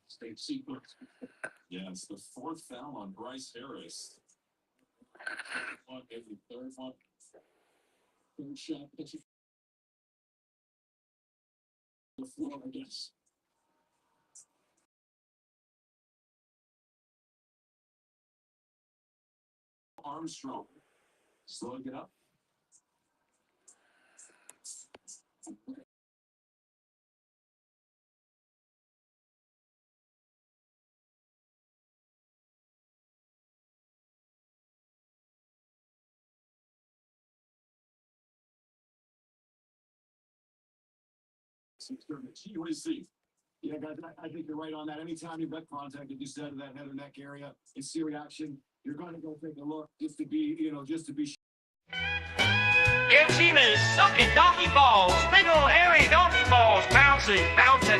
State sequence. Yes, the fourth foul on Bryce Harris. Every third one. Third shot pitching the floor, I guess. Armstrong. Slowing it up. What do you see? Yeah, guys, I think you're right on that. Anytime you've got contact, as you said, in that head or neck area, you see reaction, you're going to go take a look just to be, just to be sure. Your team is sucking donkey balls, big old hairy donkey balls, bouncing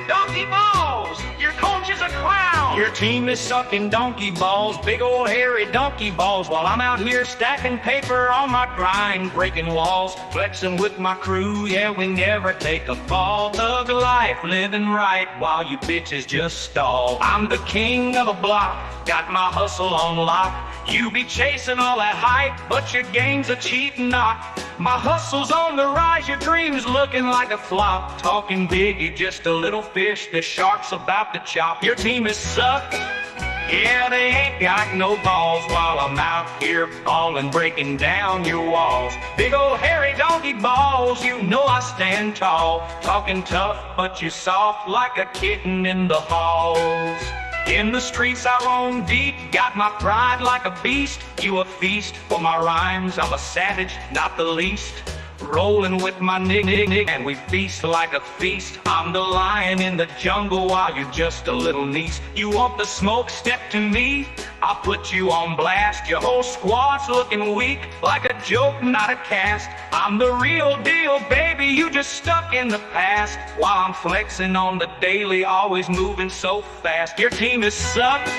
donkey balls. Your coach is a clown. Your team is sucking donkey balls, big old hairy donkey balls, while I'm out here stacking paper on my grind, breaking walls, flexing with my crew. Yeah, we never take a fall. Thug life, living right while you bitches just stall. I'm the king of the block, got my hustle on lock. You be chasing all that hype, but your game's a cheap knock. My hustle's on the rise, your dream's looking like a flop. Talking big, you just a little fish, the shark's about to chop. Your team is sucked, yeah, they ain't got no balls, while I'm out here falling, breaking down your walls. Big old hairy donkey balls, you know I stand tall. Talking tough, but you're soft like a kitten in the halls. In the streets I roam deep, got my pride like a beast. You a feast for my rhymes, I'm a savage, not the least. Rolling with my nig, and we feast like a feast. I'm the lion in the jungle while you're just a little niece. You want the smoke, step to me, I'll put you on blast. Your whole squad's looking weak, like a joke, not a cast. I'm the real deal, baby, you just stuck in the past. While I'm flexing on the daily, always moving so fast. Your team is sucked,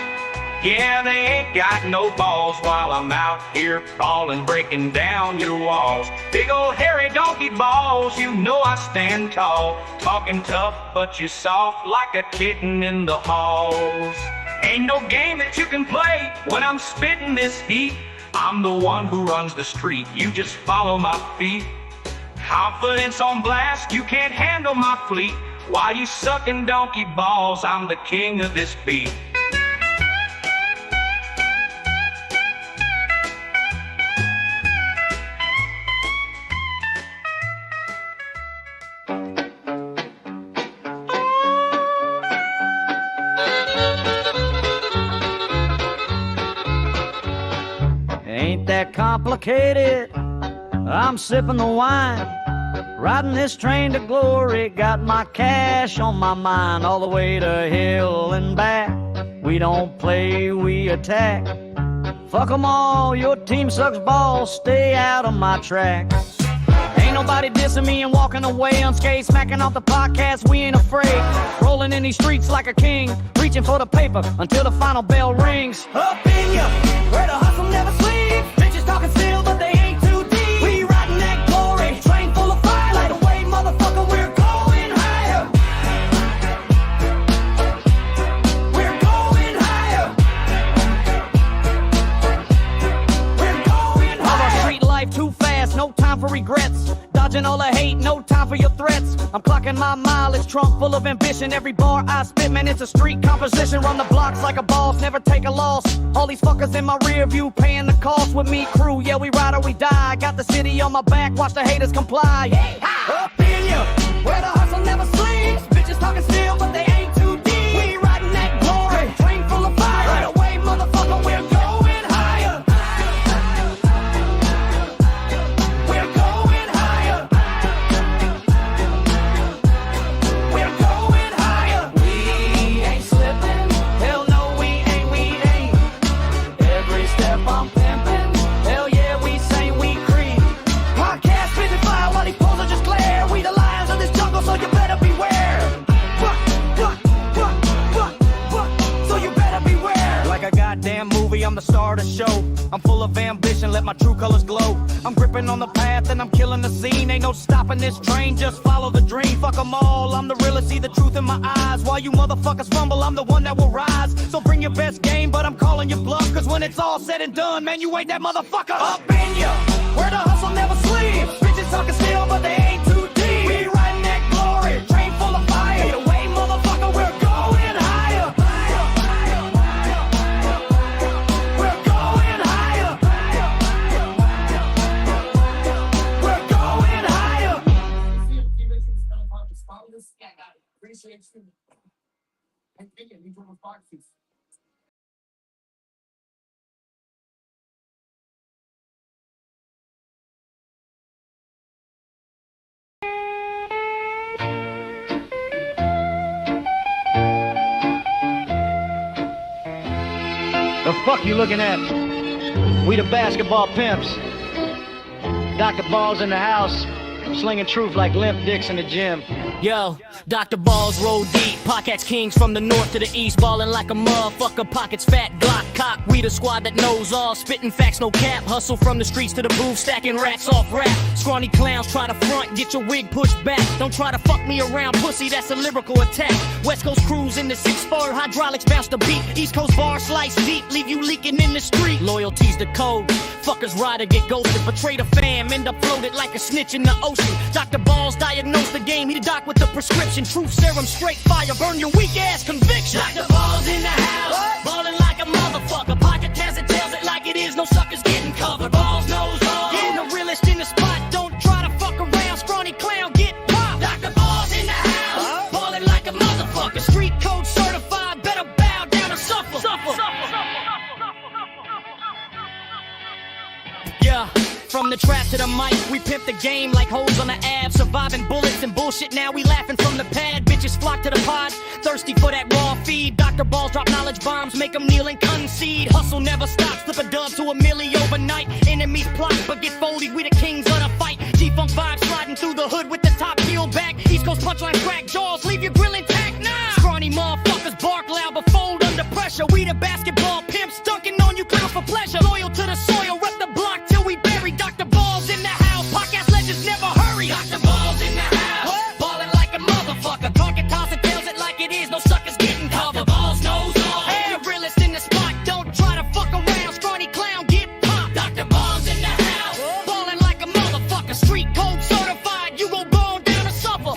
yeah, they ain't got no balls, while I'm out here falling, breaking down your walls. Big old hairy donkey balls, you know I stand tall. Talking tough, but you're soft like a kitten in the halls. Ain't no game that you can play when I'm spitting this heat. I'm the one who runs the street, you just follow my feet. Confidence on blast, you can't handle my fleet. While you sucking donkey balls, I'm the king of this beat. Ain't that complicated? I'm sipping the wine, riding this train to glory, got my cash on my mind, all the way to hell and back. We don't play, we attack. Fuck 'em all, your team sucks balls, stay out of my track. Ain't nobody dissing me and walking away unscathed, smacking off the podcast, we ain't afraid. Rolling in these streets like a king, reaching for the paper until the final bell rings. Up in ya, where the hustle never sleeps. Bitches talking still, but they ain't too deep. We riding that glory, train full of fire. Light away, motherfucker, we're going higher. We're going higher. We're going higher. All our street life too fast, no time for regrets. Dodging all the hate, no time for your threats. I'm clocking my mileage, trunk full of ambition. Every bar I spit, man, it's a street composition. Run the blocks like a boss, never take a loss. All these fuckers in my rear view paying the cost with me, crew. Yeah, we ride or we die. Got the city on my back, watch the haters comply. Up in ya, where the hustle never sleeps. Bitches talking still, but they ain't too deep. We riding that glory, train full of fire. Right away, motherfucker, we're going higher. We're going higher. We're going higher. We ain't slipping. Hell no, we ain't. Every step I'm pimping. Hell yeah, we say we creep. Podcast spitting fire while these poles are just glare. We the lions of this jungle, so you better beware. So you better beware. Like a goddamn movie, I'm the star of the show. I'm full of ambition, let my true colors glow. I'm gripping on the past, path and I'm killing the scene. Ain't no stopping this train, just follow the dream. Fuck them all, I'm the realest, see the truth in my eyes. While you motherfuckers fumble, I'm the one that will rise. So bring your best game, but I'm calling your bluff. Cause when it's all said and done, man, you ain't that motherfucker up in ya. Where the hustle never sleeps. Bitches talking still, but they ain't too deep. We riding that glory, train full of fire. Either way, motherfucker, we're going higher. We're going higher. We're going higher. Appreciate you. And you drove boxes. The fuck you looking at? We the basketball pimps. Dr. Ball's in the house, slinging truth like limp dicks in the gym. Yo, Dr. Balls roll deep, pockets kings from the north to the east, ballin' like a motherfucker, pockets fat, Glock cock. We the squad that knows all, spittin' facts, no cap. Hustle from the streets to the booth, stacking rats off rap. Scrawny clowns try to front, get your wig pushed back. Don't try to fuck me around, pussy, that's a lyrical attack. West Coast crews in the 6-4, hydraulics bounce the beat. East Coast bar slice deep, leave you leaking in the street. Loyalty's the code, fuckers ride or get ghosted. Betray the fam, end up floated like a snitch in the ocean. Dr. Balls diagnosed the game, he the doc with the prescription. Truth serum, straight fire, burn your weak ass conviction. Dr. Balls in the house, ballin' like a motherfucker. Pocket has it, tells it like it is, no suckers getting covered. Balls knows all, yeah, the realest in the spot. Don't try to fuck around, scrawny clown, get popped. Dr. Balls in the house, ballin' like a motherfucker. Street code certified, better bow down or suffer. Yeah. From the trap to the mic, we pimp the game like hoes on the ab. Surviving bullets and bullshit, now we laughing from the pad. Bitches flock to the pod, thirsty for that raw feed. Dr. Balls drop knowledge bombs, make them kneel and concede. Hustle never stops, flip a dub to a milli overnight. Enemies plot, but get folded, we the kings of the fight. G-Funk vibes sliding through the hood with the top peeled back. East Coast punchline crack jaws, leave your grill intact. Nah, scrawny motherfuckers bark loud but fold under pressure. We the basketball pimps, dunking on you clown for pleasure. Loyal to the soil, rep the block till we bury. Dr. Balls in the house, podcast legends never hurry. Dr. Balls in the house, ballin' like a motherfucker. Talking toss and tells it like it is, no suckers getting covered. Dr. Balls knows all, hey, the realest in the spot. Don't try to fuck around, scrawny clown, get popped. Dr. Balls in the house, ballin' like a motherfucker. Street code certified, you gon' go down to suffer.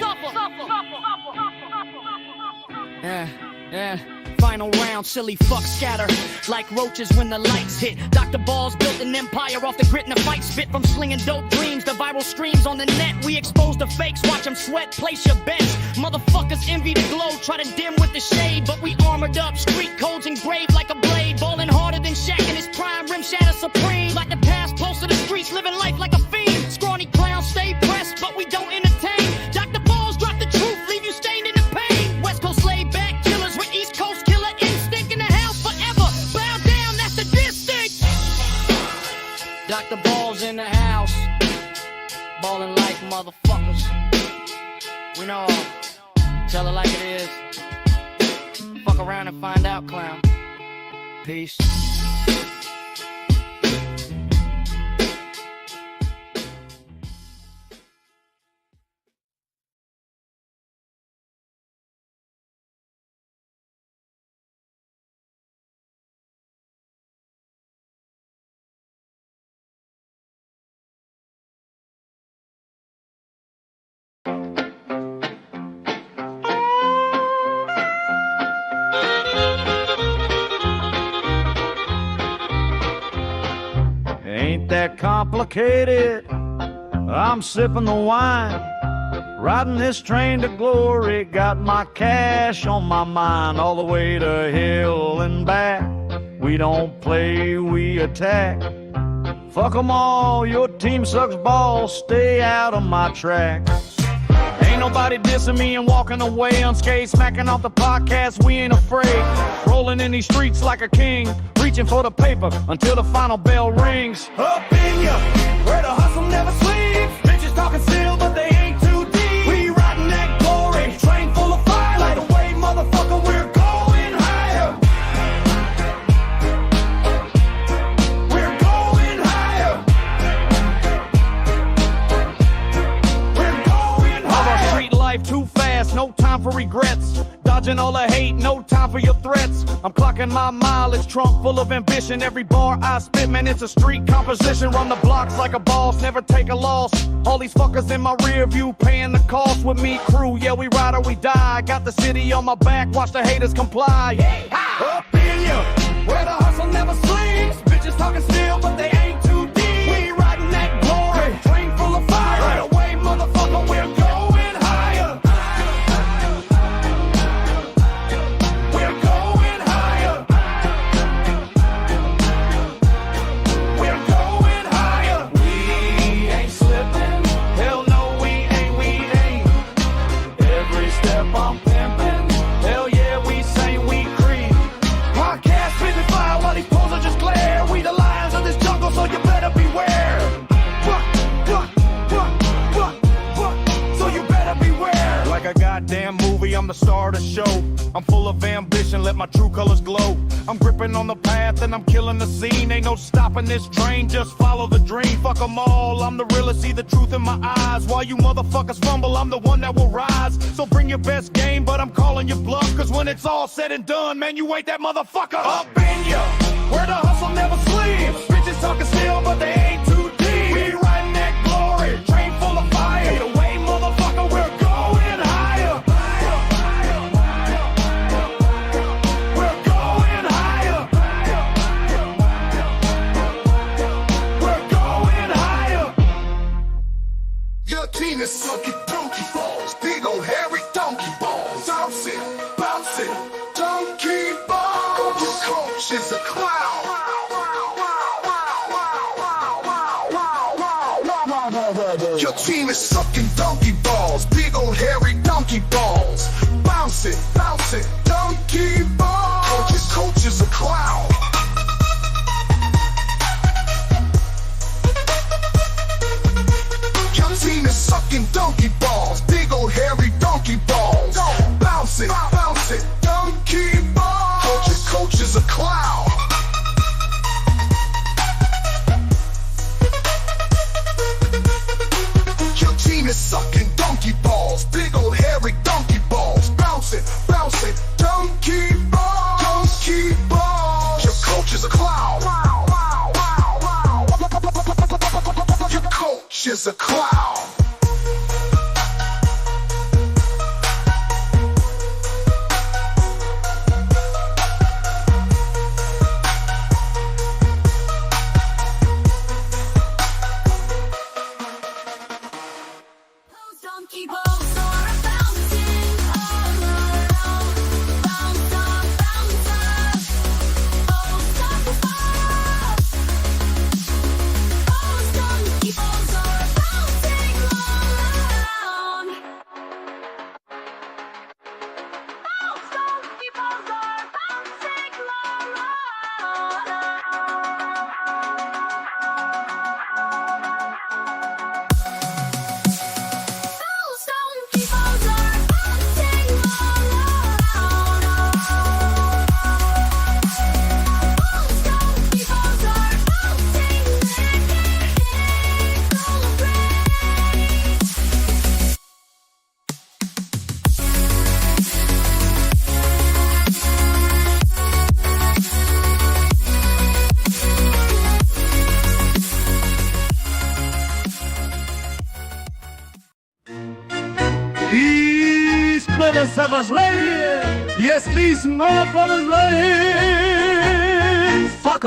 Yeah. Final round, silly fuck scatter like roaches when the lights hit. Dr. Balls built an empire off the grit and the fight spit. From slinging dope dreams to viral streams on the net. We expose the fakes, watch them sweat, place your bets. Motherfuckers envy the glow, try to dim with the shade. But we armored up, street codes engraved like a blade. Ballin' harder than Shaq in his prime, rim shatter supreme. Like the past, close to the streets, living life like a fiend. Scrawny clowns stay pressed, but we don't entertain. Dr. Balls drop the truth, leave you stained in the pain. West Coast laid back killers with East Coast killer instinct in the house forever. Bow down, that's the distinct. Dr. Balls in the house, ballin' like motherfuckers. We know all. Tell it like it is. Fuck around and find out, clown. Peace. Ain't that complicated? I'm sipping the wine, riding this train to glory. Got my cash on my mind all the way to hell and back. We don't play, we attack. Fuck 'em all, your team sucks balls. Stay out of my track. Ain't nobody dissing me and walking away unscathed. Smacking off the podcast, we ain't afraid. Rolling in these streets like a king, reaching for the paper until the final bell rings. Up in ya, where the hustle never sleeps. Bitches talking still, but they ain't too deep. We riding that glory, train full of fire. Light away, motherfucker, we're going higher. We're going higher. Dodging all the hate, no time for your threats. I'm clocking my mileage, trunk full of ambition. Every bar I spit, man, it's a street composition. Run the blocks like a boss, never take a loss. All these fuckers in my rear view paying the cost with me, crew. Yeah, we ride or we die. Got the city on my back, watch the haters comply. Up in ya, where the hustle never sleeps. Bitches talking still, but they ain't too deep. We riding that glory, train full of fire. Right away, motherfucker, we're going higher. We're going higher. We're going higher. We ain't slipping. Hell no, we ain't. Every step I'm pimping. Hell yeah, we say we creep. Podcast spitting fire while these poles are just glare. We the lions of this jungle, so you better beware. So you better beware. Like a goddamn movie, I'm the star of the show. I'm full of ambition, let my true colors glow. I'm gripping on the path and I'm killing the scene. Ain't no stopping this train, just follow the dream. Fuck them all, I'm the realest, see the truth in my eyes. While you motherfuckers fumble, I'm the one that will rise. So bring your best game, but I'm calling you bluff. Cause when it's all said and done, man, you ain't that motherfucker. Up in ya, where the hustle never sleeps. Bitches talking still, but they ain't too deep. We riding that glory, train full of fire. Either way, motherfucker, we're going higher. We're going higher. We're going higher. Your team is sucking donkey balls, big old hairy donkey balls. Bounce it, donkey balls. Your coach is a clown. Your team is sucking donkey balls, big old hairy donkey balls. Bounce it, donkey balls. Coach is a clown. Your team is sucking donkey balls, big old hairy donkey balls. Bounce it, donkey balls. Coach is a clown. Your team is sucking donkey balls, big old hairy donkey balls. Bounce it, donkey balls. Your coach is a clown. Your coach is a clown. Donkey balls are bouncing all around. Bounce up, balls up, balls. Donkey balls are bouncing all around. Donkey balls are bouncing all These brothers of us ladies. Yes, these motherfuckers ladies. Fuck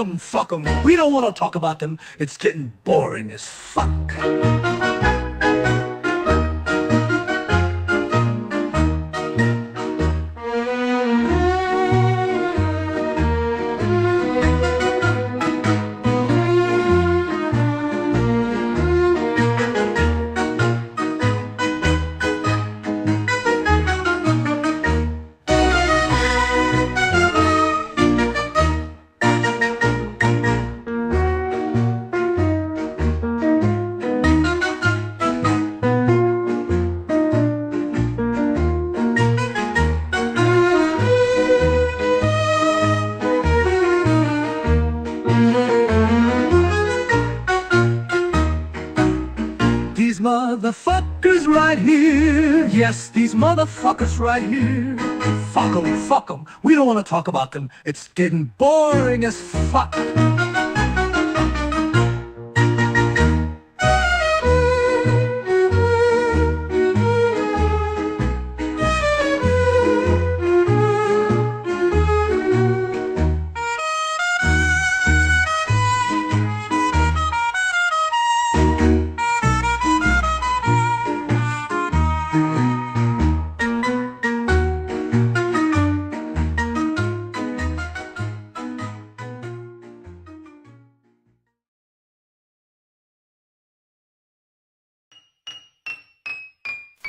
them. We don't want to talk about them. It's getting boring as fuck. motherfuckers right here. Yes, these motherfuckers right here. Fuck 'em, fuck 'em. We don't want to talk about them. It's getting boring as fuck.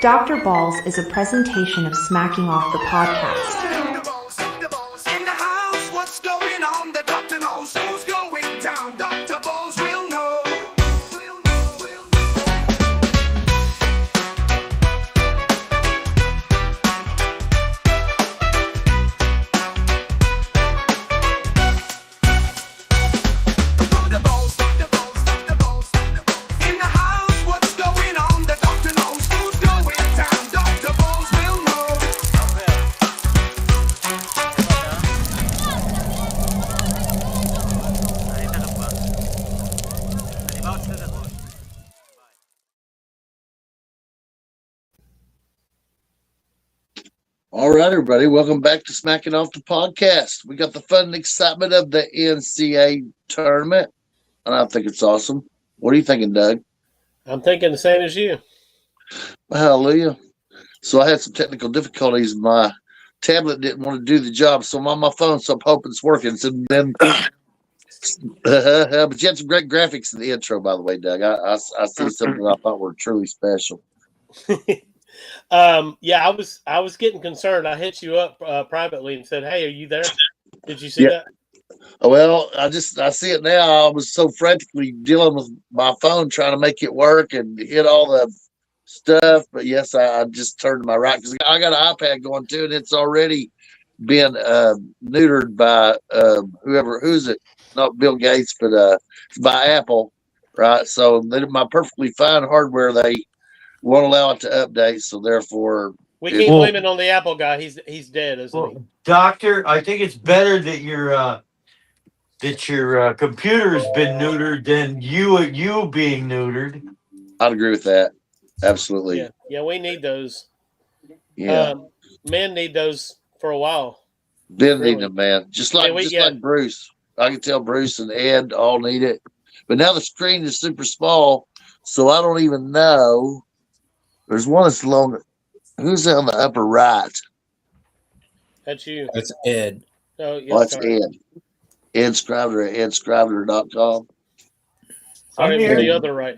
Dr. Balls is a presentation of Smacking Off the Podcast. In the house, what's going on? The doctor knows who's going down. Dr. Balls will know. Dr. Balls, Dr. Balls, Dr. Balls. In the house, what's going on? The doctor knows who's going down. Dr. Balls will know. All right, everybody, welcome back to Smacking Off the Podcast. We got the fun and excitement of the Ncaa tournament, and I think it's awesome. What are you thinking, Doug? I'm thinking the same as you. Hallelujah. So I had some technical difficulties. My tablet didn't want to do the job, so I'm on my phone, so I'm hoping it's working. So then, but you had some great graphics in the intro, by the way, Doug. I see something I thought were truly special. Yeah, I was getting concerned. I hit you up privately and said, "Hey, are you there? Did you see Yeah. that?" Well, I see it now. I was so frantically dealing with my phone trying to make it work and hit all the stuff. But yes, I just turned to my right because I got an iPad going too, and it's already been neutered by who's it? Not Bill Gates, but by Apple, right? So my perfectly fine hardware, they won't allow it to update. So therefore, We keep blaming on the Apple guy. He's dead, isn't he? Doctor, I think it's better that your computer has been neutered than you being neutered. I'd agree with that. Absolutely. Yeah, we need those. Yeah. Men need those for a while. Didn't Really? need them, man. Just like Yeah, like Bruce. I can tell Bruce and Ed all need it. But now the screen is super small, so I don't even know. There's one that's long. Who's on the upper right? That's you. That's Ed. Oh, yeah, Oh, that's sorry. Ed. Ed Scrivener at edscrivener.com. Sorry, I'm we're the here. other right.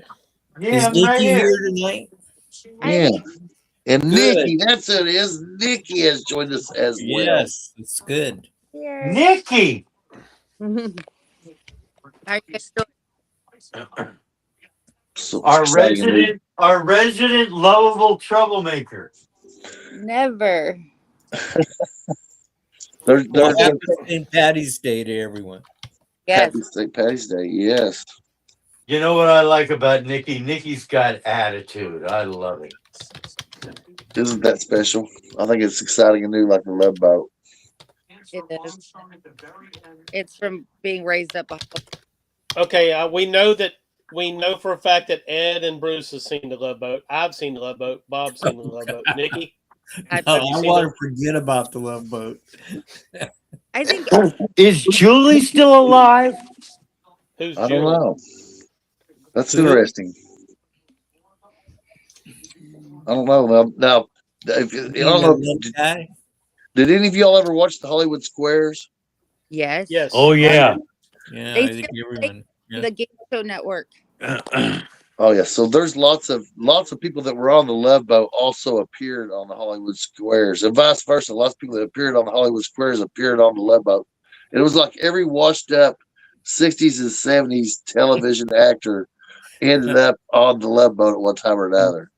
Yeah, Is I'm Nikki right here here. tonight? Yeah. And Good. Nikki, that's who it is. Nikki has joined us as well. Yes, it's good. Nikki. So Our exciting news. resident lovable troublemaker. Never. There's Happy St. Patty's Day to everyone. Yes. Happy St. Patty's Day. Yes. You know what I like about Nikki? Nikki's got attitude. I love it. Isn't that special? I think it's exciting and new like a love boat. It is. It's from being raised up. Okay, we know for a fact that Ed and Bruce have seen the Love Boat. I've seen the Love Boat. Bob's seen the Love Boat. Nikki, I, No, Have you I seen want it? to forget about the Love Boat. I think Is Julie still alive? who's I don't Julie? know. That's Who? interesting. I don't know. Now, if, I don't know. Did any of y'all ever watch the Hollywood Squares? yes. Yes. Oh yeah. Yeah, They I think still everyone. Yeah. The Game Show Network. Oh yeah. So there's lots of people that were on the Love Boat also appeared on the Hollywood Squares, and vice versa. Lots of people that appeared on the Hollywood Squares appeared on the Love Boat. And it was like every washed up 60s and 70s television actor ended up on the Love Boat at one time or another.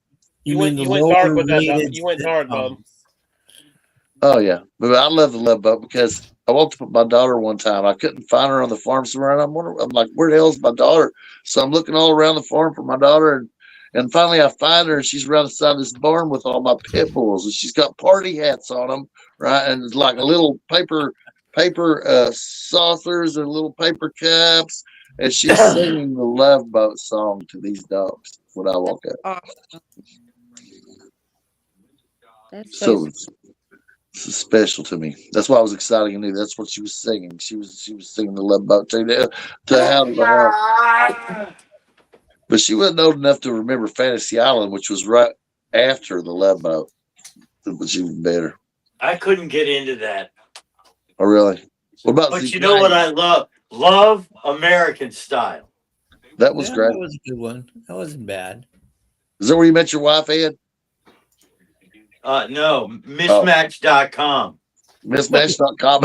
You mean went the dark lower with that. Bob. rated You went dark, Bob. sitcoms? Oh yeah, but I love the Love Boat because I walked up with my daughter one time. I couldn't find her on the farm somewhere, and I'm like, where the hell's my daughter? So I'm looking all around the farm for my daughter, and And finally, I find her, and she's around the side of this barn with all my pit bulls, and she's got party hats on them, right? And it's like a little paper saucers and little paper cups, and she's singing the Love Boat song to these dogs when I walk up. Awesome. That's so So it's special to me. That's why I was excited and knew that's what she was singing. She was singing the Love Boat to Hound of the Heart. But she wasn't old enough to remember Fantasy Island, which was right after the Love Boat. Which even better. I couldn't get into that. Oh, really? What about But you know what I love? Love American Style. That was great. That was a good one. That wasn't bad. Is that where you met your wife, Ed? No, mismatch.com. Mismatch.com.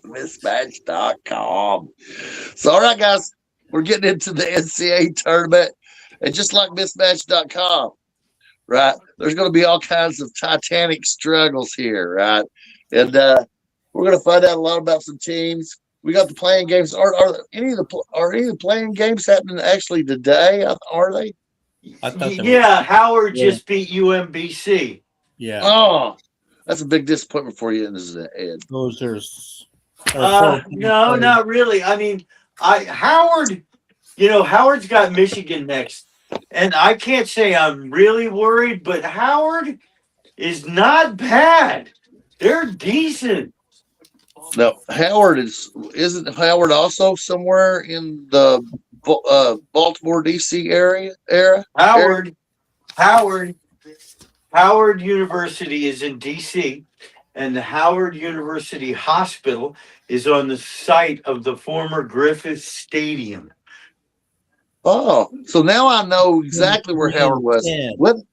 Mismatch.com. So, all right, guys, we're getting into the NCAA tournament. And just like mismatch.com, right, there's going to be all kinds of Titanic struggles here, right? And we're going to find out a lot about some teams. We got the playing games. Are any of the playing games happening actually today? Are they? I thought Yeah, Howard just beat UMBC. Yeah. Oh, that's a big disappointment for you, isn't it, Ed? Those are No, not really. I mean, Howard, Howard's got Michigan next. And I can't say I'm really worried, but Howard is not bad. They're decent. Now, Howard isn't Howard also somewhere in the Baltimore, D.C. area? Howard University is in D.C., and the Howard University Hospital is on the site of the former Griffith Stadium. Oh, so now I know exactly where Howard was.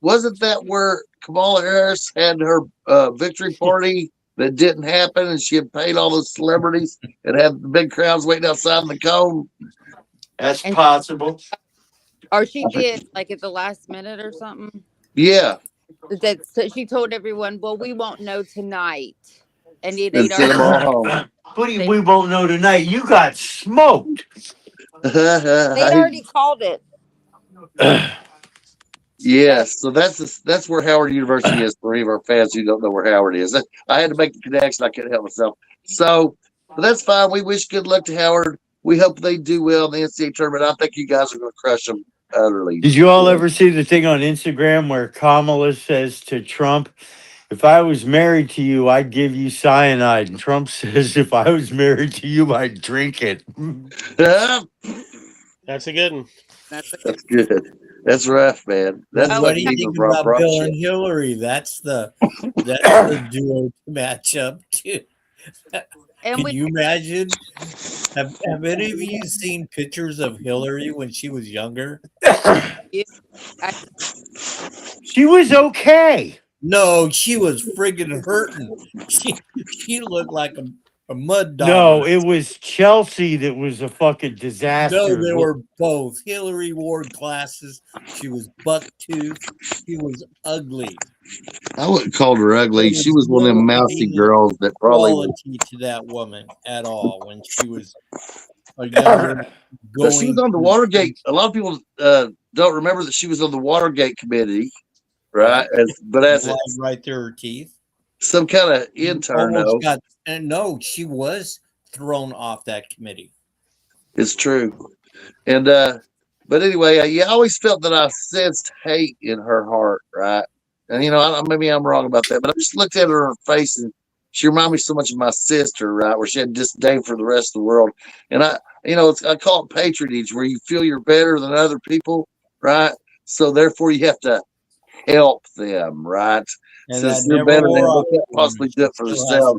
Wasn't that where Kamala Harris had her victory party that didn't happen, and she had paid all those celebrities and had the big crowds waiting outside in the cone? That's possible. Or she did like at the last minute or something. Yeah. So she told everyone, "Well, we won't know tonight," and they'd And send them all home. But we won't know tonight. You got smoked. They already called it. Yes, so that's where Howard University is for any of our fans who don't know where Howard is. I had to make the connection. I couldn't help myself. So, but that's fine. We wish good luck to Howard. We hope they do well in the NCAA tournament. I think you guys are going to crush them utterly. Did you all ever see the thing on Instagram where Kamala says to Trump, "If I was married to you, I'd give you cyanide," and Trump says, "If I was married to you, I'd drink it." That's a good one. That's good. That's rough, man. That's what do you think about Bill and Hillary? That's the duo matchup too. And Can you imagine? Have any of you seen pictures of Hillary when she was younger? She was okay. No, she was friggin' hurting. She looked like a mud dog. No, it was Chelsea that was a fucking disaster. No, they were both. Hillary wore glasses. She was buck-toothed. She was ugly. I wouldn't call her ugly. She was one of them mousy girls that probably quality to that woman at all when she was a younger. But she was on the Watergate. A lot of people don't remember that she was on the Watergate committee, right? As right through her teeth. Some kind of intern. No, she was thrown off that committee. It's true. And but anyway, I always felt that I sensed hate in her heart, right? And maybe I'm wrong about that, but I just looked at her face, and she reminded me so much of my sister, right? Where she had disdain for the rest of the world. And I call it patronage, where you feel you're better than other people, right? So therefore, you have to help them, right? And since you're better than them, they can't possibly do it for themselves.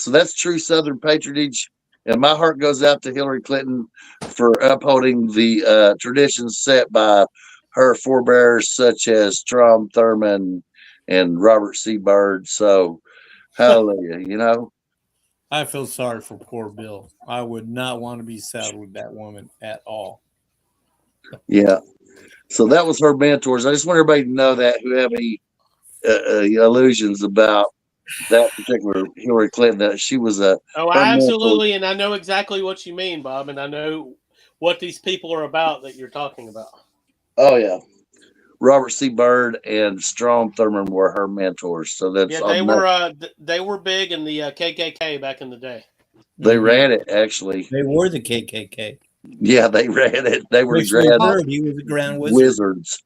So that's true Southern patronage. And my heart goes out to Hillary Clinton for upholding the traditions set by her forebears, such as Strom Thurmond and Robert C. Byrd. So, hallelujah, I feel sorry for poor Bill. I would not want to be saddled with that woman at all. Yeah. So that was her mentors. I just want everybody to know that who have any illusions about that particular Hillary Clinton, that she was absolutely. And I know exactly what you mean, Bob. And I know what these people are about that you're talking about. Oh yeah, Robert C. Byrd and Strom Thurmond were her mentors. So that's Yeah, they were big in the KKK back in the day. they Mhm. ran it actually. They were the KKK. Yeah, they ran it. They were the Especially grand Bird. He was a grand wizard. wizards.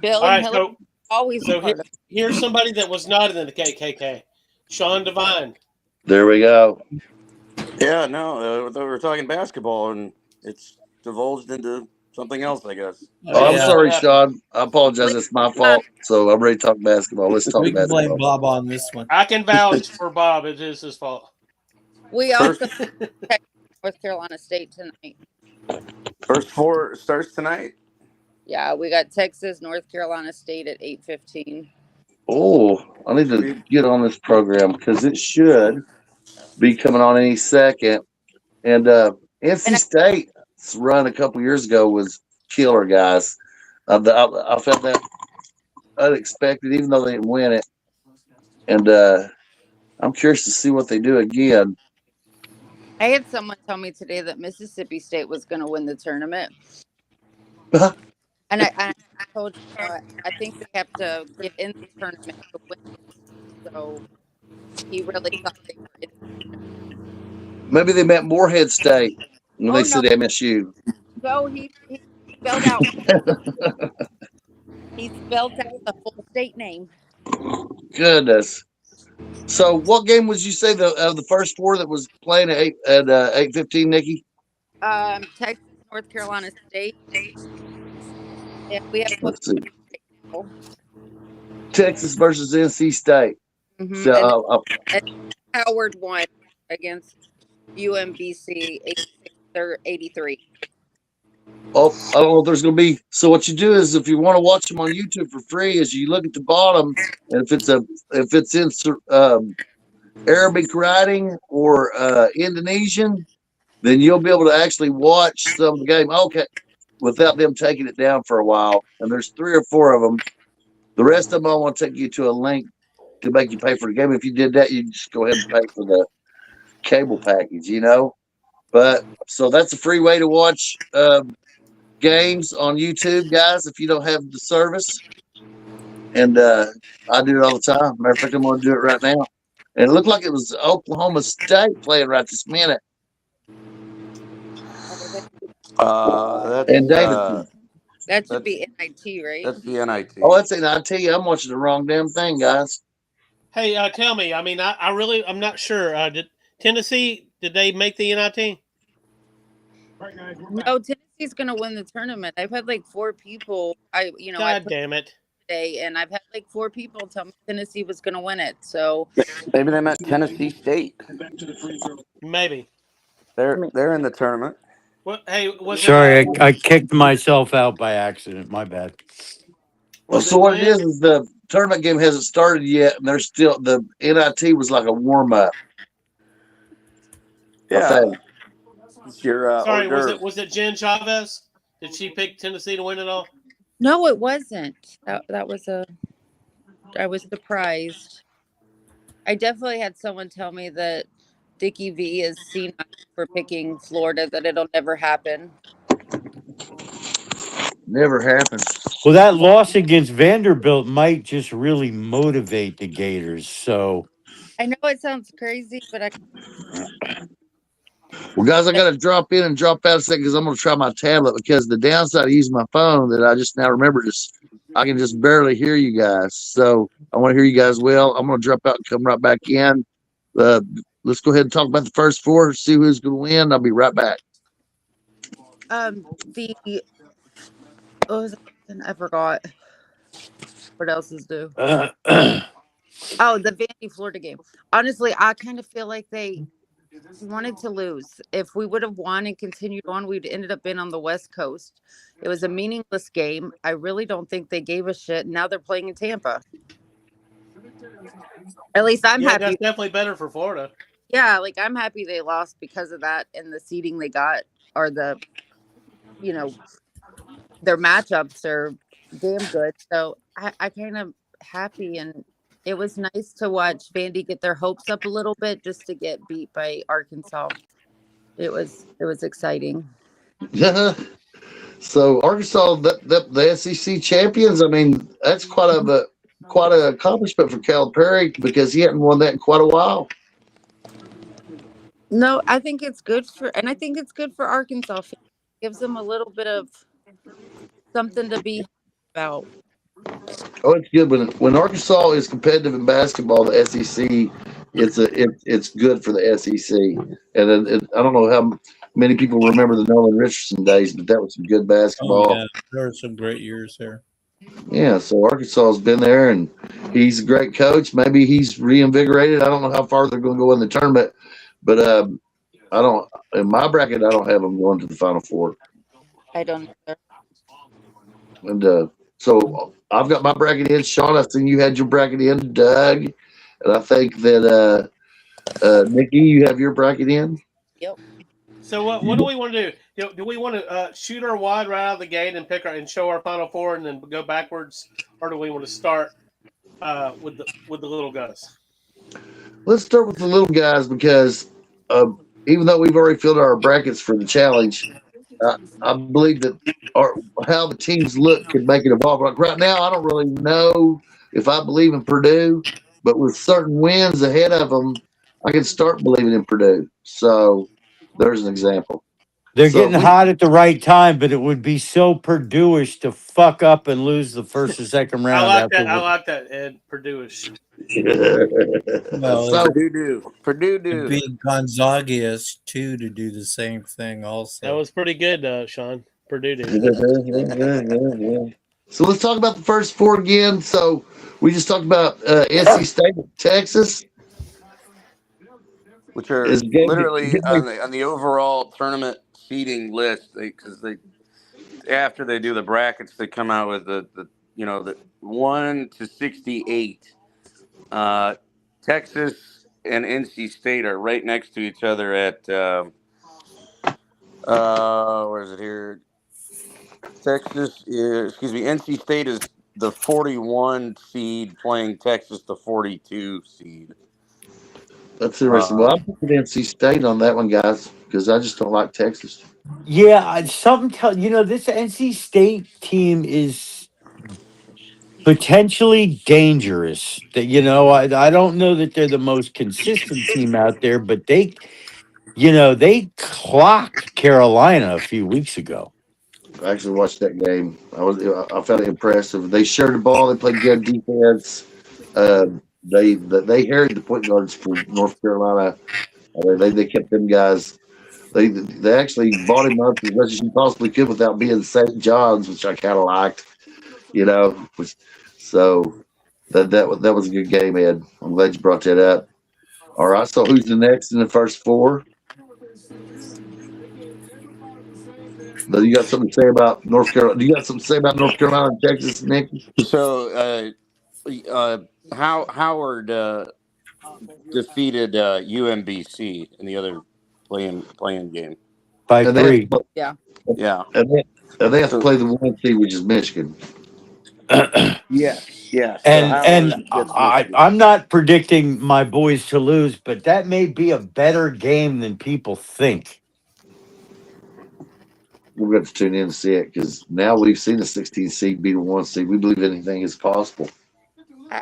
Bill All and right, Hillary always so part of here's somebody that was not in the KKK, Sean Devine. There we go. Yeah, no, we're talking basketball, and it's divulged into something else, I guess. Oh, I'm Yeah. sorry, Sean. I apologize. It's my fault. So I'm ready to talk basketball. Let's talk We can blame basketball. Bob on this one. I can vouch for Bob. It is his fault. We also checked North Carolina State tonight. First four starts tonight. Yeah, we got Texas, North Carolina State at 8:15. Oh, I need to get on this program because it should be coming on any second. And NC State's run a couple years ago was killer, guys. I felt that unexpected, even though they didn't win it. And I'm curious to see what they do again. I had someone tell me today that Mississippi State was going to win the tournament. And I told you, I think they have to get in the tournament to win. So he really thought they were in. Maybe they meant Morehead State when they said MSU. No, he spelled out. He spelled out the full state name. Goodness. So, what game was you say the first four that was playing at 8:15, Nikki? Texas, North Carolina State. And we have Let's see. Texas versus NC State. So, and Howard won against UMBC 83. oh, I don't know if there's going to be. So what you do is, if you want to watch them on YouTube for free, is you look at the bottom, and if it's in Arabic writing or Indonesian, then you'll be able to actually watch some of the game. Okay, without them taking it down for a while. And there's 3 or 4 of them. The rest of them I want to take you to a link to make you pay for the game. If you did that, you just go ahead and pay for the cable package, But so that's a free way to watch games on YouTube, guys, if you don't have the service. And I do it all the time. Matter of fact, I'm going to do it right now. And it looked like it was Oklahoma State playing right this minute. And Davidson. That should be NIT, right? That's the NIT. Oh, that's NIT. I'm watching the wrong damn thing, guys. Hey, tell me. I mean, I'm not sure. Did Tennessee? Did they make the NIT? No, Tennessee's going to win the tournament. I've had like 4 people. God damn it. Today, and I've had like 4 people tell me Tennessee was going to win it. So Maybe they meant Tennessee State. Maybe They're in the tournament. What? Hey, Sorry, I kicked myself out by accident. My bad. Well, so what it is the tournament game hasn't started yet, and there's still the NIT was like a warm up. Yeah. It's your sorry, was it Jen Chavez? Did she pick Tennessee to win it all? no, it wasn't. That was I was surprised. I definitely had someone tell me that Dickie V is seen for picking Florida, that it'll never happen. Never happened. Well, that loss against Vanderbilt might just really motivate the Gators. So, I know it sounds crazy, but Well, guys, I got to drop in and drop out a second because I'm going to try my tablet, because the downside of using my phone that I just now remembered is I can just barely hear you guys. So I want to hear you guys well. I'm going to drop out and come right back in. Let's go ahead and talk about the first 4, see who's going to win. I'll be right back. I forgot. What else is due? Oh, the Vandy Florida game. Honestly, I kind of feel like they wanted to lose. If we would have won and continued on, we'd ended up being on the West Coast. It was a meaningless game. I really don't think they gave a shit. Now they're playing in Tampa. At least I'm happy. That's definitely better for Florida. Yeah, like I'm happy they lost because of that, and the seeding they got, or their matchups are damn good. So I kind of happy, and it was nice to watch Vandy get their hopes up a little bit just to get beat by Arkansas. It was exciting. Yeah. So Arkansas, the SEC champions. I mean, that's quite an accomplishment for Calipari because he hadn't won that in quite a while. No, I think it's good for, and I think it's good for Arkansas fans. Gives them a little bit of something to be about. Oh, it's good when Arkansas is competitive in basketball. The SEC, it's good for the SEC. And I don't know how many people remember the Nolan Richardson days, but that was some good Oh yeah, basketball. there are some great years there. Yeah, so Arkansas has been there, and he's a great coach. Maybe he's reinvigorated. I don't know how far they're going to go in the tournament, but I don't. In my bracket, I don't have them going to the Final Four. I don't either. And so I've got my bracket in. Sean, I seen you had your bracket in. Doug, and I think that Nikki, you have your bracket in. Yep. So what do we want to do? Do we want to shoot our wad right out of the gate and pick our and show our Final Four and then go backwards, or do we want to start with the little guys? Let's start with the little guys because even though we've already filled our brackets for the challenge, I believe that our, how the teams look could make it evolve. Like right now, I don't really know if I believe in Purdue, but with certain wins ahead of them, I can start believing in Purdue. So there's an example. They're So getting if we, hot at the right time, but it would be so Purdue-ish to fuck up and lose the first or second I round like that. I after. like that. Ed Purdue-ish. Well, so Purdue it'd do. be Gonzaga too to do the same thing also. That was pretty good, Sean. Purdue did. so let's talk about the first four again. So we just talked about NC State, Texas. Which are Is game, literally on the overall tournament seeding list, because they after they do the brackets, they come out with the 1 to 68. Texas and NC State are right next to each other at where is it here? NC State is the 41 seed playing Texas, the 42 seed. That's interesting. Well, I'm picking NC State on that one, guys, because I just don't like Texas. Yeah, something tell this NC State team is potentially dangerous. That I don't know that they're the most consistent team out there, but they clocked Carolina a few weeks ago. I actually watched that game. I found it impressive. They shared the ball. They played good defense. They harried the point guards for North Carolina. They kept them guys. They actually bought him up as much as you possibly could without being St. John's, which I kind of liked. So that was a good game, Ed. I'm glad you brought that up. All right, so who's the next in the first four? You got something to say about North Carolina? Do you got something to say about North Carolina and Texas, Nick? So Howard defeated UMBC in the other playing game by And 3. Yeah. Yeah. And they have to play the one seed, which is Michigan. Yes. So And Howard gets I'm not predicting my boys to lose, but that may be a better game than people think. We're going to tune in to see it because now we've seen a 16 seed beat a 1 seed. We believe anything is possible.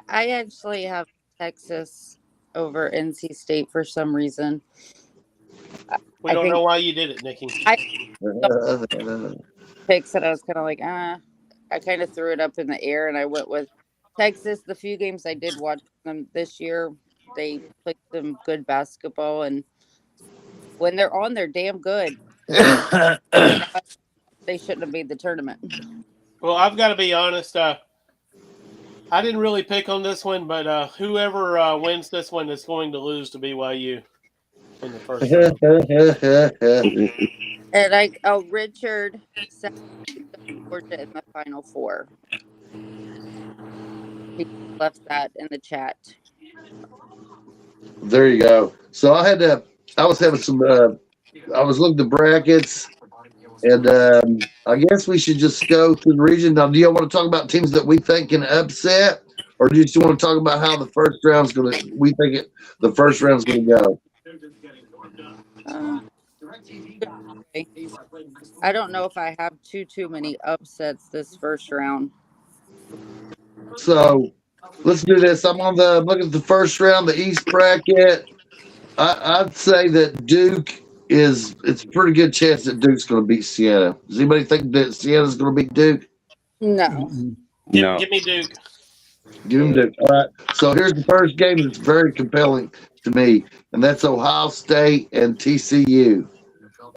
I actually have Texas over NC State for some reason. We don't know why you did it, Nikki. Picks that I was kind of like, I kind of threw it up in the air and I went with Texas. The few games I did watch them this year, they played some good basketball, and when they're on, they're damn good. They shouldn't have made the tournament. Well, I've got to be honest. I didn't really pick on this one, but whoever wins this one is going to lose to BYU in the first round. And Richard said Georgia in the Final Four. He left that in the chat. There you go. So I was having some, I was looking at brackets, and I guess we should just go through the region. Now, do you want to talk about teams that we think can upset, or do you just want to talk about how the first round's going to, the first round's going to go? I don't know if I have too many upsets this first round. So let's do this. Look at the first round, the East bracket. I'd say that it's a pretty good chance that Duke's going to beat Siena. Does anybody think that Siena's going to beat Duke? No. No. Give me Duke. Give him Duke. All right. So here's the first game that's very compelling to me, and that's Ohio State and TCU.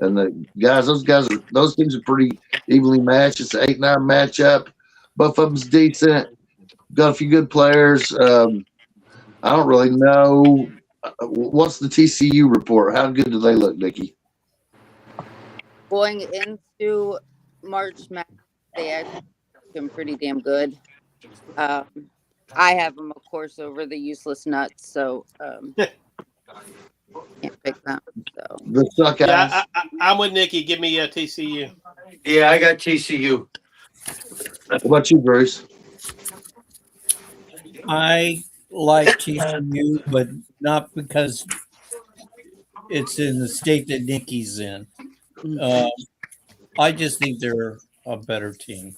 And those teams are pretty evenly matched. It's an 8-9 matchup. Both of them's decent. Got a few good players. I don't really know. What's the TCU report? How good do they look, Nikki? Going into March Madness, they actually been pretty damn good. I have them, of course, over the useless nuts, so can't pick them. So The suck ass. I'm with Nikki. Give me TCU. Yeah, I got TCU. What about you, Bruce? I like TCU, but not because it's in the state that Nikki's in. I just think they're a better team.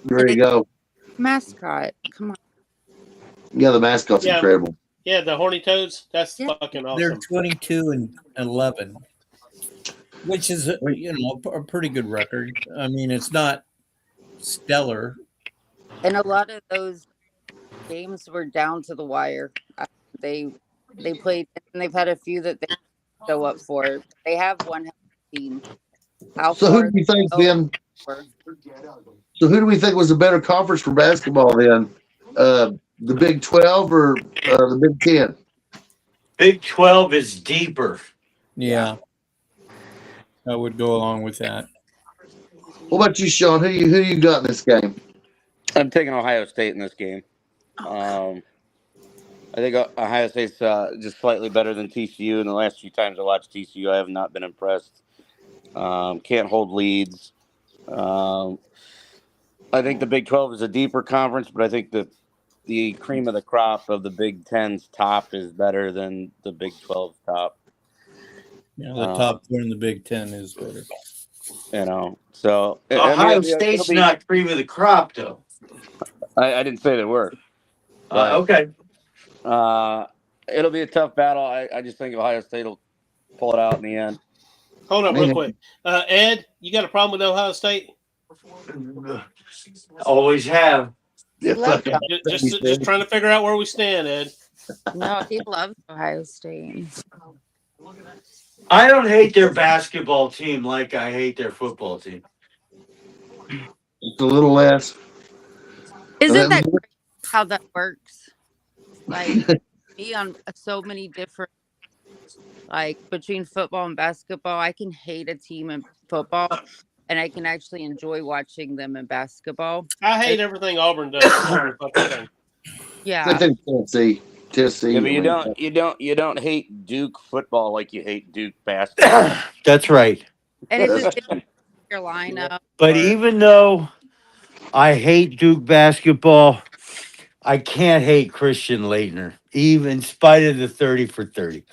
There you go. mascot, come on. Yeah, the mascot's incredible. Yeah, the Horny Toads. That's fucking awesome. They're 22-11, which is a pretty good record. I mean, it's not stellar. And a lot of those games were down to the wire. They played, and they've had a few that they show up for. They have one team. So who do you think then? So who do we think was a better conference for basketball then? The Big 12 or the Big 10? Big 12 is deeper. Yeah, I would go along with that. What about you, Sean? Who you got in this game? I'm taking Ohio State in this game. I think Ohio State's just slightly better than TCU. In the last few times I watched TCU, I have not been impressed. Can't hold leads. I think the Big 12 is a deeper conference, but I think the cream of the crop of the Big 10's top is better than the Big 12's top. Yeah, the top one in the Big 10 is better. So Ohio State's not cream of the crop, though. I didn't say they were. Okay. It'll be a tough battle. I just think Ohio State will pull it out in the end. Hold on real quick. Ed, you got a problem with Ohio State? Always have. Just trying to figure out where we stand, Ed. No, he loves Ohio State. I don't hate their basketball team like I hate their football team. Just a little less. Isn't that great how that works? Like, be on so many different, like, between football and basketball. I can hate a team in football, and I can actually enjoy watching them in basketball. I hate everything Auburn does. Yeah. I think Tennessee. Yeah, but you don't hate Duke football like you hate Duke basketball. That's right. And it's just your lineup. But even though I hate Duke basketball, I can't hate Christian Leitner, even in spite of the 30 for 30.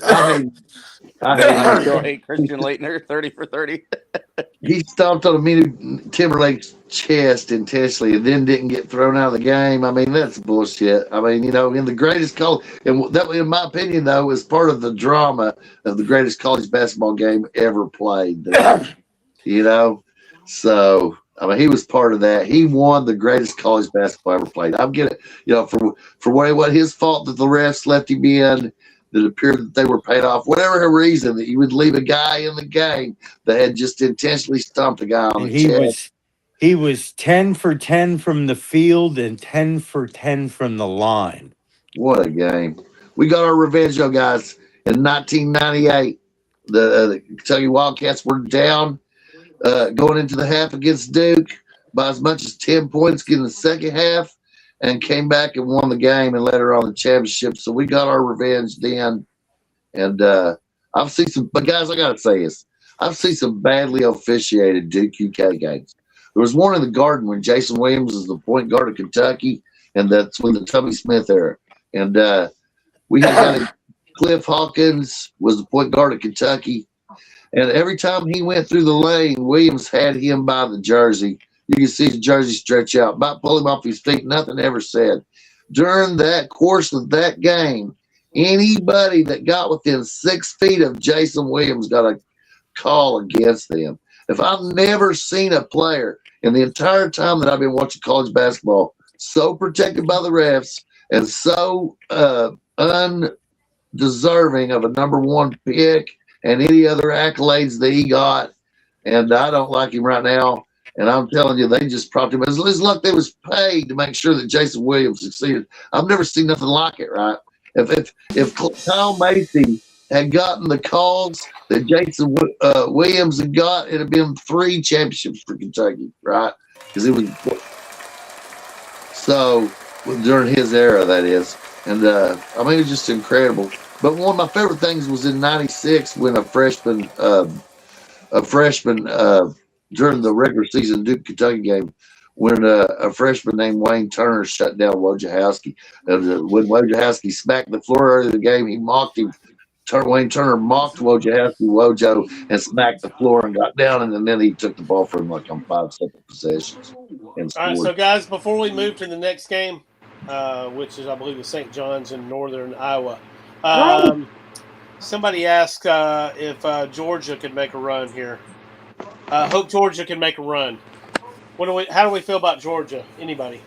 I still hate Christian Leitner, 30 for 30. He stomped on Aminu Timberlake's chest intentionally and then didn't get thrown out of the game. I mean, that's bullshit. I mean, in the greatest college, and that, in my opinion, though, is part of the drama of the greatest college basketball game ever played. So I mean, he was part of that. He won the greatest college basketball ever played. I'm getting, for what his fault that the refs left him in. That appeared that they were paid off, whatever reason, that you would leave a guy in the game that had just intentionally stumped a guy on the chest. He was 10 for 10 from the field and 10 for 10 from the line. What a game. We got our revenge, though, guys. In 1998, the Kentucky Wildcats were down going into the half against Duke by as much as 10 points in the second half. And came back and won the game and later on the championship. So we got our revenge then. And I've seen some, but guys, I got to say this. I've seen some badly officiated Duke UK games. There was one in the Garden when Jason Williams was the point guard of Kentucky, and that's when the Tubby Smith era. And we had Cliff Hawkins was the point guard of Kentucky. And every time he went through the lane, Williams had him by the jersey. You can see his jersey stretch out, about pull him off his feet, nothing ever said. During that course of that game, anybody that got within 6 feet of Jason Williams got a call against them. If I've never seen a player in the entire time that I've been watching college basketball so protected by the refs and so undeserving of a number one pick and any other accolades that he got, and I don't like him right now. And I'm telling you, they just propped him. It's like they was paid to make sure that Jason Williams succeeded. I've never seen nothing like it, right? If Kyle Macy had gotten the calls that Jason Williams had got, it'd have been 3 championships for Kentucky, right? Because it was so during his era, that is. And I mean, it's just incredible. But one of my favorite things was in '96 when a freshman during the regular season Duke Kentucky game, when a freshman named Wayne Turner shut down Wojciechowski. And when Wojciechowski smacked the floor earlier in the game, he mocked him. Wayne Turner mocked Wojo, and smacked the floor and got down, and then he took the ball from him like on 5 separate possessions. And All right, scored. so guys, before we move to the next game, which is I believe the St. John's in northern Iowa, somebody asked if Georgia could make a run here. Hope Georgia can make a run. How do we feel about Georgia? Anybody?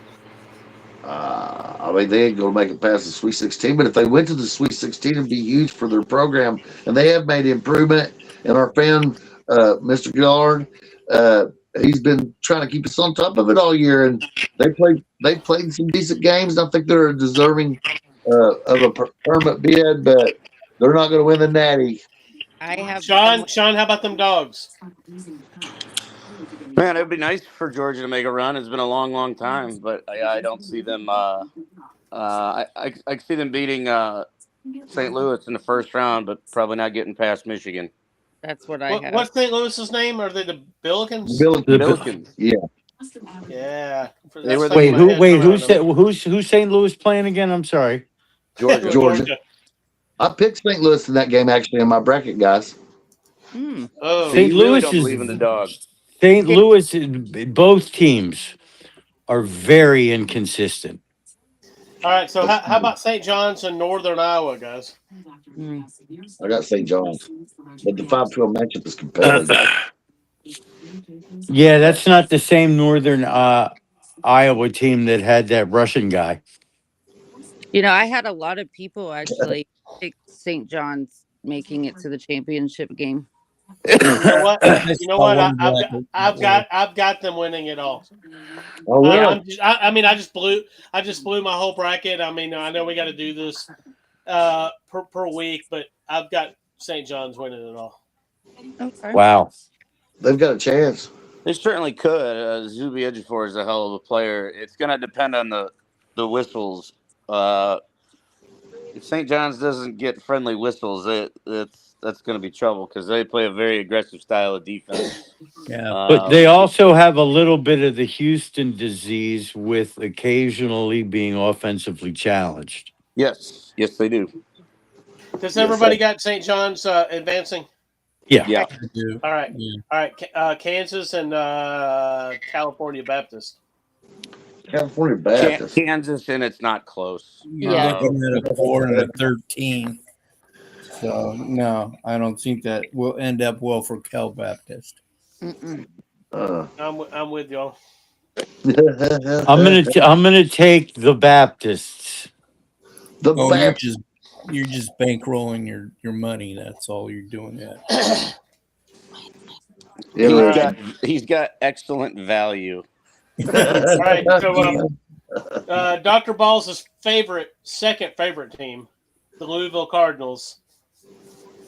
I mean, they ain't going to make it past the Sweet 16, but if they went to the Sweet 16, it'd be huge for their program. And they have made improvement. And our fan, Mr. Gillard, he's been trying to keep us on top of it all year. And they played some decent games. I think they're deserving of a permanent bid, but they're not going to win the Natty. I have Sean, how about them dogs? Man, it would be nice for Georgia to make a run. It's been a long, long time, but I don't see them. I see them beating St. Louis in the first round, but probably not getting past Michigan. That's what I have. What's St. Louis's name? Are they the Billikens? Billikens. Yeah. Yeah. Who's St. Louis playing again? I'm sorry. Georgia. I picked St. Louis in that game actually in my bracket, guys. Oh, St. Louis don't believe in the dog. St. Louis, both teams are very inconsistent. All right, so how about St. John's in northern Iowa, guys? I got St. John's, but the 5-12 matchup is compelling. Yeah, that's not the same northern Iowa team that had that Russian guy. You know, I had a lot of people actually pick St. John's making it to the championship game. You know what? I've got them winning it all. Oh, really? I just blew my whole bracket. I mean, I know we got to do this per week, but I've got St. John's winning it all. Okay. Wow. They've got a chance. They certainly could. Zuby Ejiofor is a hell of a player. It's going to depend on the whistles. If St. John's doesn't get friendly whistles, that's going to be trouble because they play a very aggressive style of defense. Yeah, but they also have a little bit of the Houston disease with occasionally being offensively challenged. Yes, they do. Does everybody got St. John's advancing? Yeah. All right. All right. Kansas and California Baptist. California Baptist. Kansas, and it's not close. You're looking at a 4 and a 13. So no, I don't think that will end up well for Cal Baptist. I'm with y'all. I'm gonna take the Baptists. You're just bankrolling your money. That's all you're doing. That. He's got excellent value. All right. So, Dr. Ball's second favorite team, the Louisville Cardinals,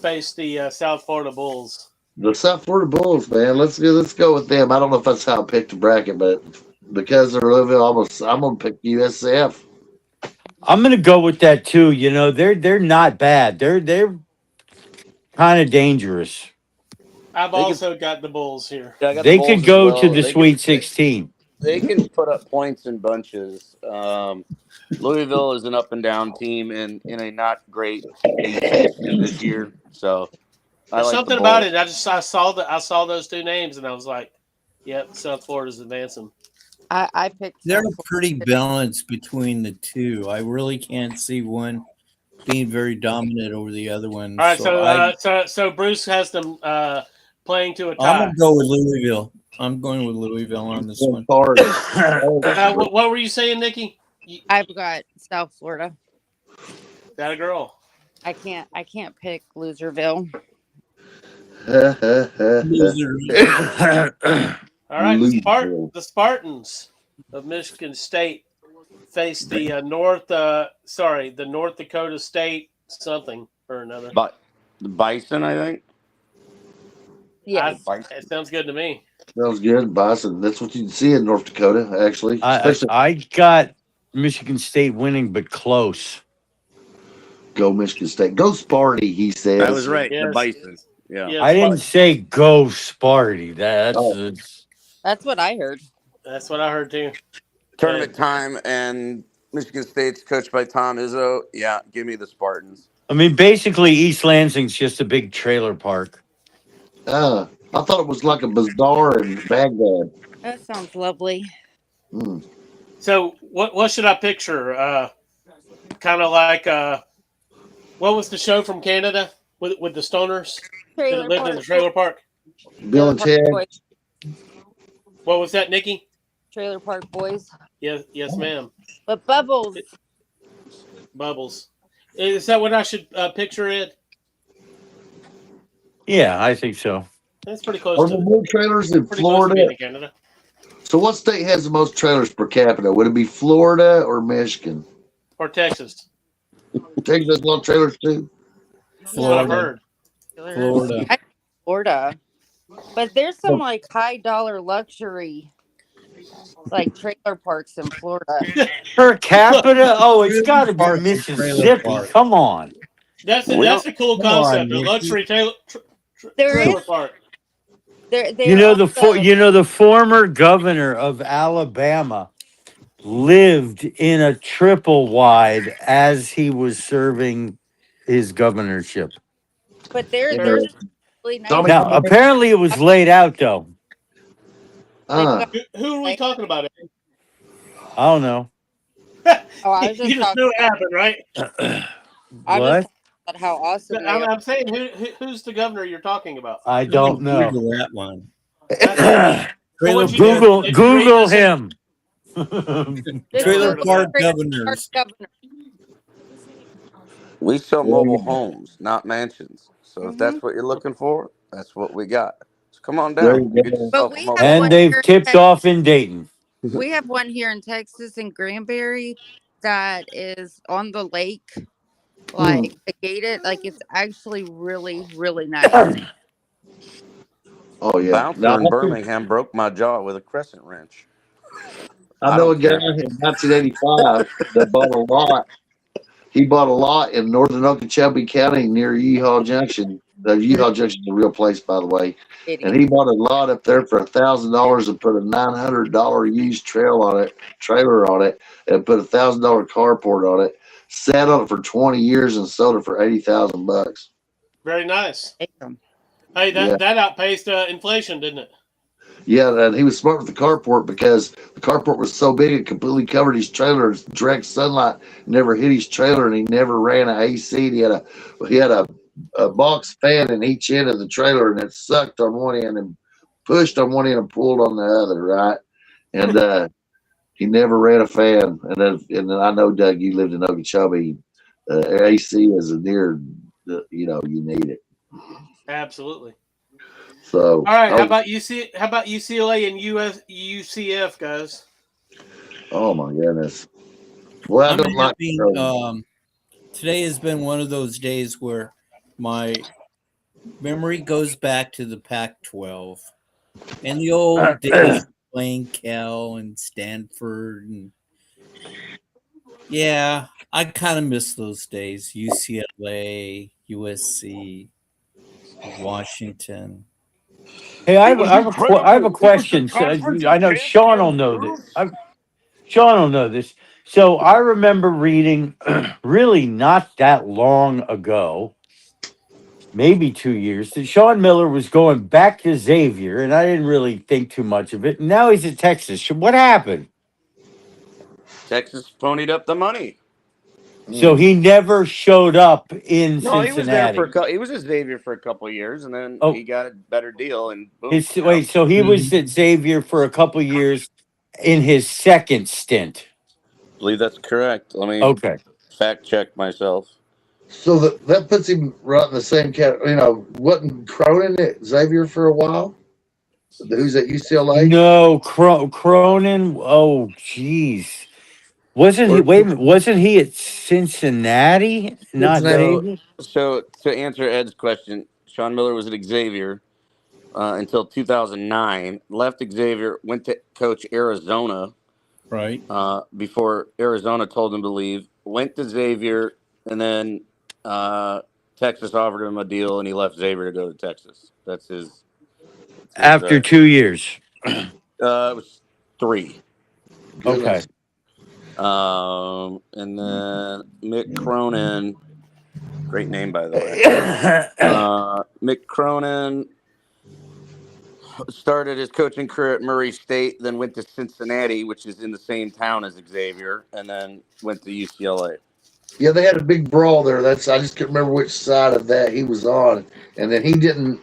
face the South Florida Bulls. The South Florida Bulls, man. Let's go with them. I don't know if that's how I picked the bracket, but because they're Louisville, I'm gonna pick USF. I'm gonna go with that too. You know, they're not bad. They're kind of dangerous. I've also got the Bulls here. They could go to the Sweet 16. they can put up points in bunches. Louisville is an up and down team in a not great ACC this year. So I There's like the something about Bulls. it. I saw those two names and I was like, "Yep, South Florida's advancing." I picked They're South pretty Florida. balanced between the two. I really can't see one being very dominant over the other one. All right, So so Bruce has them playing to a I'm tie. gonna go with Louisville. I'm going with Louisville on this one. What were you saying, Nikki? I've got South Florida. That a girl? I can't pick Loserville. All right, Louisville. the Spartans of Michigan State face the the North Dakota State something or another. But the Bison, I think. Yes. It sounds good to me. Sounds good, Bison. That's what you can see in North Dakota, actually. Especially I got Michigan State winning, but close. go Michigan State. Go Sparty, he says. That was right. The Yes. Bison. Yeah. Yes, I didn't say go Sparty. Oh. That's what I heard. That's what I heard too. Tournament time, and Michigan State's coached by Tom Izzo. Yeah, give me the Spartans. I mean, basically, East Lansing's just a big trailer park. I thought it was like a bazaar in Baghdad. That sounds lovely. Mm. So what should I picture? Kind of like what was the show from Canada with the stoners Trailer that lived in Park the trailer park? Bill and Ted. Boys. What was that, Nikki? Trailer Park Boys. Yes, ma'am. But Bubbles. Bubbles. Is that what I should picture, Ed? Yeah, I think so. That's pretty close Are to there more trailers in pretty close to Florida? being in Canada. So what state has the most trailers per capita? Would it be Florida or Michigan? Or Texas. Texas has a lot of trailers too. That's what I've heard. Florida. Florida. But there's some like high dollar luxury like trailer parks in Florida. Per capita? Oh, it's got to be Trailer Mississippi. park. Come on. That's a cool Come on, concept. A Nikki. luxury There trailer is park. You know the former governor of Alabama lived in a triple wide as he was serving his governorship. But there's really nice. Now, apparently, it was laid out though. Who are we talking about? I don't know. Oh, I was just You just talking knew it happened, right? I'm What? just talking about how awesome they I'm, are. I'm saying who's the governor you're talking about? I don't know. Google that one. Trailer Trailer Google- Park, Google him. Trailer Park Trailer Governors. Park Governor. We sell mobile homes, not mansions. So if Mhm. that's what you're looking for, that's what we got. So come on There down. you Get go. yourself But a we mobile have home. And they've tipped off in Dayton. We have one here in Texas in Granbury that is on the lake, like gated. Like it's actually really, really nice. Oh yeah. Bouncer Now, in Birmingham broke my jaw with a crescent wrench. I I know a don't guy care. in 1985 that bought a lot. He bought a lot in northern Okeechobee County near Yeehaw Junction. The Yeehaw Junction is a real place, by the way. And he bought a lot up there for $1,000 and put a $900 used trailer on it, and put $1,000 carport on it. Sat on it for 20 years and sold it for $80,000. Very nice. Damn. Hey, Yeah. that outpaced inflation, didn't it? Yeah, and he was smart with the carport because the carport was so big it completely covered his trailer. His direct sunlight never hit his trailer, and he never ran an AC. He had a box fan in each end of the trailer, and it sucked on one end and pushed on one end and pulled on the other, right? And he never ran a fan. And then I know, Doug, you lived in Okeechobee. AC is a near, you need it. Absolutely. So All right. How about UCLA and UCF, guys? Oh my goodness. Well, I I'm don't like. having, today has been one of those days where my memory goes back to the Pac-12 and the old days playing Cal and Stanford, and yeah, I kind of miss those days. UCLA, USC, Washington. Hey, I It have, was I have I have a incredible. It was the question. So, conference I of know Sean will champions, know that. Bruce. Sean will know this. So I remember reading, really not that long ago, maybe 2 years, that Sean Miller was going back to Xavier, and I didn't really think too much of it. Now he's at Texas. What happened? Texas ponied up the money. So he never showed up in No, he was there for Cincinnati. he was at Xavier for a couple of years, and then Oh, he got a better deal, and boom. his wait. So he was at Xavier for a couple years in his second stint. I believe that's correct. Let me Okay. fact check myself. So that puts him right in the same category. Wasn't Cronin at Xavier for a while? Who's at UCLA? No, Cronin. Oh, jeez. Wasn't he? Or Wait a minute. Wasn't he at Cincinnati? Not Cincinnati? So, Xavier. so to answer Ed's question, Sean Miller was at Xavier until 2009. Left Xavier, went to coach Arizona Right. before Arizona told him to leave. Went to Xavier, and then Texas offered him a deal, and he left Xavier to go to Texas. That's his. After 2 years. It was 3. Okay. And then Mick Cronin, great name by the way. Mick Cronin started his coaching career at Murray State, then went to Cincinnati, which is in the same town as Xavier, and then went to UCLA. Yeah, they had a big brawl there. I just can't remember which side of that he was on. And then he didn't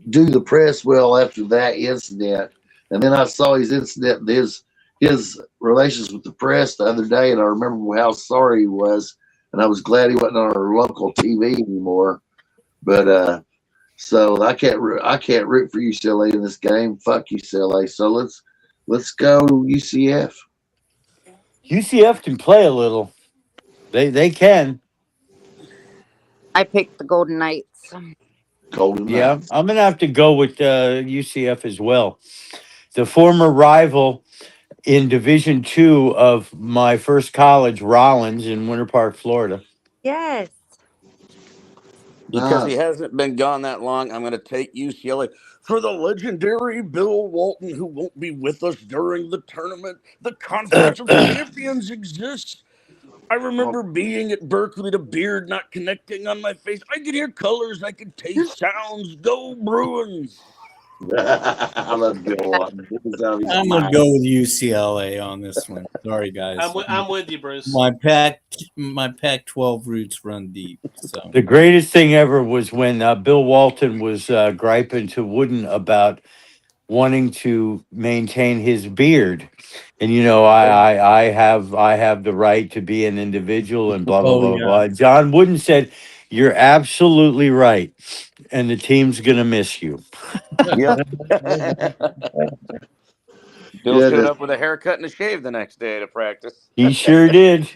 do the press well after that incident. And then I saw his incident, his relations with the press the other day, and I remember how sorry he was. And I was glad he wasn't on our local TV anymore. But so I can't root for UCLA in this game. Fuck UCLA. So let's go UCF. UCF can play a little. They can. I picked the Golden Knights. Golden Yeah, Knights. I'm gonna have to go with UCF as well. The former rival in Division II of my first college, Rollins in Winter Park, Florida. Yes. Because he Nice. hasn't been gone that long, I'm going to take UCLA for the legendary Bill Walton, who won't be with us during the tournament. The Conference of Champions exists. I remember being at Berkeley, the beard not connecting on my face. I could hear colors, I could taste sounds. Go Bruins! I love Bill Walton. I'm gonna go with UCLA on this one. Sorry, guys. I'm with you, Bruce. My Pac-12 roots run deep. So The greatest thing ever was when Bill Walton was griping to Wooden about wanting to maintain his beard, and I have the right to be an individual and blah blah Oh blah yeah. blah. John Wooden said, "You're absolutely right, and the team's gonna miss you." Yep. Bill Yeah, showed up with a haircut and a shave the next day to practice. He sure did.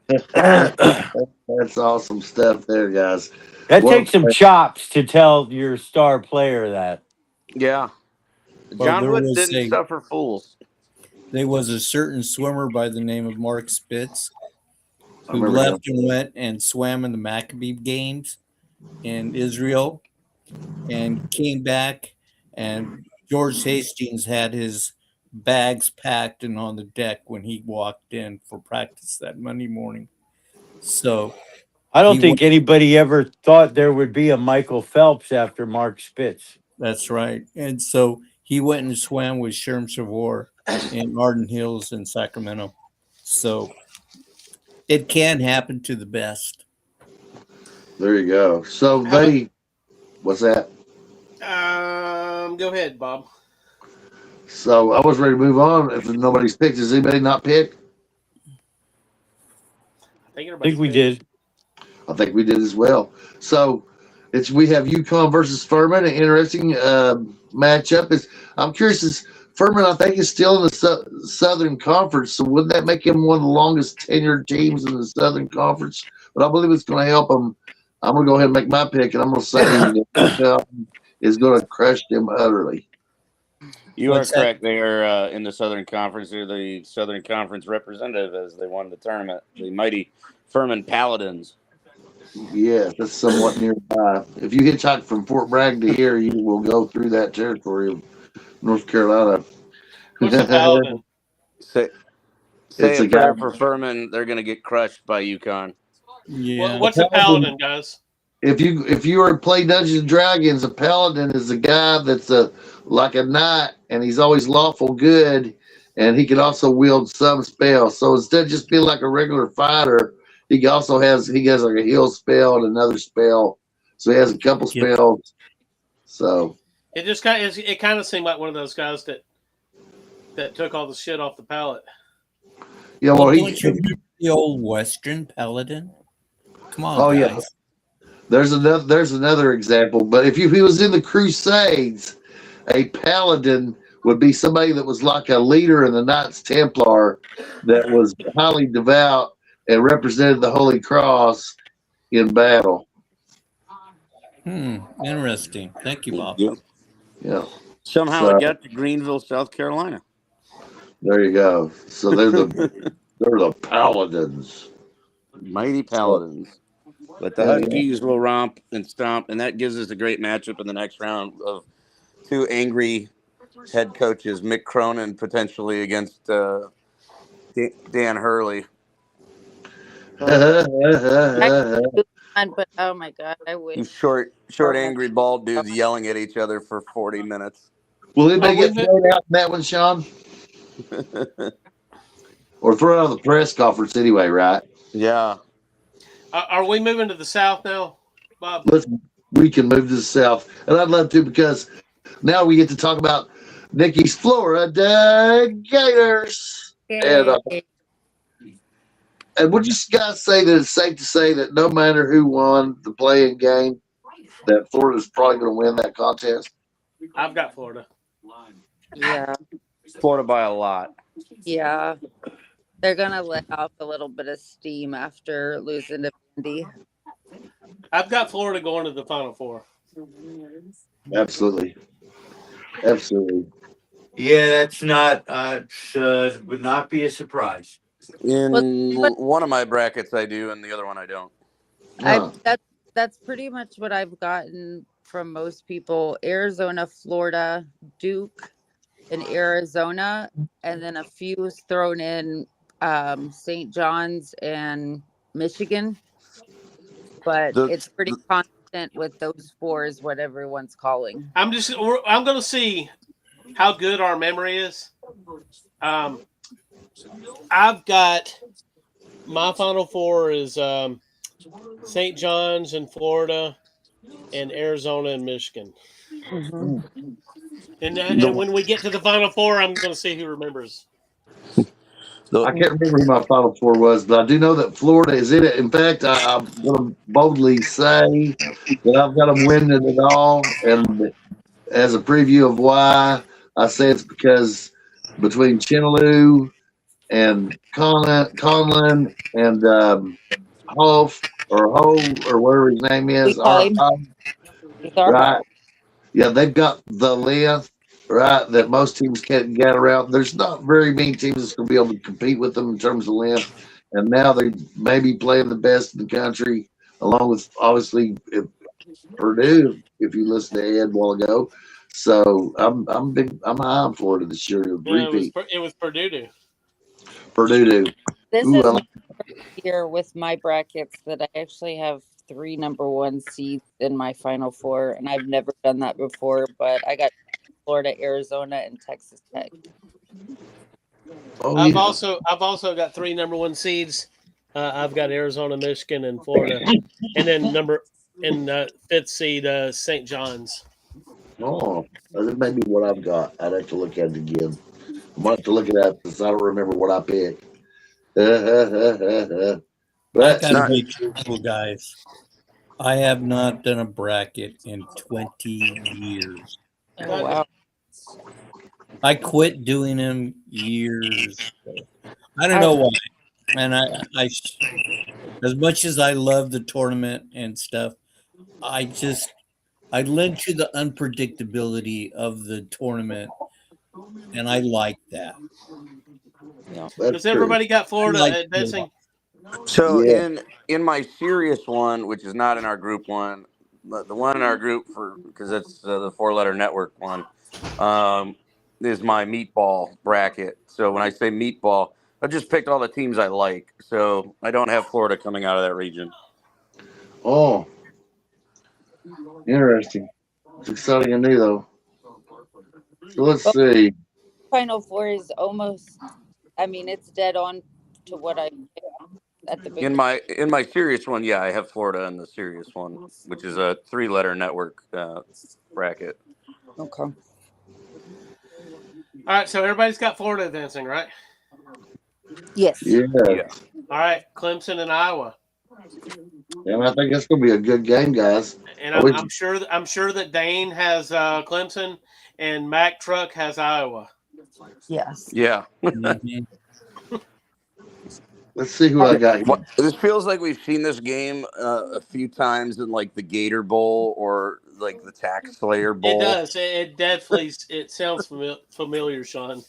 that's awesome stuff there, guys. That Well, takes some chops to tell your star player that. Yeah. Well, John there Wooden was didn't suffer fools. there was a certain swimmer by the name of Mark Spitz I who remember him. left and went and swam in the Maccabee games in Israel and came back, and George Hastings had his bags packed and on the deck when he walked in for practice that Monday morning. So I don't he think went, anybody ever thought there would be a Michael Phelps after Mark Spitz. that's right. And so he went and swam with Sherm Savor in Arden Hills in Sacramento. So it can happen to the best. There you go. So what's that? Go ahead, Bob. So I was ready to move on. If nobody's picked, does anybody not pick? I think we did. I think we did as well. So we have UConn versus Furman, an interesting matchup. I'm curious. Is Furman? I think is still in the Southern Conference. So wouldn't that make him one of the longest tenured teams in the Southern Conference? But I believe it's going to help them. I'm going to go ahead and make my pick, and I'm going to say UConn is going to crush them utterly. You are correct. They are in the Southern Conference. They're the Southern Conference representative as they won the tournament. The mighty Furman Paladins. Yeah, that's somewhat nearby. If you hitchhike from Fort Bragg to here, you will go through that territory of North Carolina. What's a paladin? Say It's a a guy. prayer for Furman. They're gonna get crushed by UConn. Yeah. What's a paladin, guys? If you are play Dungeons and Dragons, a paladin is a guy that's a like a knight, and he's always lawful good, and he can also wield some spells. So instead of just being like a regular fighter, he has like a heal spell and another spell. So he has a couple Yep. spells. So It kind of seemed like one of those guys that took all the shit off the pallet. yeah, Well, well don't you remember the old Western Paladin? Come on, oh guys. yeah. There's another example, but if he was in the Crusades, a paladin would be somebody that was like a leader in the Knights Templar that was highly devout and represented the Holy Cross in battle. Interesting. Thank you, Bob. Yep. Yeah. Somehow So it got to Greenville, South Carolina. there you go. So they're the paladins. Mighty So, Paladins. But the yeah, yeah. Huskies will romp and stomp, and that gives us a great matchup in the next round of two angry head coaches, Mick Cronin potentially against Dan Hurley. But oh my god, I wish. Two short, angry, bald dudes yelling at each other for 40 minutes. Will anybody get thrown out in that one, Sean? Or thrown out of the press conference anyway, right? Yeah. Are we moving to the South now, Bob? We can move to the South, and I'd love to because now we get to talk about Nikki's Florida Gators. And would you guys say that it's safe to say that no matter who won the playing game, that Florida's probably going to win that contest? I've got Florida. Yeah. Florida by a lot. Yeah. They're gonna let off a little bit of steam after losing to Indy. I've got Florida going to the Final Four. Absolutely. Yeah, that's not would not be a surprise. In one of my brackets I do, and the other one I don't. That's pretty much what I've gotten from most people. Arizona, Florida, Duke, and Arizona, and then a few thrown in St. John's and Michigan. But it's pretty constant with those four is what everyone's calling. I'm going to see how good our memory is. I've got my Final Four is St. John's in Florida and Arizona and Michigan. Mm-hmm. And when we get to the Final Four, I'm going to see who remembers. I can't remember who my Final Four was, but I do know that Florida is in it. In fact, I'm going to boldly say that I've got them winning it all. And as a preview of why, I say it's because between Chinaloo and Conlon and Hoff or whatever his name is, right? Yeah, they've got the length, right, that most teams can't get around. There's not very many teams that's going to be able to compete with them in terms of length. And now they may be playing the best in the country, along with obviously Purdue. If you listened to Ed a while ago, so I'm high on Florida this year. It was Purdue. Purdue. This is my first year with my brackets that I actually have 3 number 1 seeds in my Final Four, and I've never done that before. But I got Florida, Arizona, and Texas Tech. I've also got 3 number 1 seeds. I've got Arizona, Michigan, and Florida, and then fifth seed St. John's. Oh, that may be what I've got. I'd have to look at it again. I'm going to have to look at that since I don't remember what I picked. But I gotta be truthful, guys. I have not done a bracket in 20 years. Oh, wow. I quit doing them years ago. I don't know why. And I as much as I love the tournament and stuff, I led to the unpredictability of the tournament, and I like that. Does everybody got Florida advancing? So Yeah. in my serious one, which is not in our group one, but the one in our group for because it's the 4-letter network one, um, is my meatball bracket. So when I say meatball, I just picked all the teams I like. So I don't have Florida coming out of that region. Oh, interesting. It's exciting and new though. So let's Well, see. Final Four is almost. I mean, it's dead on to what I picked at the beginning. In my serious one, yeah, I have Florida in the serious one, which is a 3-letter network bracket. Okay. All right, so everybody's got Florida advancing, right? Yes. Yeah. Yeah. All right, Clemson and Iowa, And I think that's gonna be a good game, guys. and Are we, I'm sure that Dane has Clemson and Mac Truck has Iowa. Yes. Yeah. Mhm. let's see who I got here. What, this feels like we've seen this game a few times in like the Gator Bowl or like the Tax Slayer It Bowl. does. It definitely. It sounds familiar, Sean.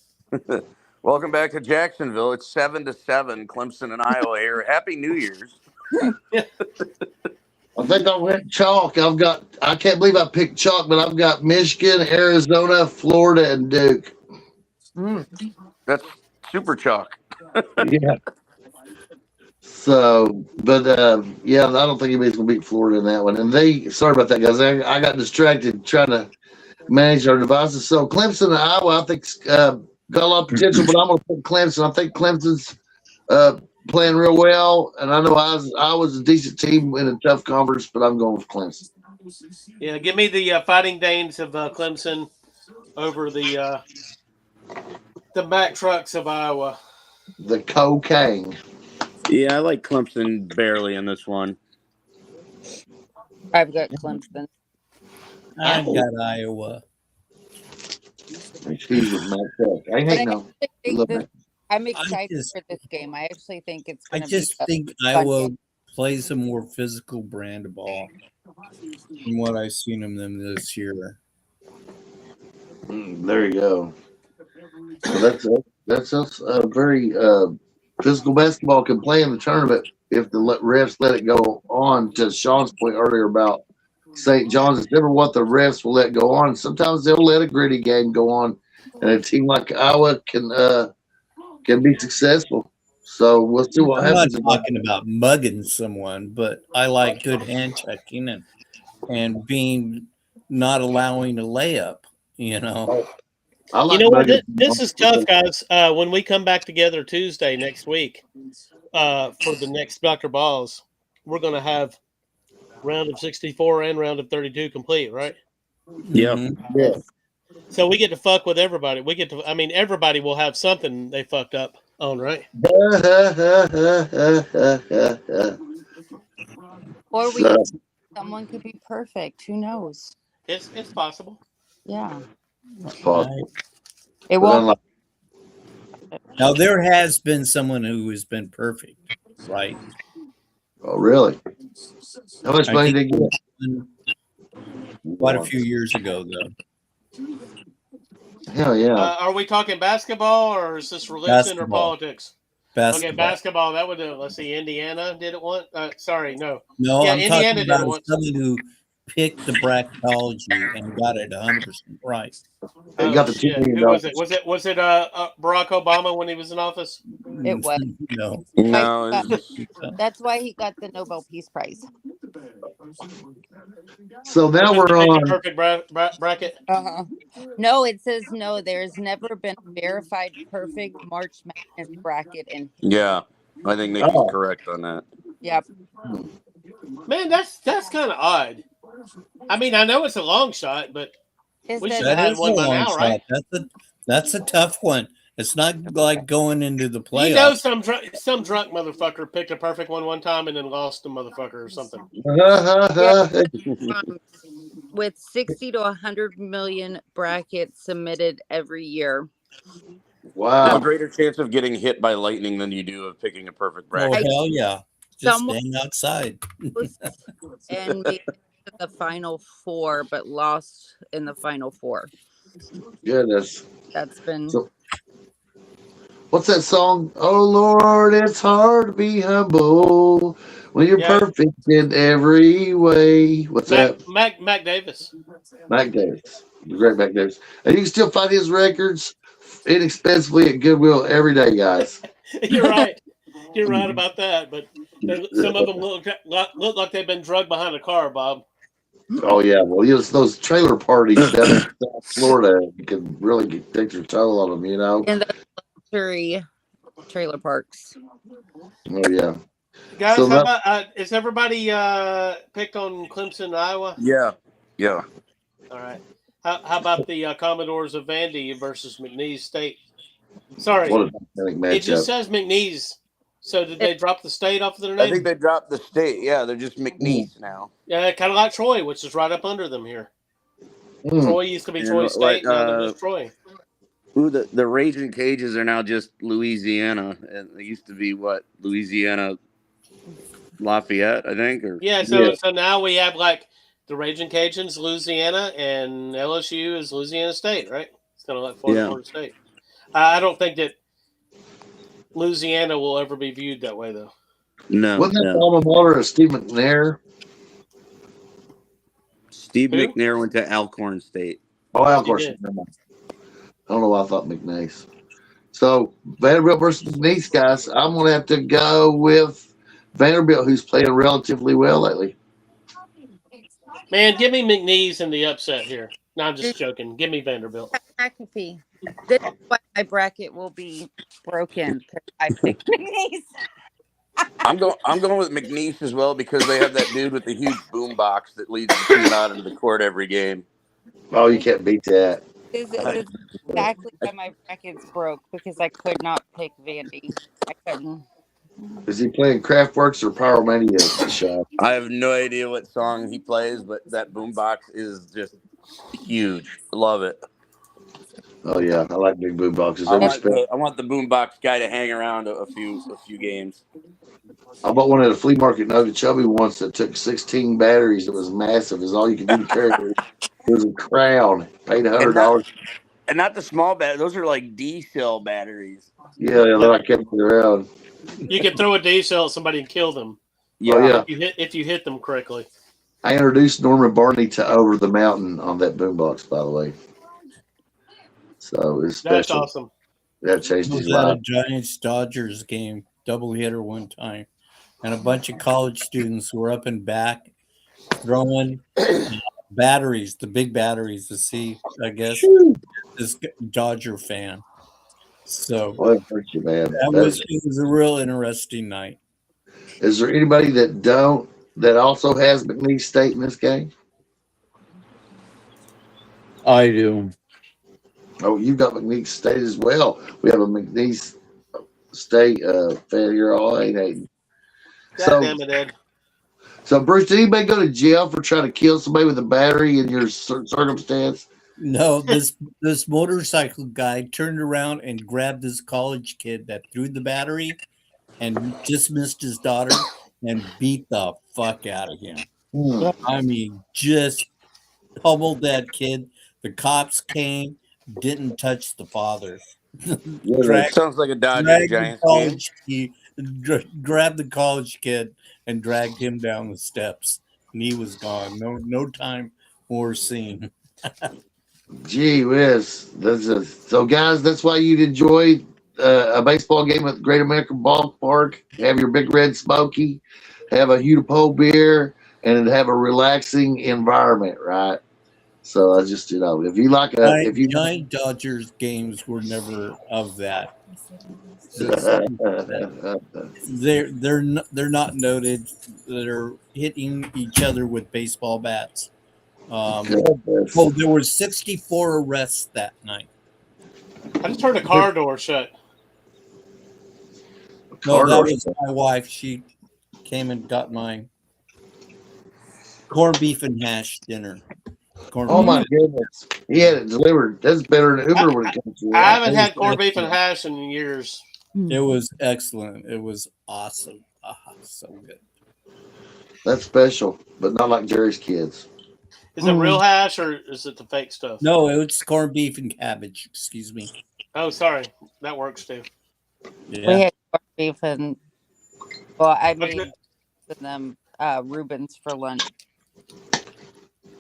Welcome back to Jacksonville. It's 7-7, Clemson and Iowa here. Happy New Year's. I think I went chalk. I can't believe I picked chalk, but I've got Michigan, Arizona, Florida, and Duke. That's super chalk. Yeah. So, but yeah, I don't think anybody's gonna beat Florida in that one. And sorry about that, guys. I got distracted trying to manage our devices. So Clemson and Iowa, I think got a lot of potential, but I'm gonna put Clemson. I think Clemson's playing real well, and I know Iowa's a decent team in a tough conference, but I'm going with Clemson. Yeah, give me the Fighting Danes of Clemson over the Mack Trucks of Iowa. The cocaine. Yeah, I like Clemson barely in this one. I've got Clemson. I've got Iowa. Excuse me, I ain't But I hating on. actually think Love this, that. I'm excited just- for this game. I actually think it's I going to be just a think fun Iowa game. plays a more physical brand of ball than what I've seen them this year. There you go. So that's a very physical basketball can play in the tournament if the refs let it go on. To Sean's point earlier about St. John's, it's never what the refs will let go on. Sometimes they'll let a gritty game go on, and a team like Iowa can be successful. So we'll see what I'm not happens. talking about mugging someone, but I like good hand checking and being not allowing a layup. You know, I like You know what? Nuggets. This is tough, guys. When we come back together Tuesday next week for the next Dr. Balls, we're going to have round of 64 and round of 32 complete, right? Yeah. Yeah. So we get to fuck with everybody. I mean, everybody will have something they fucked up on, right? Or we So, someone could be perfect. Who knows? It's possible. Yeah. it's possible. It But won't unlike- now there has been someone who has been perfect, right? Oh, really? How much I money think did they get? quite a few years ago, though. Hell yeah. Are we talking basketball or is this religion or Basketball. politics? Okay, basketball. That would do. Let's see. Indiana did it once. Sorry, no. No, Yeah, I'm Indiana talking did it about once. someone who picked the bracketology and got it 100% right. They got the Shit. $2 million. Who was it? Was it Barack Obama when he was in office? It was. No. No. That's why he got the Nobel Peace Prize. So now we're on. Perfect bracket. Uh-huh. No, it says no. There's never been a verified perfect March Madness bracket in. Yeah. I think Nikki's Oh. correct on that. Yep. Man, that's kind of odd. I mean, I know it's a long shot, but It we says should have That had is a one by long now, shot. right? That's a tough one. It's not like going into the playoffs. You know, some drunk motherfucker picked a perfect one time and then lost the motherfucker or something. with 60 to 100 million brackets submitted every year. You have Wow. a greater chance of getting hit by lightning than you do of picking a perfect Oh, bracket. hell yeah. Just Someone- stand outside. And made it to the final four, but lost in the final four. Goodness. That's been So, what's that song? Oh Lord, it's hard to be humble when you're Yeah, perfect in every way. What's that? Mac Davis. Mac Davis. The great Mac Davis. And you can still find his records inexpensively at Goodwill every day, guys. You're right. You're right about that. But some of them look like they've been drugged behind a car, Bob. Oh yeah, well, you know, it's those trailer parties down in South Florida. You can really take your toll on them, you know. In the luxury trailer parks. Oh yeah. Guys, So how that about is everybody picked on Clemson, Iowa? Yeah. Yeah. All right. How about the Commodores of Vandy versus McNeese State? Sorry, what a dynamic it just matchup. says McNeese. So did they drop the state off of their I think name? they dropped the state. Yeah, they're just McNeese now. Yeah, kind of like Troy, which is right up under them here. Mm. Troy used to be And Troy like State, now they're just Troy. ooh, the Raging Cages are now just Louisiana, and they used to be what, Louisiana Lafayette, I think, or Yeah, so now we have like the Raging Cajuns, Louisiana, and LSU is Louisiana State, right? It's kind of like Florida State. I don't think that Louisiana will ever be viewed that way, though. no. Wasn't that the alma mater of Steve McNair? Steve Who? McNair went to Alcorn State. Oh, of He course. did. I don't know why I thought McNace. So Vanderbilt versus McNeese, guys. I'm gonna have to go with Vanderbilt, who's playing relatively well lately. Man, give me McNeese in the upset here. No, I'm just joking. Give me Vanderbilt. McAfee. This is why my bracket will be broken because I picked McNeese. I'm going with McNeese as well because they have that dude with the huge boom box that leads the team out into the court every game. Oh, you can't beat that. This is exactly why my brackets broke because I could not pick Vandy. I couldn't. Is he playing Kraftwerks or Pyromania? Shot. I have no idea what song he plays, but that boom box is just huge. Love it. Oh yeah, I like big boom boxes. I want the boom box guy to hang around a few games. I bought one at a flea market in Okeechobee once that took 16 batteries. It was massive. It's all you could do to carry it. It was a crown. Paid $100. And not the small batteries. Those are like D cell batteries. Yeah, that I kept it around. You could throw a D cell at somebody and kill them. Yeah. Oh, yeah. If you hit them correctly. I introduced Norman Barney to Over the Mountain on that boombox, by the way. So it's special. That's awesome. That changed I his was at life. a Giants Dodgers game, doubleheader one time, and a bunch of college students were up and back throwing batteries, the big batteries, to see, I guess, this Dodger fan. So Well, that hurts you, man. it was a real interesting night. Is there anybody that also has McNeese State in this game? I do. Oh, you've got McNeese State as well. We have a McNeese State fan here all 880. God damn it, Ed. So, Bruce, did anybody go to jail for trying to kill somebody with a battery in your circumstance? No, this motorcycle guy turned around and grabbed this college kid that threw the battery and dismissed his daughter and beat the fuck out of him. I mean, just pummeled that kid. The cops came, didn't touch the father. Sounds like a Dodgers Giants game. Grabbed the college kid and dragged him down the steps, and he was gone. No time more seen. Gee whiz. So, guys, that's why you'd enjoy a baseball game at the Great American Ballpark. Have your Big Red Smoky, have a Hudapole beer, and have a relaxing environment, right? So I just, if you like Giant Dodgers games were never of that. They're not noted. They're hitting each other with baseball bats. There were 64 arrests that night. I just heard a car door shut. No, that was my wife. She came and got my corned beef and hash dinner. Oh my goodness. He had it delivered. That's better than Uber when it comes to it. I haven't had corned beef and hash in years. It was excellent. It was awesome. So good. That's special, but not like Jerry's Kids. Is it real hash or is it the fake stuff? No, it's corned beef and cabbage. Excuse me. Oh, sorry. That works too. We Yeah. had corned beef and well, I Okay. made them Reubens for lunch.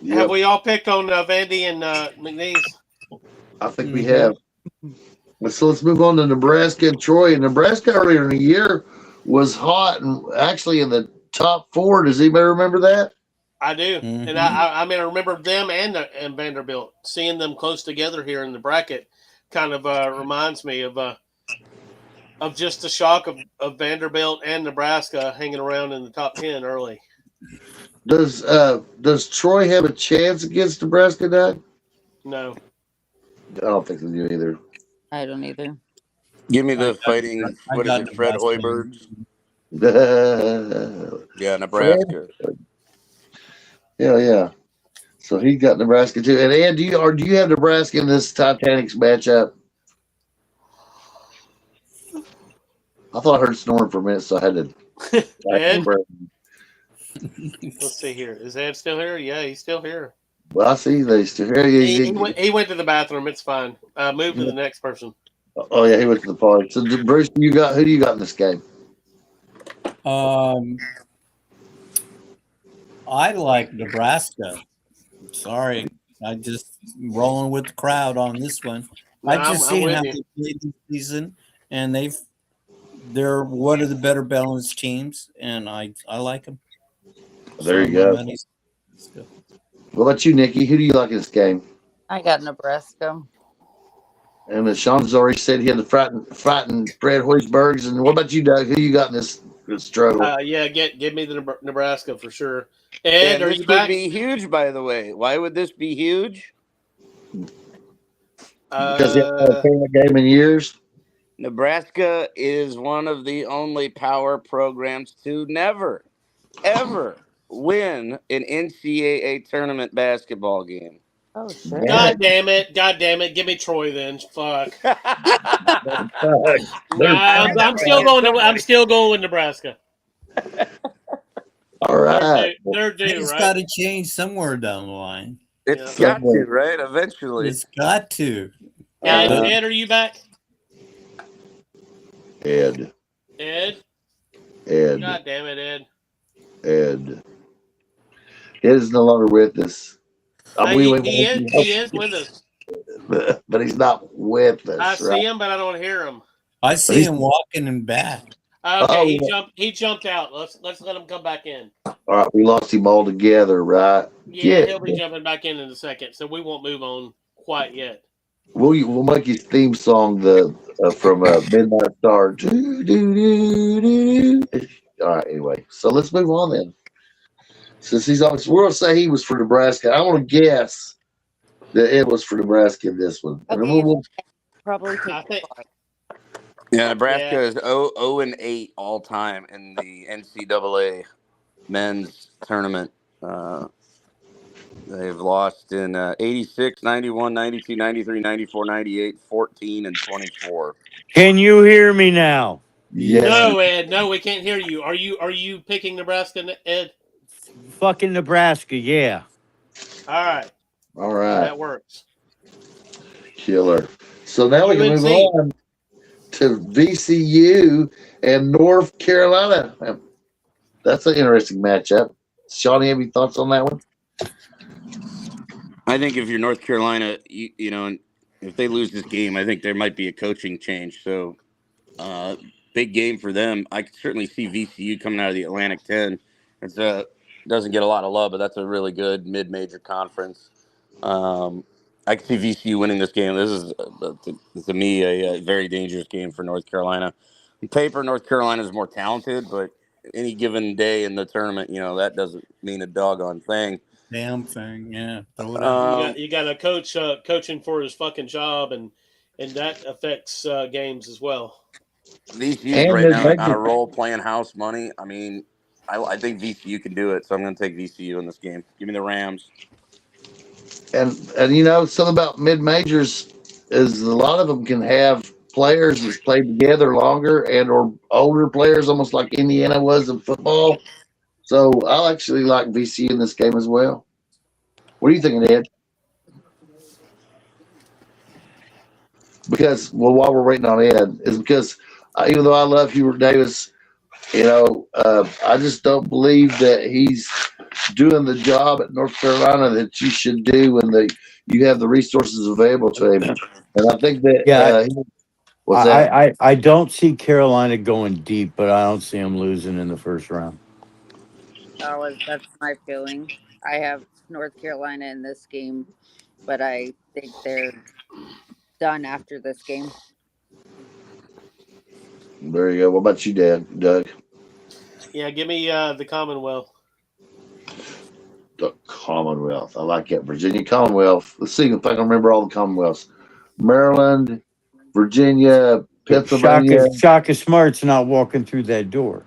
Have we all picked on Vandy and McNeese? I think we Mhm. have. So let's move on to Nebraska and Troy. And Nebraska earlier in the year was hot and actually in the top 4. Does anybody remember that? I do, and Mhm. I mean I remember them and Vanderbilt seeing them close together here in the bracket. Kind of reminds me of just the shock of Vanderbilt and Nebraska hanging around in the top 10 early. Does Troy have a chance against Nebraska, Doug? No, I don't think they do either. I don't either. Give me I the got fighting. I What is got it? Fred Nebraska. Hoibergs. Yeah, Fred? Nebraska. Yeah. So he got Nebraska too. And Ed, do you have Nebraska in this Titanics matchup? I thought I heard snoring for a minute, so I had to. Ed. Let's see here. Is Ed still here? Yeah, he's still here. Well, I see they still here. He went to the bathroom. It's fine. Move to the next person. Oh yeah, he went to the party. So Bruce, who do you got in this game? I like Nebraska. Sorry, I just rolling with the crowd on this one. No, I just I'm seen with how you. they played this season, and they're one of the better balanced teams, and I like them. There you go. What about you, Nikki? Who do you like in this game? I got Nebraska. And then Sean's already said he had the fighting Fred Hoibergs. And what about you, Doug? Who you got in this struggle? Yeah, give me the Nebraska for sure. And Ed, are this you could back? be huge, by the way. Why would this be huge? Because he hasn't had a tournament game in years. Nebraska is one of the only power programs to never, ever win an NCAA tournament basketball game. Oh shit! God damn it! Give me Troy then. Fuck. I'm still going. I'm still going with Nebraska. All right. They're due, It's right? got to change somewhere down the line. It's got to, right? Eventually. It's got to. Ed, are you back? Ed. Ed. Ed. God damn it, Ed. Ed. Ed is no longer with us. He is with us. But he's not with us. I see him, but I don't hear him. I see him walking and back. Okay, he jumped out. Let's let him come back in. All right, we lost him all together, right? Yeah, he'll be jumping back in a second, so we won't move on quite yet. We'll make his theme song from Midnight Star. All right, anyway, so let's move on then. Since he's on, we're gonna say he was for Nebraska. I want to guess that Ed was for Nebraska in this one. And Okay, we'll- probably I think. Yeah, Nebraska is 0-8 all time in the NCAA men's tournament. They've lost in 86, 91, 92, 93, 94, 98, 14, and 24. Can you hear me now? Yes. No, Ed. No, we can't hear you. Are you picking Nebraska, Ed? Fucking Nebraska, yeah. All right. All right. That works. Killer. So now we can move UNC. on to VCU and North Carolina. That's an interesting matchup. Shawnee, have any thoughts on that one? I think if you're North Carolina, you know, and if they lose this game, I think there might be a coaching change. So, big game for them. I could certainly see VCU coming out of the Atlantic 10. It's doesn't get a lot of love, but that's a really good mid-major conference. I could see VCU winning this game. This is, to me, a very dangerous game for North Carolina. On paper, North Carolina is more talented, but any given day in the tournament, you know, that doesn't mean a doggone thing. Damn thing, yeah. Throw it out. You got a coach coaching for his fucking job, and that affects games as well. VCU's right now on a roll playing house money. I mean, I think VCU can do it, so I'm going to take VCU in this game. Give me the Rams. And you know, something about mid majors is a lot of them can have players that's played together longer and or older players, almost like Indiana was in football. So I'll actually like VCU in this game as well. What are you thinking, Ed? Because while we're waiting on Ed, is because even though I love Hubert Davis, I just don't believe that he's doing the job at North Carolina that you should do when you have the resources available to him. And I think that Yeah, what's that? I don't see Carolina going deep, but I don't see them losing in the first round. That's my feeling. I have North Carolina in this game, but I think they're done after this game. There you go. What about you, Dad, Doug? Yeah, give me the Commonwealth. The Commonwealth. I like that. Virginia Commonwealth. Let's see if I can remember all the Commonwealths. Maryland, Virginia, Pennsylvania, Shaka Smart's not walking through that door.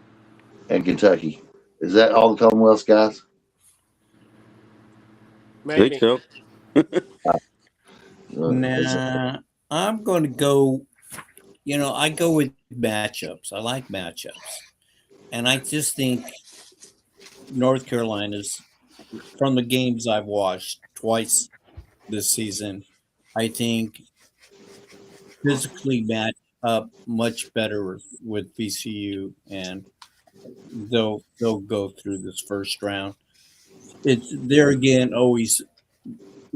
and Kentucky. Is that all the Commonwealths, guys? I think Maybe. so. Nah, I'm going to go. I go with matchups. I like matchups, and I just think North Carolina's from the games I've watched twice this season. I think physically match up much better with VCU, and they'll go through this first round. It's there again, always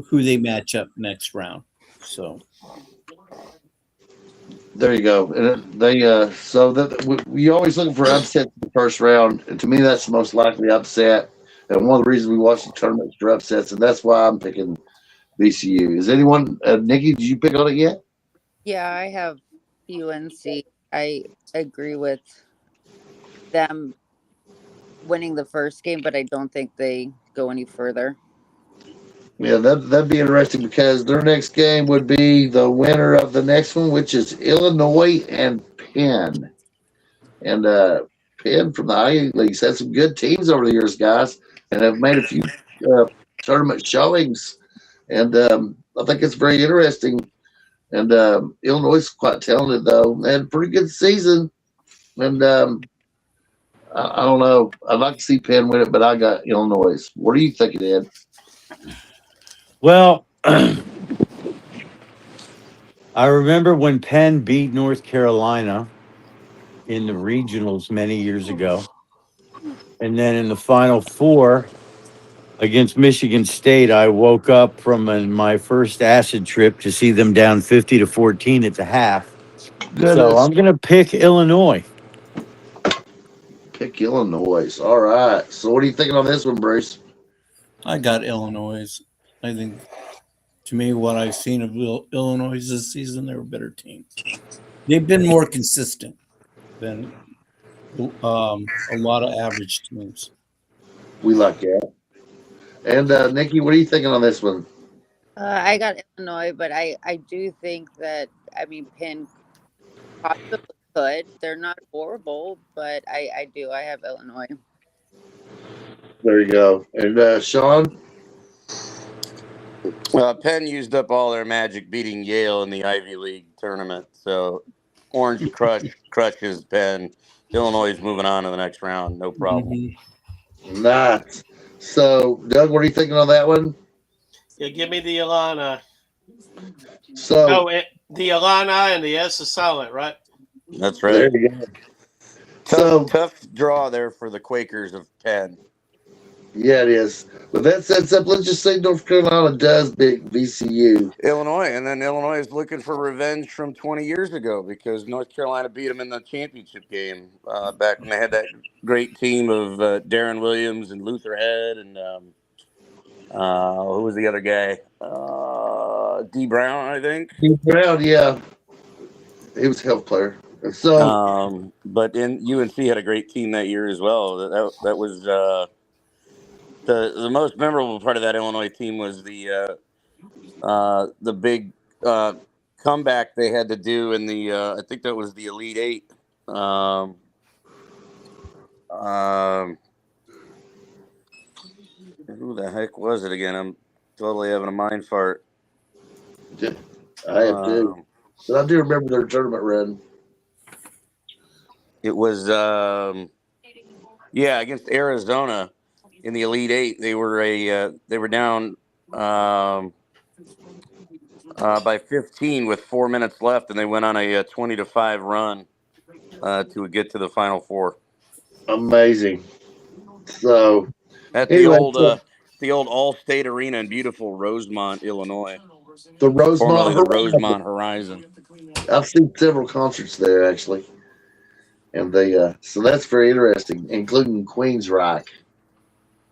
who they match up next round. So There you go. And so that we always looking for upsets in the first round, and to me, that's the most likely upset. And one of the reasons we watch the tournaments for upsets, and that's why I'm picking VCU. Is anyone, Nikki? Did you pick on it yet? Yeah, I have UNC. I agree with them winning the first game, but I don't think they go any further. Yeah, that'd be interesting because their next game would be the winner of the next one, which is Illinois and Penn. And Penn from the Ivy League's had some good teams over the years, guys, and have made a few uh, tournament showings. And I think it's very interesting. And Illinois is quite talented, though. They had a pretty good season. And I don't know. I'd like to see Penn win it, but I got Illinois. What do you think, Ed? Well, I remember when Penn beat North Carolina in the regionals many years ago. And then in the Final Four against Michigan State, I woke up from my first acid trip to see them down 50-14 at the half. So I'm going to pick Illinois. Pick Illinois. All right. So what are you thinking on this one, Bruce? I got Illinois. I think, to me, what I've seen of Illinois this season, they're a better team. They've been more consistent than a lot of average teams. We like that. And Nikki, what are you thinking on this one? I got Illinois, but I do think that Penn possibly could. They're not horrible, but I have Illinois. There you go. And Sean? Penn used up all their magic beating Yale in the Ivy League tournament. So Orange crushes Penn. Illinois is moving on to the next round. No problem. Nice. So, Doug, what are you thinking on that one? Yeah, give me the Illini. So, the Illini and the S is silent, right? That's right. There you go. Tough draw there for the Quakers of Penn. Yeah, it is. But that sets up, let's just say North Carolina does beat VCU. Illinois, and then Illinois is looking for revenge from 20 years ago because North Carolina beat them in the championship game back when they had that great team of Darren Williams and Luther Head and who was the other guy? D. Brown, I think. D. Brown, yeah. He was a health player. So, but UNC had a great team that year as well. That was the most memorable part of that Illinois team was the big comeback they had to do in the I think that was the Elite Eight. Who the heck was it again? I'm totally having a mind fart. I have too. But I do remember their tournament run. It was against Arizona in the Elite Eight. They were down by 15 with 4 minutes left, and they went on a 20-5 run. to get to the Final Four. Amazing. So At anyway, the old All-State Arena in beautiful Rosemont, Illinois, the formerly the Rosemont. Rosemont Horizon. I've seen several concerts there actually, and so that's very interesting, including Queens Rock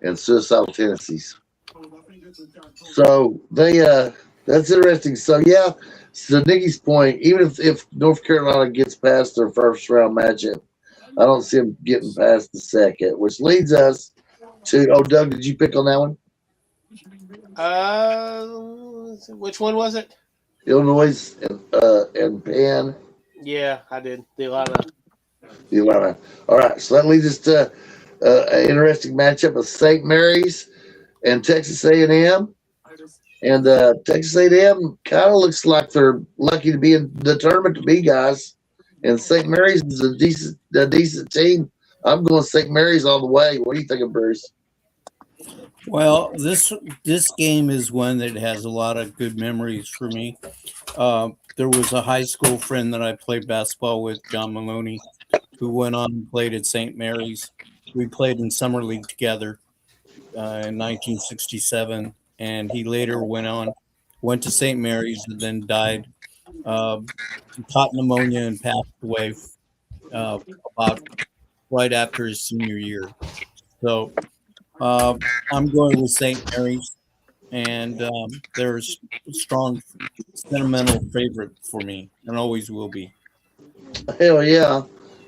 and Suicidal Tendencies. So that's interesting. So yeah, to Nikki's point, even if North Carolina gets past their first round matchup, I don't see them getting past the second, which leads us to Doug, did you pick on that one? Which one was it? Illinois and Penn. Yeah, I did. The Atlanta. All right, so that leads us to an interesting matchup of St. Mary's and Texas A&M. And Texas A&M kind of looks like they're lucky to be in the tournament to be guys. And St. Mary's is a decent team. I'm going St. Mary's all the way. What do you think of Bruce? Well, this game is one that has a lot of good memories for me. There was a high school friend that I played basketball with, John Maloney, who went on and played at St. Mary's. We played in summer league together in 1967, and he later went to St. Mary's, and then died. Caught pneumonia and passed away about right after his senior year. So I'm going with St. Mary's, and they're a strong sentimental favorite for me, and always will be. Hell yeah.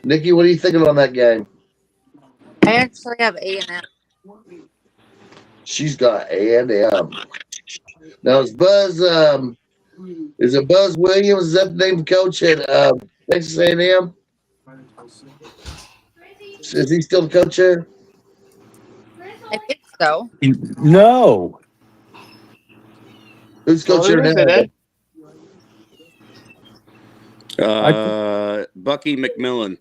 Nikki, what are you thinking on that game? I actually have A&M. She's got A&M. Now is Buzz is it Buzz Williams? Is that the name of the coach at Texas A&M? Is he still the coach there? I think so. No. Who's coach here now? Bucky McMillan.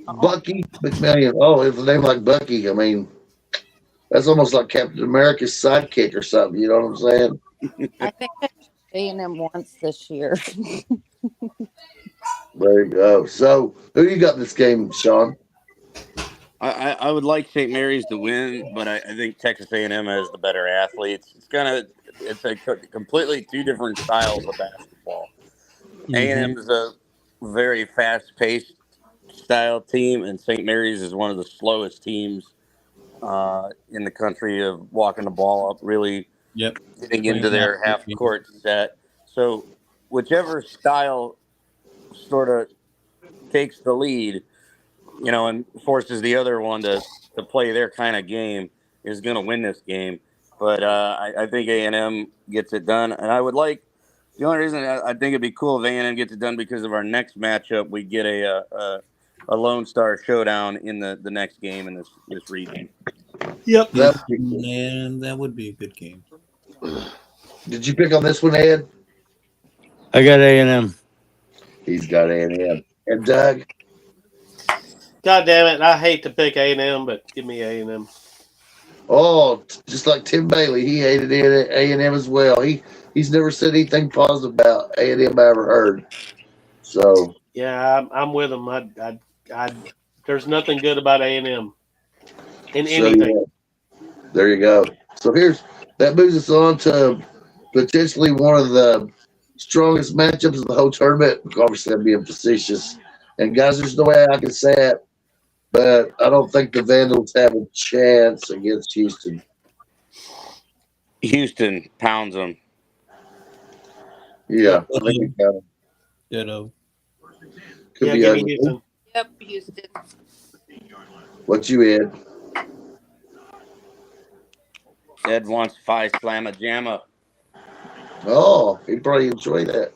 Bucky McMillan. Oh, if a name like Bucky, I mean, that's almost like Captain America's sidekick or something. You know what I'm saying? I think A&M once this year. There you go. So, who you got in this game, Sean? I would like St. Mary's to win, but I think Texas A&M has the better athletes. It's a completely two different styles of basketball. A&M is a very fast-paced style team, and St. Mary's is one of the slowest teams in the country of walking the ball up, really getting into their half-court set. So whichever style sort of takes the lead, and forces the other one to play their kind of game is going to win this game. But I think A&M gets it done. And I would like – the only reason I think it'd be cool if A&M gets it done because of our next matchup, we get a Lone Star showdown in the next game in this region. Yep. And that would be a good game. Did you pick on this one, Ed? I got A&M. He's got A&M. And Doug? God damn it! I hate to pick A&M, but give me A&M. Oh, just like Tim Bailey, he hated A&M as well. He's never said anything positive about A&M I ever heard. So yeah, I'm with him. There's nothing good about A&M in anything. Yeah. There you go. So that moves us on to potentially one of the strongest matchups of the whole tournament. Obviously, I'm being facetious. And guys, there's no way I can say it, but I don't think the Vandals have a chance against Houston. Houston pounds them. Yeah, I think we got them. Ditto. Could be give me ugly. Houston. Yep, Houston. What you Ed? Ed wants Phi Slamma Jamma. Oh, he'd probably enjoy that.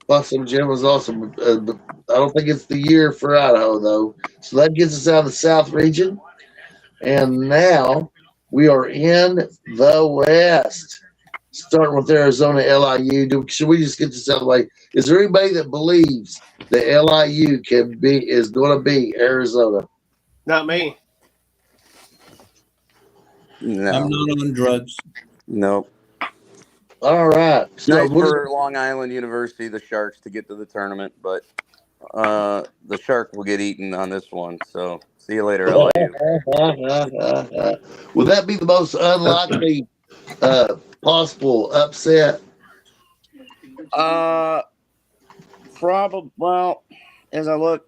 Buxom Jim was awesome, but I don't think it's the year for Idaho, though. So that gets us out of the South region. And now we are in the West. Starting with Arizona, LIU. Should we just get this out of the way? Is there anybody that believes that LIU is going to be Arizona? Not me. No. I'm not on drugs. Nope. All right. So Nice for Long Island University, the Sharks, to get to the tournament, but the shark will get eaten on this one. So see you later, LIU. Would that be the most unlikely possible upset? Probably. Well, as I look,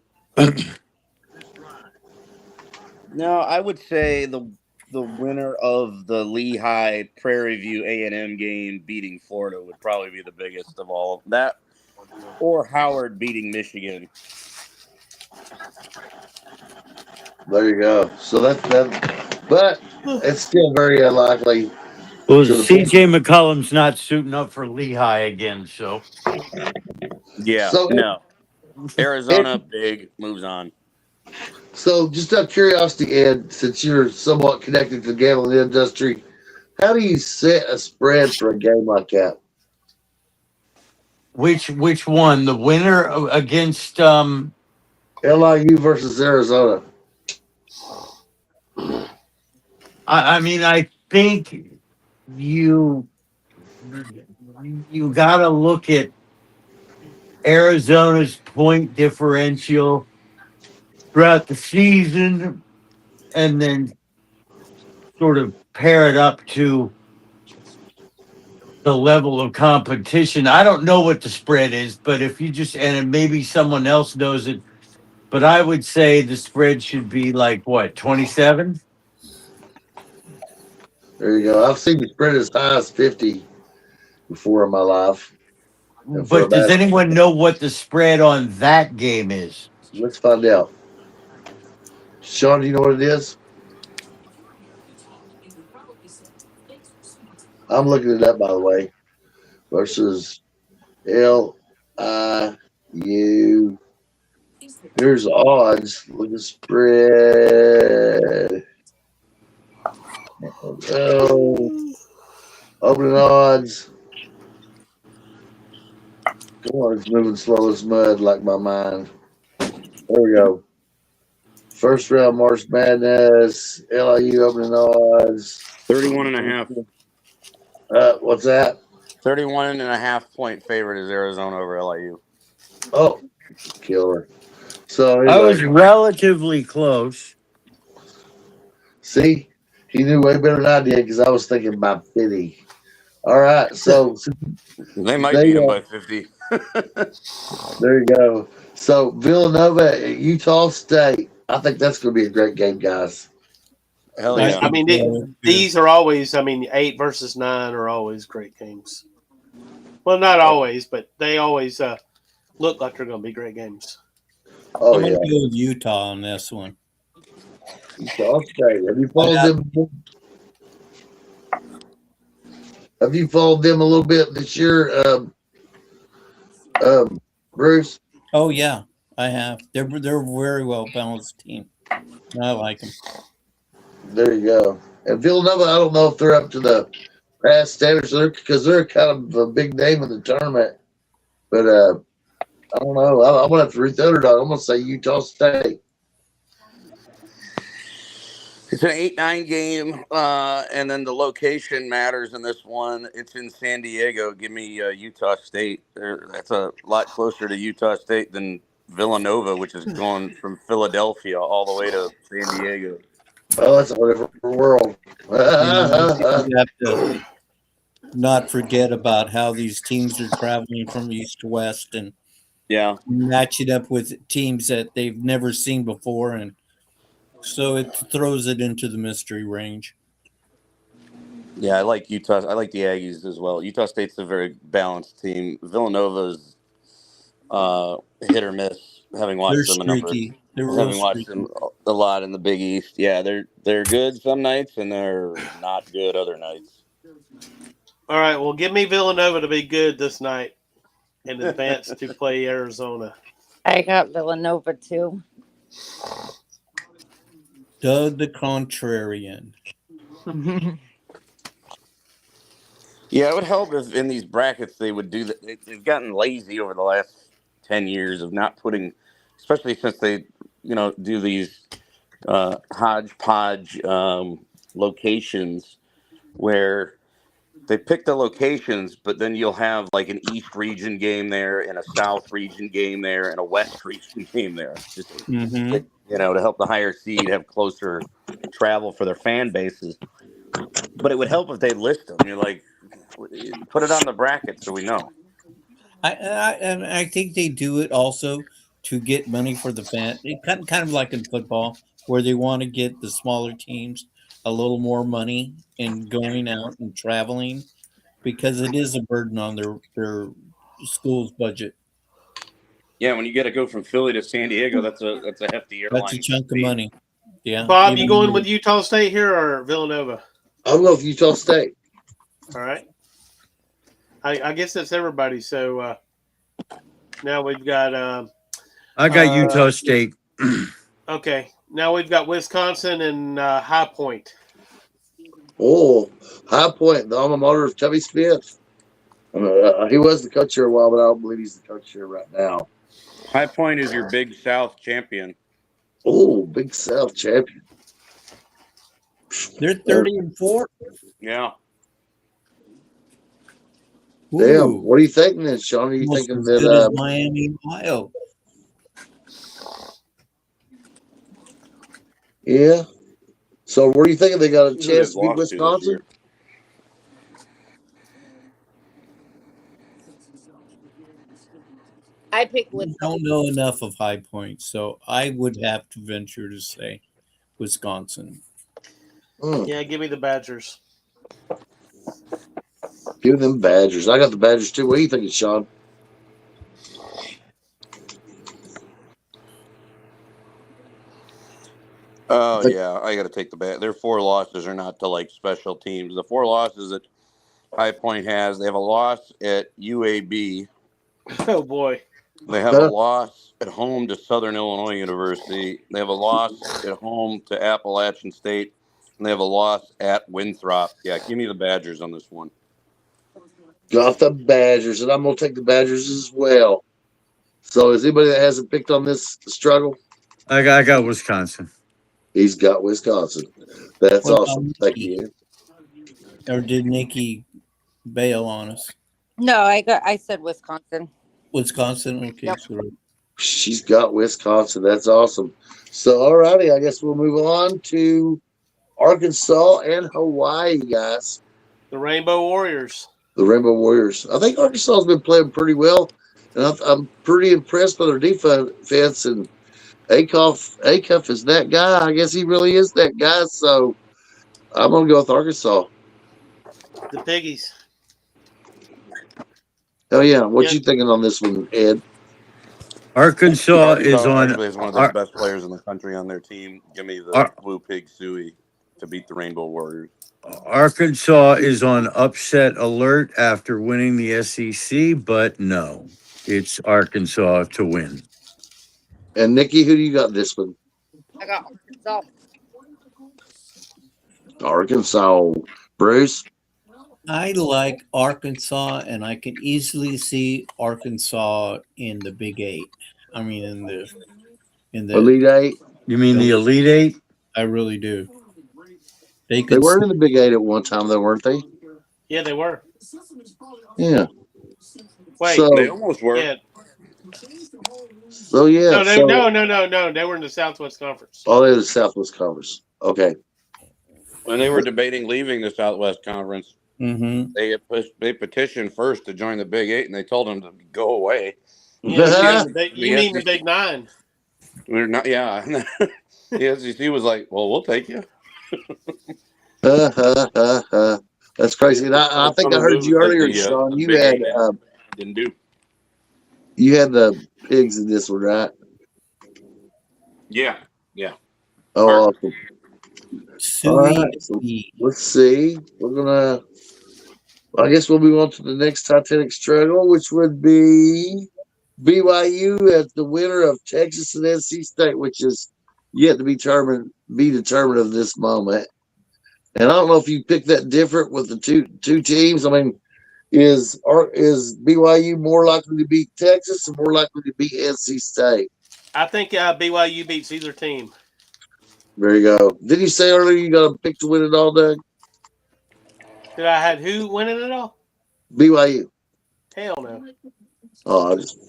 no, I would say the winner of the Lehigh Prairie View A&M game beating Florida would probably be the biggest of all. That or Howard beating Michigan. There you go. So that, but it's still very unlikely. Well, To the CJ McCollum's not suiting up for Lehigh again, so Yeah, So, no. Arizona big moves on. so just out of curiosity, Ed, since you're somewhat connected to the gambling industry, how do you set a spread for a game like that? which one? The winner against LIU versus Arizona. I mean, I think you got to look at Arizona's point differential throughout the season and then sort of pair it up to the level of competition. I don't know what the spread is, but if you just, and maybe someone else knows it, but I would say the spread should be like what, 27? There you go. I've seen the spread as high as 50 before in my life. And for a But does match, anyone know what the spread on that game is? let's find out. Sean, do you know what it is? I'm looking it up, by the way. Versus LIU. Here's odds. Look at spread. Oh, opening odds. Come on, it's moving slow as mud like my mind. There we go. First round March Madness. LIU opening odds. 31.5. What's that? 31.5 point favorite is Arizona over LIU. Oh, killer. So I anyway, was relatively close. see, he knew way better than I did because I was thinking about 50. All right, so They might beat him by 50. there you go. So Villanova at Utah State. I think that's going to be a great game, guys. Hell I yeah. I think mean, so. these are always. I mean, 8 versus 9 are always great games. Well, not always, but they always look like they're going to be great games. Oh I'm going yeah, to go with Utah on this one. Utah State. Have you followed them? Have you followed them a little bit this year, Bruce? Oh yeah, I have. They're a very well balanced team. I like them. There you go. And Villanova, I don't know if they're up to the past standards because they're kind of a big name in the tournament. But I don't know. I'm gonna have to read the underdog. I'm gonna say Utah State. It's an 8-9 game, and then the location matters in this one. It's in San Diego. Give me Utah State. That's a lot closer to Utah State than Villanova, which is going from Philadelphia all the way to San Diego. Oh, that's a whole different world. You have to not forget about how these teams are traveling from east to west and Yeah. matching up with teams that they've never seen before, and so it throws it into the mystery range. Yeah, I like Utah. I like the Aggies as well. Utah State's a very balanced team. Villanova's hit or miss. Having They're watched them a number, streaky. They're real having watched streaky. them a lot in the Big East. Yeah, they're good some nights and they're not good other nights. All right, well, give me Villanova to be good this night and advance to play Arizona. I got Villanova too. Doug the contrarian. Yeah, it would help if in these brackets they would do that. They've gotten lazy over the last 10 years of not putting, especially since they, do these hodgepodge locations where they pick the locations, but then you'll have like an East region game there, and a South region game there, and a West region game there. Just Mm-hmm. to help the higher seed have closer travel for their fan bases. But it would help if they list them. You're like, put it on the bracket so we know. And I think they do it also to get money for the fan. It kind of like in football, where they want to get the smaller teams a little more money in going out and traveling, because it is a burden on their school's budget. Yeah, when you got to go from Philly to San Diego, that's a hefty airline. That's a chunk of money. Yeah. Bob, you going with Utah State here or Villanova? I'll go with Utah State. All right. I guess that's everybody. So now we've got. I got Utah State. Okay. Now we've got Wisconsin and High Point. Oh, High Point, the alma mater of Tubby Smith. He was the coach here a while, but I don't believe he's the coach here right now. High Point is your Big South champion. Oh, Big South champion. They're 30-4. Yeah. Damn. What are you thinking then, Sean? Are you Almost thinking as good that as Miami, Ohio? Yeah. So what are you thinking? They got a chance to beat lost to this Wisconsin? year. I picked I Wisconsin. don't know enough of High Point, so I would have to venture to say Wisconsin. Yeah, give me the Badgers. Give them Badgers. I got the Badgers too. What are you thinking, Sean? Oh yeah, I got to take the bat. Their 4 losses are not to like special teams. The 4 losses that High Point has, they have a loss at UAB. Oh boy. They have a loss at home to Southern Illinois University. They have a loss at home to Appalachian State, and they have a loss at Winthrop. Yeah, give me the Badgers on this one. Got the Badgers, and I'm going to take the Badgers as well. So is anybody that hasn't picked on this struggle? I got Wisconsin. He's got Wisconsin. That's What about awesome. Thank you. Or did Nikki bail on us? No, I said Wisconsin. Wisconsin? Okay. Yep. So She's got Wisconsin. That's awesome. So, all righty. I guess we'll move on to Arkansas and Hawaii, guys. The Rainbow Warriors. The Rainbow Warriors. I think Arkansas has been playing pretty well, and I'm pretty impressed by their defense. And Acuff is that guy. I guess he really is that guy. So I'm gonna go with Arkansas. The Piggies. Oh yeah, what you thinking on this one, Ed? Arkansas is on. Actually has one of the best players in the country on their team. Give me the Blue Pig Suey to beat the Rainbow Warriors. Arkansas is on upset alert after winning the SEC, but no, it's Arkansas to win. And Nikki, who do you got this one? I got Arkansas. Arkansas. Bruce? I like Arkansas, and I can easily see Arkansas in the Big 8. I mean, in the Elite 8? You mean the Elite 8? I really do. They were in the Big 8 at one time, though, weren't they? Yeah, they were. Yeah. Wait, So- They almost were. Yeah. So yeah. No, so- no. They were in the Southwest Conference. Oh, they're the Southwest Conference. Okay. When they were debating leaving the Southwest Conference, Mm-hmm. they petitioned first to join the Big 8, and they told them to go away. Yeah, you mean the Big 9? We're not. Yeah. The SEC was like, "Well, we'll take you." That's crazy. And I think I heard you earlier, Sean. You had didn't do. you had the pigs in this one, right? Yeah. Yeah. Oh, awesome. All right. So let's see. I guess we'll move on to the next Titanic struggle, which would be BYU as the winner of Texas and NC State, which is yet to be determined of this moment. And I don't know if you picked that different with the two teams. I mean, is BYU more likely to beat Texas or more likely to beat NC State? I think BYU beats either team. There you go. Did you say earlier you got to pick to win it all, Doug? Did I had who winning it all? BYU. Hell no. Oh, I just...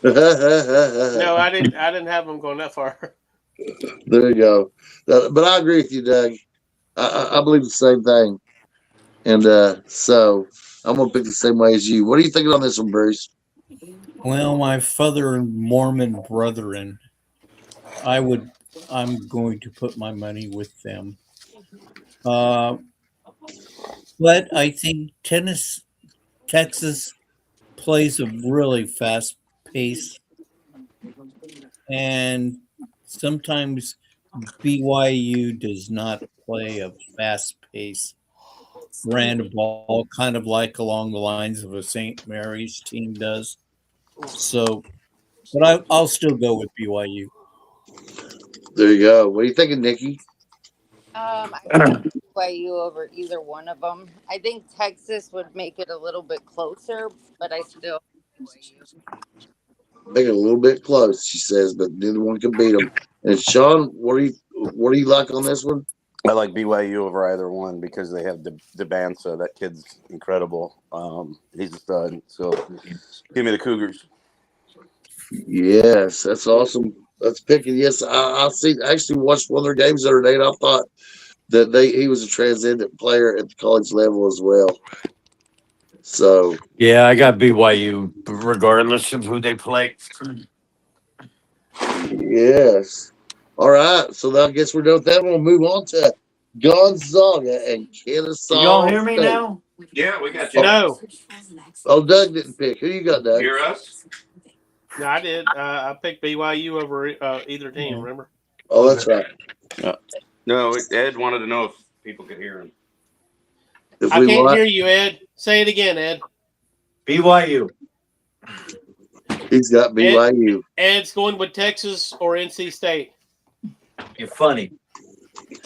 No, I didn't. I didn't have them going that far. There you go. But I agree with you, Doug. I believe the same thing. And so I'm going to pick the same way as you. What are you thinking on this one, Bruce? Well, my father and Mormon brethren, I'm going to put my money with them. But I think Texas plays a really fast pace, and sometimes BYU does not play a fast pace brand of ball, kind of like along the lines of a St. Mary's team does. So, but I'll still go with BYU. There you go. What are you thinking, Nikki? I think BYU over either one of them. I think Texas would make it a little bit closer, but I still Make it a little bit close, she says, but neither one can beat them. And Sean, what do you like on this one? I like BYU over either one because they have DeBansa. That kid's incredible. He's a stud. So give me the Cougars. Yes, that's awesome. That's picking. Yes, I see. I actually watched one of their games the other day, and I thought that he was a transcendent player at the college level as well. So Yeah, I got BYU regardless of who they play. yes. All right. So now I guess we're done with that. We'll move on to Gonzaga and Kennesaw. Can y'all hear me State. now? Yeah, we got you. No, Oh, Doug didn't pick. Who you got, Doug? Hear us? no, I did. I picked BYU over either team. Remember? Oh, that's right. No, Ed wanted to know if people could hear him. If I we can't want, hear you, Ed. Say it again, Ed. BYU. he's got BYU. Ed's going with Texas or NC State. You're funny.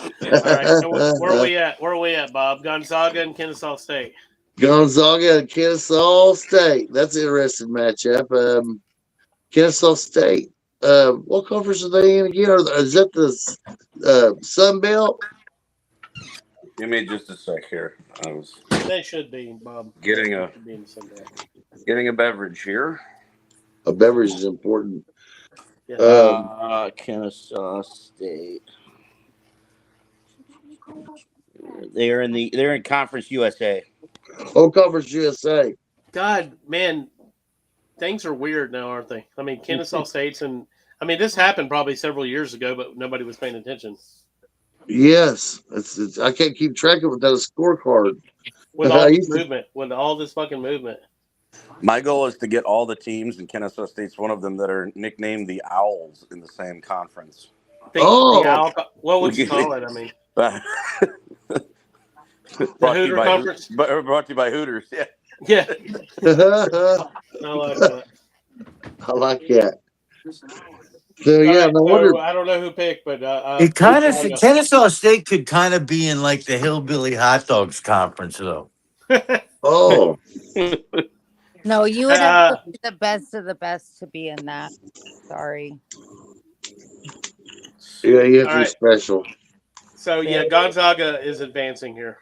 All right. So where are we at? Where are we at, Bob? Gonzaga and Kennesaw State. Gonzaga and Kennesaw State. That's an interesting matchup. Kennesaw State. What conference are they in again? Is that the Sun Belt? Give me just a sec here. I was They should be, Bob. getting a beverage here. A beverage is important. Yeah. Kennesaw State. They're in Conference USA. Oh, Conference USA. God, man, things are weird now, aren't they? I mean, Kennesaw State's this happened probably several years ago, but nobody was paying attention. Yes, it's I can't keep track of it without a scorecard. With all this movement, with all this fucking movement. My goal is to get all the teams, and Kennesaw State's one of them, that are nicknamed the Owls in the same conference. The owl, what would you call it? I mean, Hooter Conference? Brought to you by Hooters. Yeah. Yeah. I like that. I like that. So yeah, Right, no wonder. I don't know who picked, but It kind of Kennesaw State could kind of be in like the Hillbilly Hot Dogs conference, though. Oh, no. You would have to be the best of the best to be in that. Sorry. Yeah, you have All to be right. special. So yeah, Gonzaga is advancing here.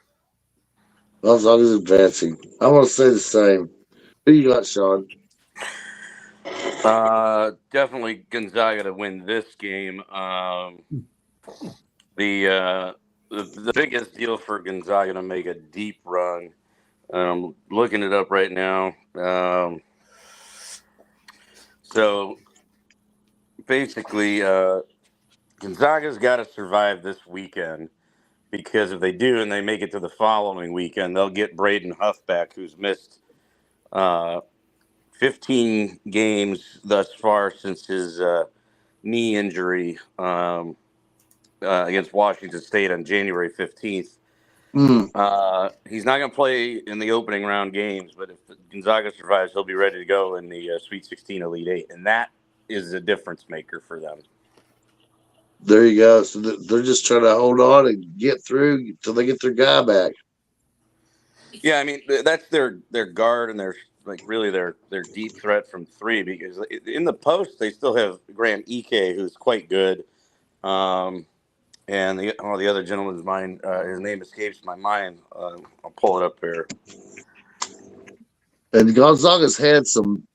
Gonzaga's advancing. I want to say the same. Who you got, Sean? Definitely Gonzaga to win this game. The biggest deal for Gonzaga to make a deep run. I'm looking it up right now. So basically, Gonzaga's got to survive this weekend, because if they do and they make it to the following weekend, they'll get Braden Huff back, who's missed 15 games thus far since his knee injury against Washington State on January 15th. He's not going to play in the opening round games, but if Gonzaga survives, he'll be ready to go in the Sweet 16 Elite Eight, and that is a difference maker for them. There you go. So they're just trying to hold on and get through until they get their guy back. Yeah, I mean, that's their guard and their deep threat from three, because in the post they still have Grant Ike, who's quite good. and the other gentleman's mind, his name escapes my mind. I'll pull it up here. And Gonzaga's had some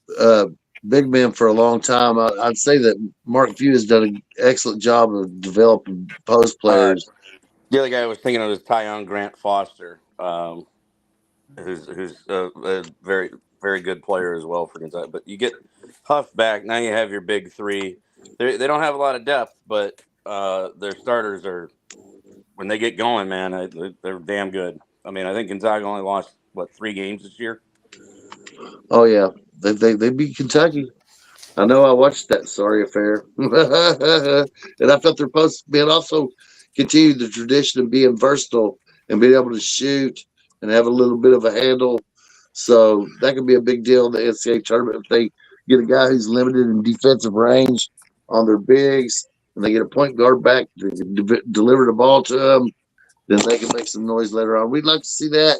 big men for a long time. I'd say that Mark Few has done an excellent job of developing post players. The other guy I was thinking of is Tyon Grant Foster, who's a very very good player as well for Gonzaga. But you get Huff back, now you have your big three. They don't have a lot of depth, but their starters are, when they get going, man, they're damn good. I mean, I think Gonzaga only lost 3 games this year. Oh yeah, they beat Kentucky. I know. I watched that sorry affair, and I felt their post men also continued the tradition of being versatile and being able to shoot and have a little bit of a handle. So that could be a big deal in the NCAA tournament if they get a guy who's limited in defensive range on their bigs, and they get a point guard back to deliver the ball to them. Then they can make some noise later on. We'd like to see that.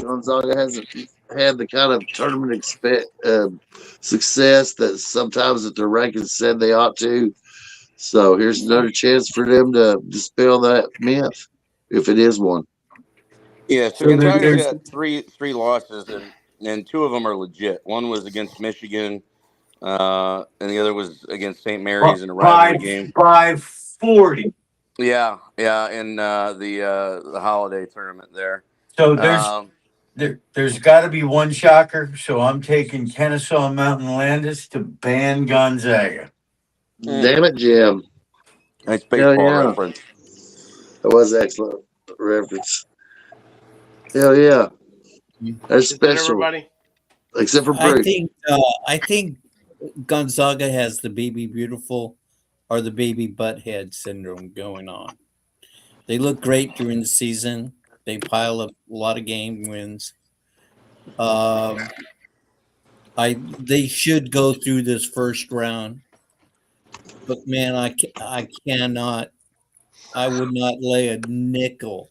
Gonzaga hasn't had the kind of tournament success that sometimes that their rankings said they ought to. So here's another chance for them to dispel that myth, if it is one. Yeah, so Gonzaga's got three losses, and 2 of them are legit. One was against Michigan, and the other was against St. Mary's in a rivalry game by 40. Yeah, in the holiday tournament there. So there's got to be one shocker. So I'm taking Kennesaw Mountain Landis to ban Gonzaga. Damn it, Jim. Nice baseball reference. That was excellent reference. Hell yeah. That's special. Everybody? Except for Bruce. I think Gonzaga has the baby beautiful or the baby butthead syndrome going on. They look great during the season. They pile up a lot of game wins. They should go through this first round, but man, I cannot. I would not lay a nickel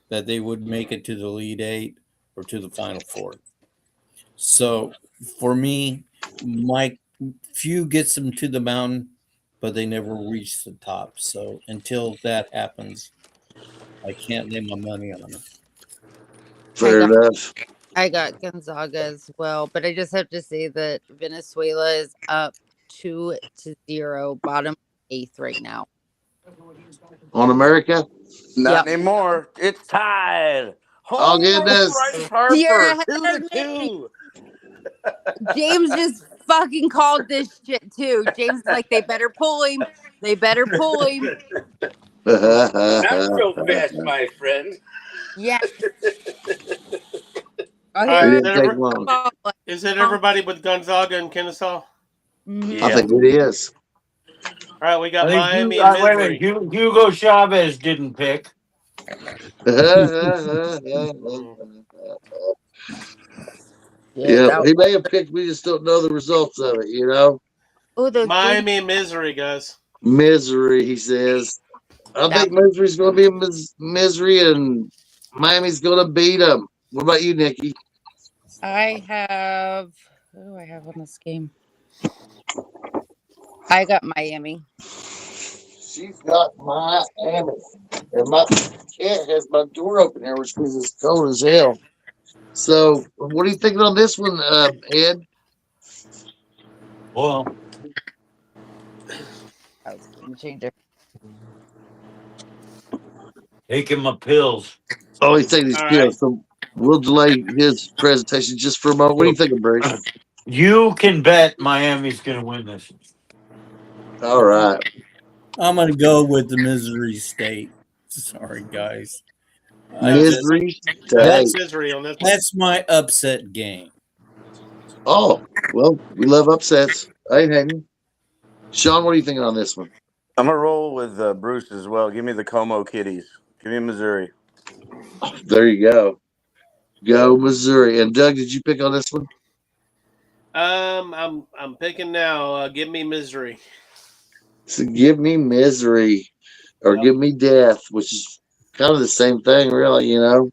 that they would make it to the Elite Eight or to the Final Four. So for me, Mike Few gets them to the mountain, but they never reach the top. So until that happens, I can't lay my money on it. Fair enough. I got Gonzaga as well, but I just have to say that Venezuela is up 2-0, bottom 8th right now. On America? Not anymore. It's tied. Oh, goodness. You're Harper, ahead of 2-2. James just fucking called this shit too. James is like, they better pull him. They better pull him. Not so fast, my friend. Yeah. All right, is it everybody but Gonzaga and Kennesaw? I think it is. All right, we got Miami wait a and minute. Missouri. Hugo Chavez didn't pick. Yeah, he may have picked. We just don't know the results of it, you know. Miami and Missouri, guys. Misery, he says. I think Misery's going to be in misery, and Miami's going to beat them. What about you, Nikki? I have. Who do I have on this game? I got Miami. She's got Miami. And my cat has my door open here, which means it's cold as hell. So, what are you thinking on this one, Ed? Well, I was going to change it. taking my pills. Oh, he's taking his pills. So we'll delay his presentation just for a moment. What are you thinking, Bruce? You can bet Miami's going to win this. All right. I'm going to go with the Missouri State. Sorry, guys. Missouri State. That's my upset game. Oh, well, we love upsets. I ain't hating. Sean, what are you thinking on this one? I'm going to roll with Bruce as well. Give me the Como Kitties. Give me Missouri. There you go. Go Missouri. And Doug, did you pick on this one? I'm picking now. Give me Missouri. So give me misery or give me death, which is kind of the same thing, really, you know.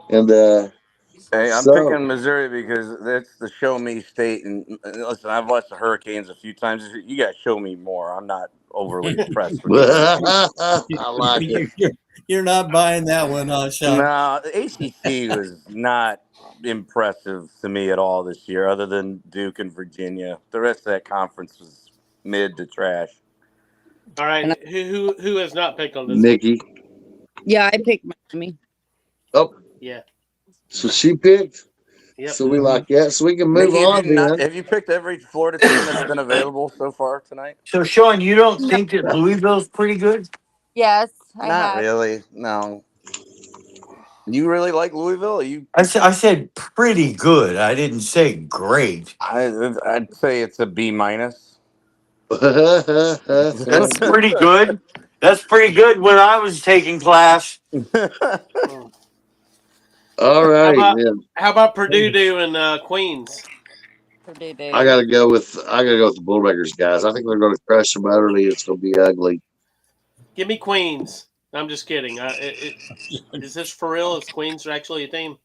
And hey, I'm picking Missouri because that's the show me state. And listen, I've watched the Hurricanes a few times. You got to show me more. I'm not overly impressed with the ACC. I like it. You're not buying that one, huh, Sean? No, the ACC was not impressive to me at all this year, other than Duke and Virginia. The rest of that conference was mid to trash. All right, who has not picked on this one? Nikki. Yeah, I picked Miami. Oh, Yeah. so she picked. Yep. So we like that. So we can move Nikki, on then. have you picked every Florida team that's been available so far tonight? So, Sean, you don't think that Louisville's pretty good? Yes, I Not have. really. No. You really like Louisville? I said pretty good. I didn't say great. I'd say it's a B minus. That's pretty good. That's pretty good when I was taking class. All right. How about Purdue and Queens? Purdue. I gotta go with the Bulldoggers, guys. I think they're gonna crush them utterly. It's gonna be ugly. Give me Queens. I'm just kidding. Is this for real? Is Queens actually a team?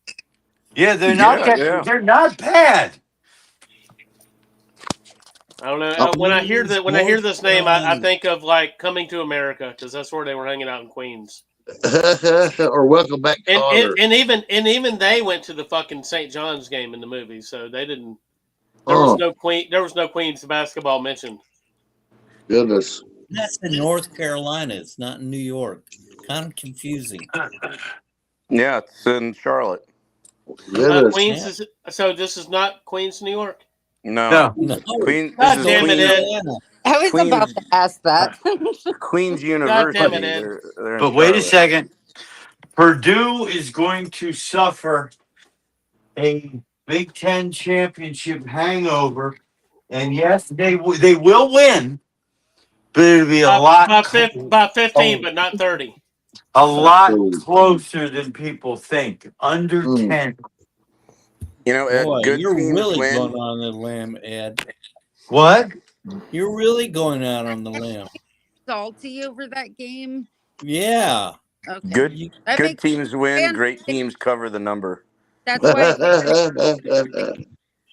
Yeah, they're not. They're not bad. I don't know. When I hear this name, I think of like Coming to America, because that's where they were hanging out in Queens. Or Welcome Back, Kotter. And even they went to the fucking St. John's game in the movie, so they didn't. There was no Queens basketball mentioned. Goodness. That's in North Carolina. It's not in New York. Kind of confusing. Yeah, it's in Charlotte. Queens is so. This is not Queens, New York. No. Queens. God damn it, Ed. I was about to ask that. Queens University. God damn it, Ed. They're in But wait a Charlotte. second. Purdue is going to suffer a Big Ten championship hangover, and yes, they will win, but it'll be a lot by 15, but not 30. a lot closer than people think. Under 10. You know, Ed, Boy, good you're teams really win. going on the limb, Ed. What? You're really going out on the limb. Salty over that game. Yeah. Okay. Good That good makes teams win. fans- Great teams cover the number. That's why,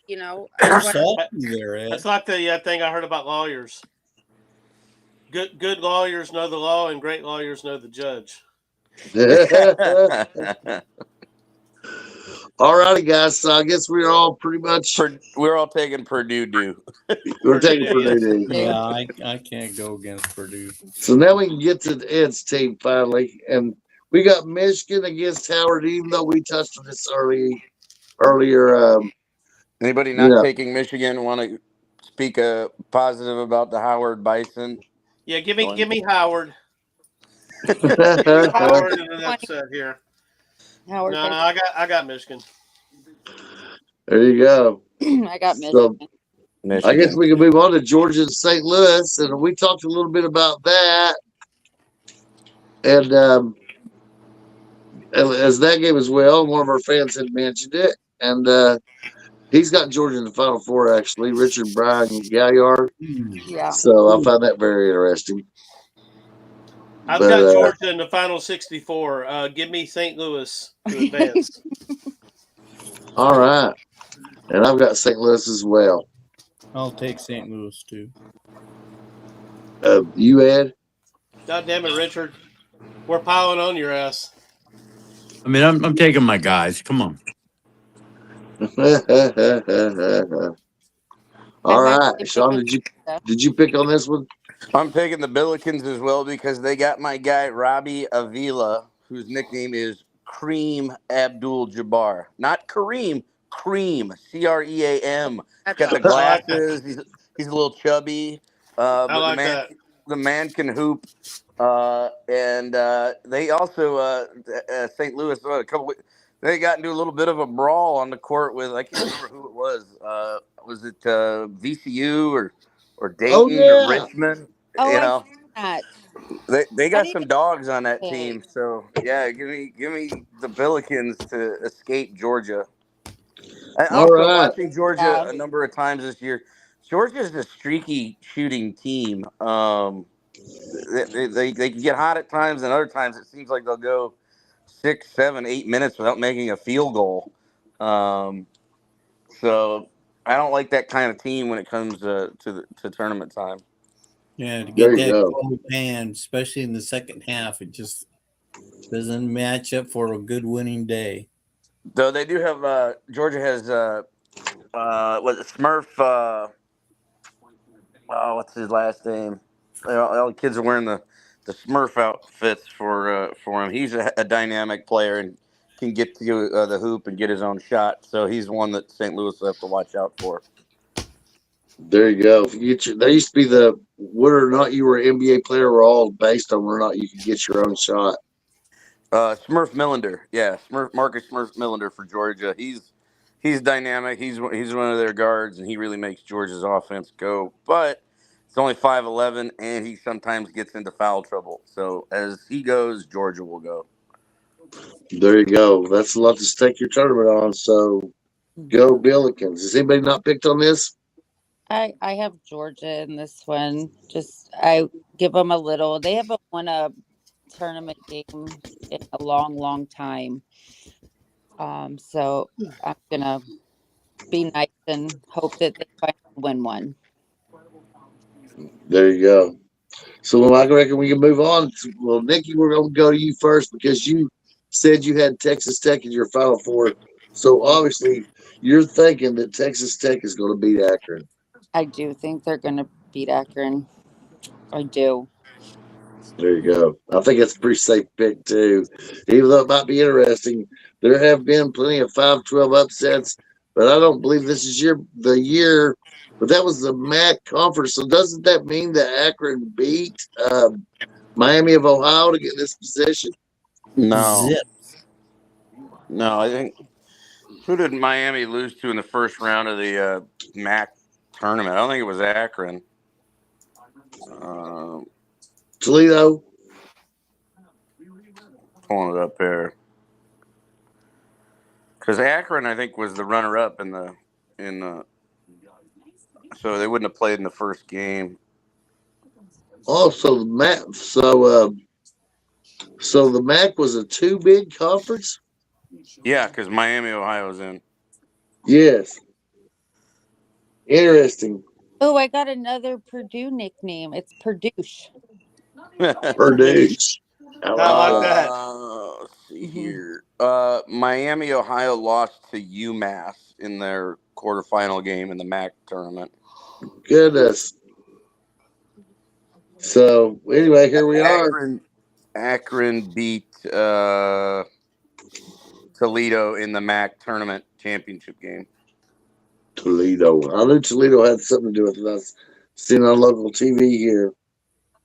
you know. Salty there, Ed. That's like the thing I heard about lawyers. Good lawyers know the law, and great lawyers know the judge. All righty, guys. So I guess we're all pretty much. We're all taking Purdue. We're taking Purdue. Yeah, I can't go against Purdue. So now we can get to Ed's team finally, and we got Michigan against Howard. Even though we touched on this earlier. Anybody not taking Michigan want to speak positive about the Howard Bison? Yeah, give me Howard. Howard in an upset here. Howard. No, I got Michigan. There you go. I got Michigan. I guess we can move on to Georgia and St. Louis, and we talked a little bit about that. And as that game as well, one of our fans had mentioned it, and he's got Georgia in the Final Four, actually, Richard Bryan Galliard. Yeah. So I find that very interesting. I've got Georgia in the Final 64. Give me St. Louis to advance. All right. And I've got St. Louis as well. I'll take St. Louis too. You, Ed? God damn it, Richard. We're piling on your ass. I mean, I'm taking my guys. Come on. All right, Sean, did you pick on this one? I'm taking the Billikens as well because they got my guy Robbie Avila, whose nickname is Cream Abdul-Jabbar. Not Kareem, Cream, Cream. He's got the glasses. He's a little chubby. But I like that. The man can hoop. And they also St. Louis they got into a little bit of a brawl on the court with, I can't remember who it was. Was it VCU or Dayton or Richmond? Oh, you know, that. they got some dogs on that team. So yeah, give me the Billikens to escape Georgia. And also watching Georgia a number of times this year. Georgia's a streaky shooting team. They can get hot at times, and other times it seems like they'll go 6, 7, 8 minutes without making a field goal. So I don't like that kind of team when it comes to tournament time. Yeah, to There get you that go. cold hand, especially in the second half, it just doesn't match up for a good winning day. Though they do have Georgia has what Smurf what's his last name? All the kids are wearing the Smurf outfits for him. He's a dynamic player and can get to the hoop and get his own shot. So he's one that St. Louis will have to watch out for. There you go. There used to be the whether or not you were an NBA player were all based on whether or not you could get your own shot. Smurf Millender, yeah, Marcus Smurf Millender for Georgia. He's dynamic. He's one of their guards, and he really makes Georgia's offense go. But it's only 5'11", and he sometimes gets into foul trouble. So as he goes, Georgia will go. There you go. That's a lot to stake your tournament on. So go Billikens. Has anybody not picked on this? I have Georgia in this one. Just I give them a little. They haven't won a tournament game in a long, long time. So I'm gonna be nice and hope that they finally win one. There you go. So I reckon we can move on. Well, Nikki, we're going to go to you first because you said you had Texas Tech in your Final Four. So obviously, you're thinking that Texas Tech is going to beat Akron. I do think they're gonna beat Akron. I do. There you go. I think that's a pretty safe pick too. Even though it might be interesting, there have been plenty of 5-12 upsets, but I don't believe this is the year. But that was the MAC conference. So doesn't that mean that Akron beat Miami of Ohio to get this position? No, Zip. no, I think who did Miami lose to in the first round of the MAC tournament? I don't think it was Akron. Toledo. Pulling it up here because Akron, I think, was the runner-up in the. So they wouldn't have played in the first game. Also, the MAC. So the MAC was a two big conference. Yeah, because Miami, Ohio's in. Yes. Interesting. Oh, I got another Purdue nickname. It's Purdue. Purdue. I I like like that. that. Let's see here. Miami, Ohio lost to UMass in their quarterfinal game in the MAC tournament. Goodness. So anyway, here we are. Akron beat Toledo in the MAC tournament championship game. Toledo. I knew Toledo had something to do with it. I was seeing on local TV here,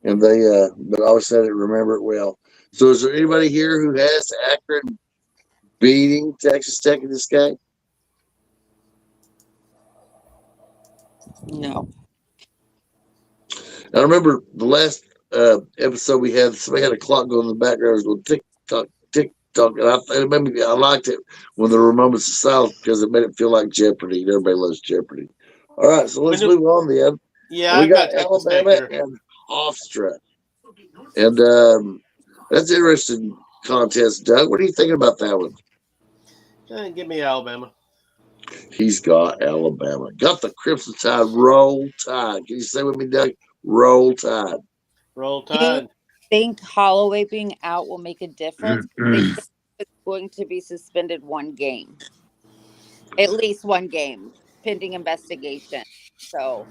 and but I always said I didn't remember it well. So is there anybody here who has Akron beating Texas Tech in this game? No. I remember the last episode we had. Somebody had a clock going in the background. It was going tick tock, tick tock, and I liked it when there were moments of silence because it made it feel like Jeopardy. And everybody loves Jeopardy. All right, so let's move on then. Yeah, And we I've got got Texas Tech Alabama here. and Hofstra, and that's an interesting contest. Doug, what are you thinking about that one? Give me Alabama. He's got Alabama. Got the Crimson Tide. Roll Tide. Can you say with me, Doug? Roll Tide. Roll Do you Tide. think Holloway being out will make a difference? They said it's going to be suspended one game, at least one game, pending investigation. So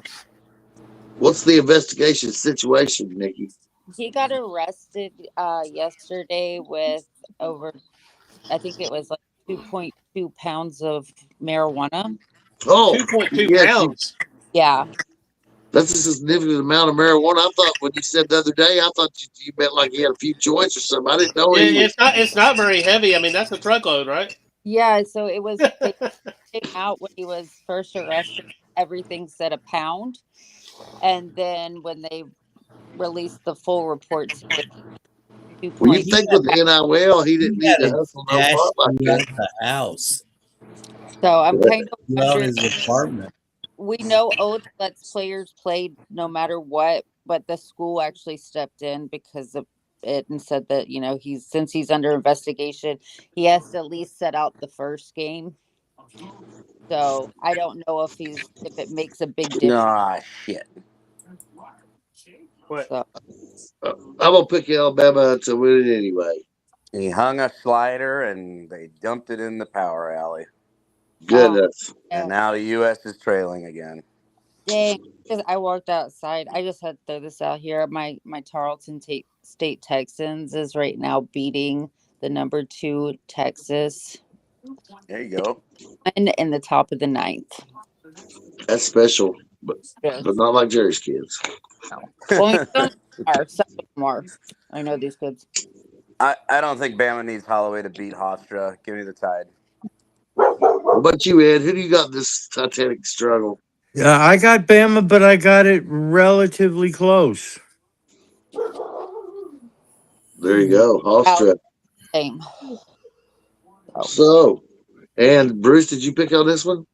What's the investigation situation, Nikki? he got arrested yesterday with over, I think it was like 2.2 pounds of marijuana. Oh, 2.2 yes, pounds. Yeah. that's a significant amount of marijuana. I thought when you said the other day, I thought you meant like he had a few joints or something. I didn't know he was. It's not very heavy. I mean, that's a truckload, right? Yeah. So it was, they came out when he was first arrested. Everything said a pound. And then when they released the full reports, Well, you think with the NIL, he didn't need to hustle no Dash part like out that. of the house. So I'm kind of Out wondering. his apartment. We know Oates lets players play no matter what, but the school actually stepped in because of it and said that, you know, since he's under investigation, he has to at least set out the first game. So I don't know if it makes a big difference. Ah, shit. What? So I'm gonna pick Alabama to win it anyway. He hung a slider and they dumped it in the power alley. Goodness. And now the U.S. is trailing again. dang, 'cause I walked outside. I just had to throw this out here. My Tarleton State Texans is right now beating the number 2 Texas There you go. in the top of the ninth. That's special, but Yes. not like Jerry's kids. No. Well, I mean, some of them are. I know these kids. I don't think Bama needs Holloway to beat Hofstra. Give me the Tide. What about you, Ed? Who do you got in this Titanic struggle? Yeah, I got Bama, but I got it relatively close. There you go, Hofstra. Same. So, and Bruce, did you pick on this one?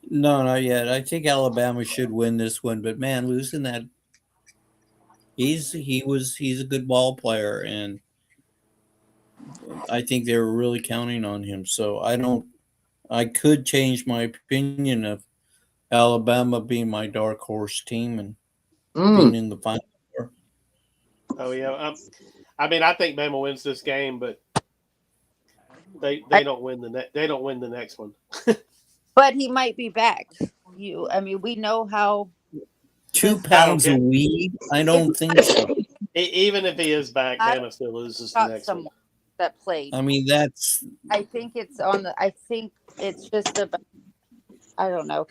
No, not yet. I think Alabama should win this one, but man, losing that he's a good ball player, and I think they were really counting on him. So I could change my opinion of Alabama being my dark horse team and being in the final four. Oh yeah. I mean, I think Bama wins this game, but they don't win they don't win the next one. But he might be back. I mean, we know how 2 pounds of weed? I don't think so. Even if he is back, Bama still loses the next one. that played. I mean, that's. I think it's on the. I think it's just about. I don't know.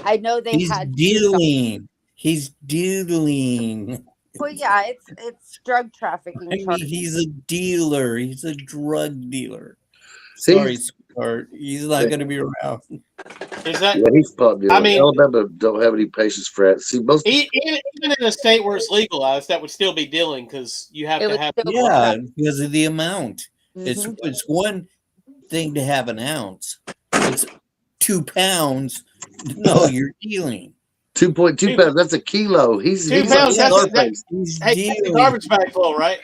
I know they He's had. dealing. He's dealing. Well, yeah, it's drug trafficking. I mean, charges. he's a dealer. He's a drug dealer. Sorry, sweetheart. He's not going to be around. Is that? Yeah, he's probably. I mean, Alabama don't have any patience for that. See, most even in a state where it's legalized, that would still be dealing because you have to have. Yeah, because of the amount. Mm-hmm. It's one thing to have an ounce. It's 2 pounds. No, you're dealing. 2.2 pounds. That's a kilo. He's 2 pounds. like That's the garbage bag full, right?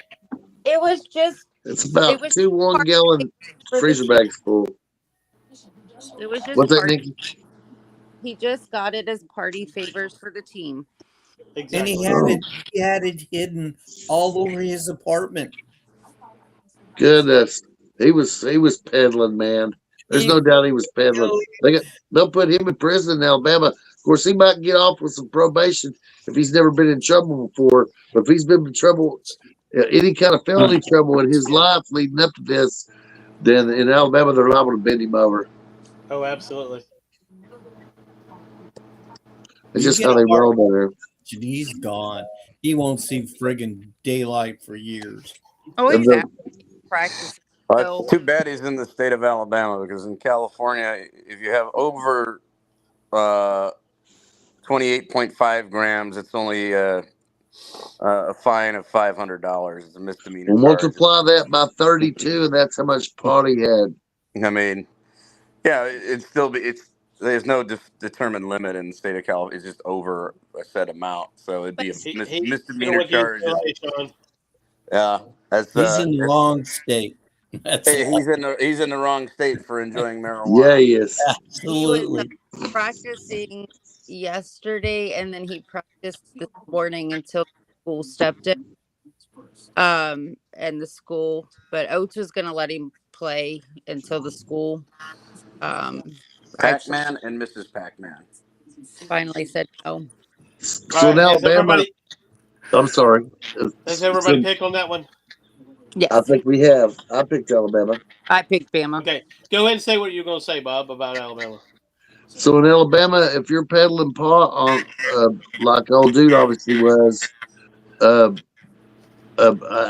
It was just. It's about it was 2 1-gallon freezer bags full. It was just. What's that, party- Nikki? He just got it as party favors for the team. And he had it hidden all over his apartment. Goodness, he was peddling, man. There's no doubt he was peddling. They'll put him in prison in Alabama. Of course, he might get off with some probation if he's never been in trouble before. But if he's been in trouble, any kind of felony trouble in his life leading up to this, then in Alabama they're liable to bend him over. Oh, absolutely. It's just how they roll there. He's gone. He won't see friggin' daylight for years. Oh, And he's the- practicing. Well, it's too bad he's in the state of Alabama because in California, if you have over 28.5 grams, it's only a fine of $500. It's a misdemeanor. We'll multiply that by 32, and that's how much pot he had. I mean, yeah, there's no determined limit in the state of California. It's just over a set amount, so it'd be a misdemeanor charge. Yeah, that's He's in the wrong state. That's Hey, all. he's in the wrong state for enjoying marijuana. Yeah, he is. Absolutely. He was practicing yesterday, and then he practiced this morning until school stepped in. And the school, but Oates was going to let him play until the school. Pac-Man and Mrs. Pac-Man. Finally said no. So now Alabama. I'm sorry. Does everybody pick on that one? Yes. I think we have. I picked Alabama. I picked Bama. Okay, go ahead and say what you're going to say, Bob, about Alabama. So in Alabama, if you're peddling pot on, like old dude obviously was, an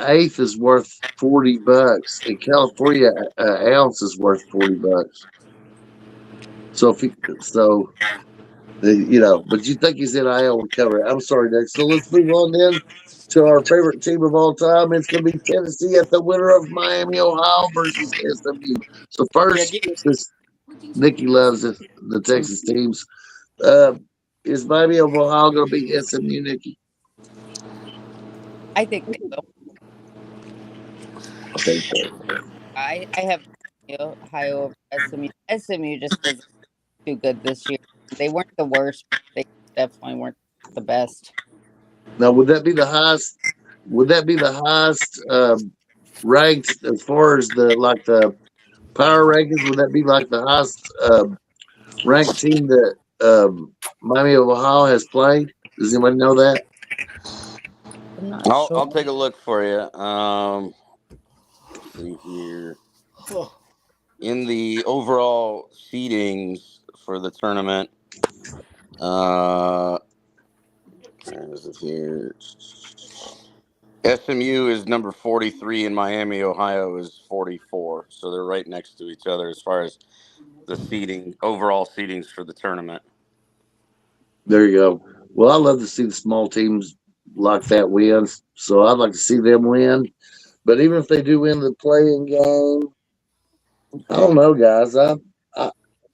eighth is worth $40. In California, an ounce is worth $40. So but you think he's NIL would cover it. I'm sorry, Nick. So let's move on then to our favorite team of all time. It's going to be Tennessee at the winner of Miami, Ohio versus SMU. So first, since Nikki loves the Texas teams, is Miami of Ohio going to be SMU, Nikki? I think they will. I think so. I have Ohio over SMU. SMU just was too good this year. They weren't the worst. They definitely weren't the best. Now, would that be the highest? Would that be the highest ranked as far as the power rankings? Would that be like the highest ranked team that Miami of Ohio has played? Does anybody know that? I'm not I'll sure. I'll take a look for you. Let's see here. In the overall seedings for the tournament, where is it here? SMU is number 43 and Miami, Ohio is 44. So they're right next to each other as far as the seeding, overall seedings for the tournament. There you go. Well, I love to see the small teams like that win. So I'd like to see them win. But even if they do win the playing game, I don't know, guys. I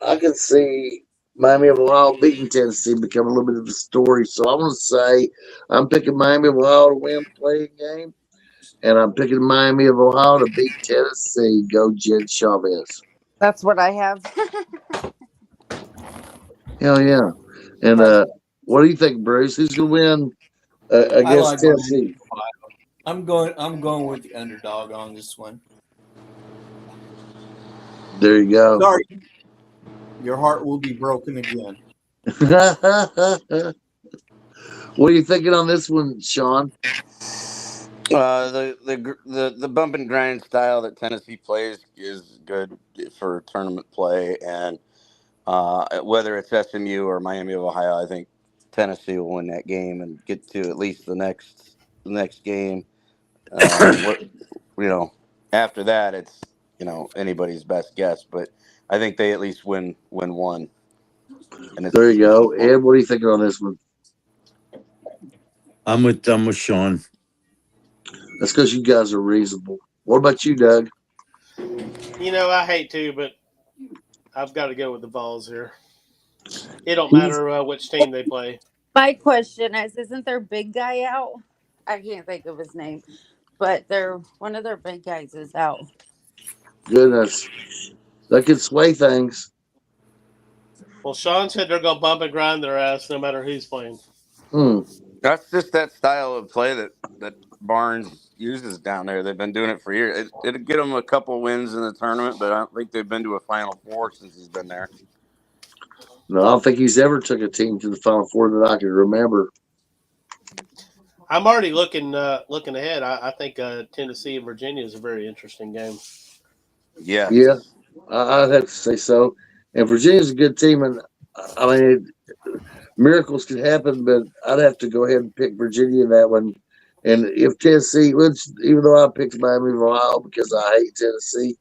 I can see Miami of Ohio beating Tennessee become a little bit of a story. So I want to say I'm picking Miami of Ohio to win the playing game, and I'm picking Miami of Ohio to beat Tennessee. Go Jed Chavez. That's what I have. Hell yeah! And what do you think, Bruce? Who's gonna win I against like Miami Tennessee? of Ohio. I'm going with the underdog on this one. There you go. Sorry, your heart will be broken again. What are you thinking on this one, Sean? The bump and grind style that Tennessee plays is good for tournament play, and whether it's SMU or Miami of Ohio, I think Tennessee will win that game and get to at least the next game. After that, it's anybody's best guess, but I think they at least win one. And There you go. Ed, what are you thinking on this one? I'm with Sean. That's because you guys are reasonable. What about you, Doug? I hate to, but I've got to go with the Vols here. It don't matter which team they play. My question is, isn't their big guy out? I can't think of his name, but one of their big guys is out. Goodness, that could sway things. Well, Sean said they're going to bump and grind their ass no matter who's playing. That's just that style of play that Barnes uses down there. They've been doing it for years. It'll get them a couple wins in the tournament, but I don't think they've been to a Final Four since he's been there. No, I don't think he's ever took a team to the Final Four that I can remember. I'm already looking ahead. I think Tennessee and Virginia is a very interesting game. Yeah. Yeah, I'd have to say so. And Virginia's a good team, and I mean, miracles could happen, but I'd have to go ahead and pick Virginia in that one. And if Tennessee, even though I picked Miami of Ohio because I hate Tennessee,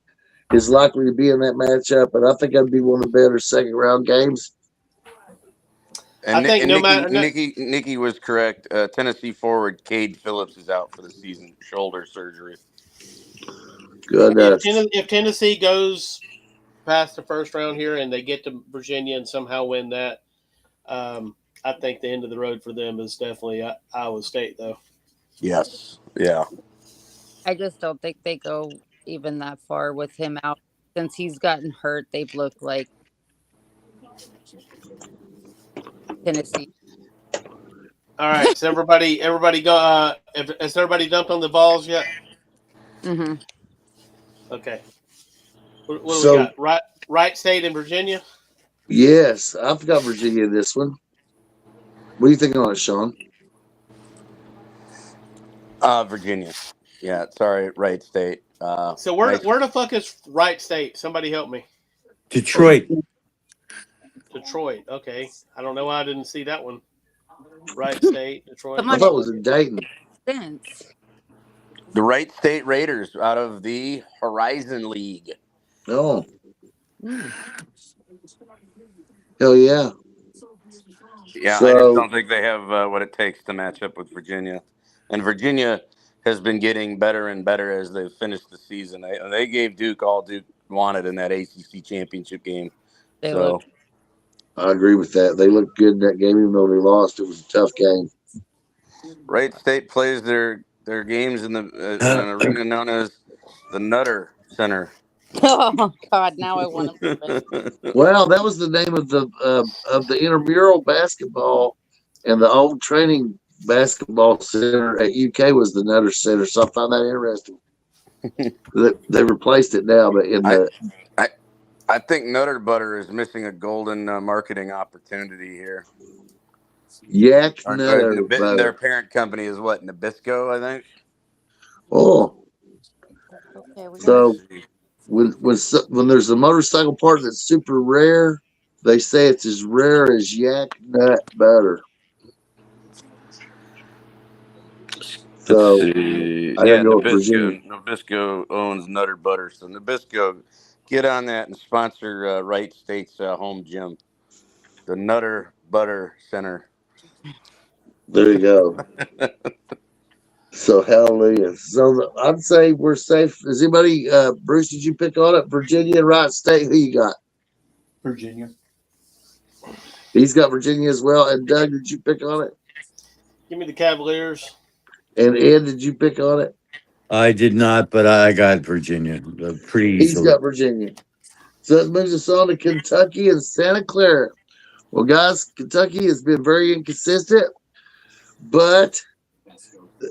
is likely to be in that matchup, and I think that'd be one of the better second round games. And Nikki was correct. Tennessee forward Cade Phillips is out for the season, shoulder surgery. Goodness. If Tennessee goes past the first round here and they get to Virginia and somehow win that, I think the end of the road for them is definitely Iowa State, though. Yes. Yeah. I just don't think they go even that far with him out. Since he's gotten hurt, they've looked like Tennessee. All right, so everybody go. Has everybody dumped on the Vols yet? Mm-hmm. Okay. What do we got? Wright State in Virginia? Yes, I've got Virginia in this one. What do you think on it, Sean? Virginia. Yeah, sorry, Wright State. So where the fuck is Wright State? Somebody help me. Detroit. Detroit. Okay. I don't know why I didn't see that one. Wright State, Detroit. I thought it was in Dayton. The Wright State Raiders out of the Horizon League. Oh. Hell yeah. Yeah, I just don't think they have what it takes to match up with Virginia. And Virginia has been getting better and better as they've finished the season. They gave Duke all Duke wanted in that ACC championship game. I agree with that. They looked good in that game, even though they lost. It was a tough game. Wright State plays their games in an arena known as the Nutter Center. Oh God! Now I want to. Well, that was the name of the intramural basketball and the old training basketball center at UK was the Nutter Center, so I found that interesting. They replaced it now, but in I, the I, I think Nutter Butter is missing a golden marketing opportunity here. Yak Or Nutter their Butter. parent company is what, Nabisco, I think. Oh, Okay, we got. so when there's a motorcycle part that's super rare, they say it's as rare as yak nut butter. Let's So see. I gotta Yeah, go with Virginia. Nabisco owns Nutter Butter, so Nabisco, get on that and sponsor Wright State's home gym, the Nutter Butter Center. There you go. So hallelujah. So I'd say we're safe. Does anybody, Bruce? Did you pick on it? Virginia and Wright State. Who you got? Virginia. He's got Virginia as well. And Doug, did you pick on it? Give me the Cavaliers. And Ed, did you pick on it? I did not, but I got Virginia pretty He's easily. got Virginia. So that moves us on to Kentucky and Santa Clara. Well, guys, Kentucky has been very inconsistent, but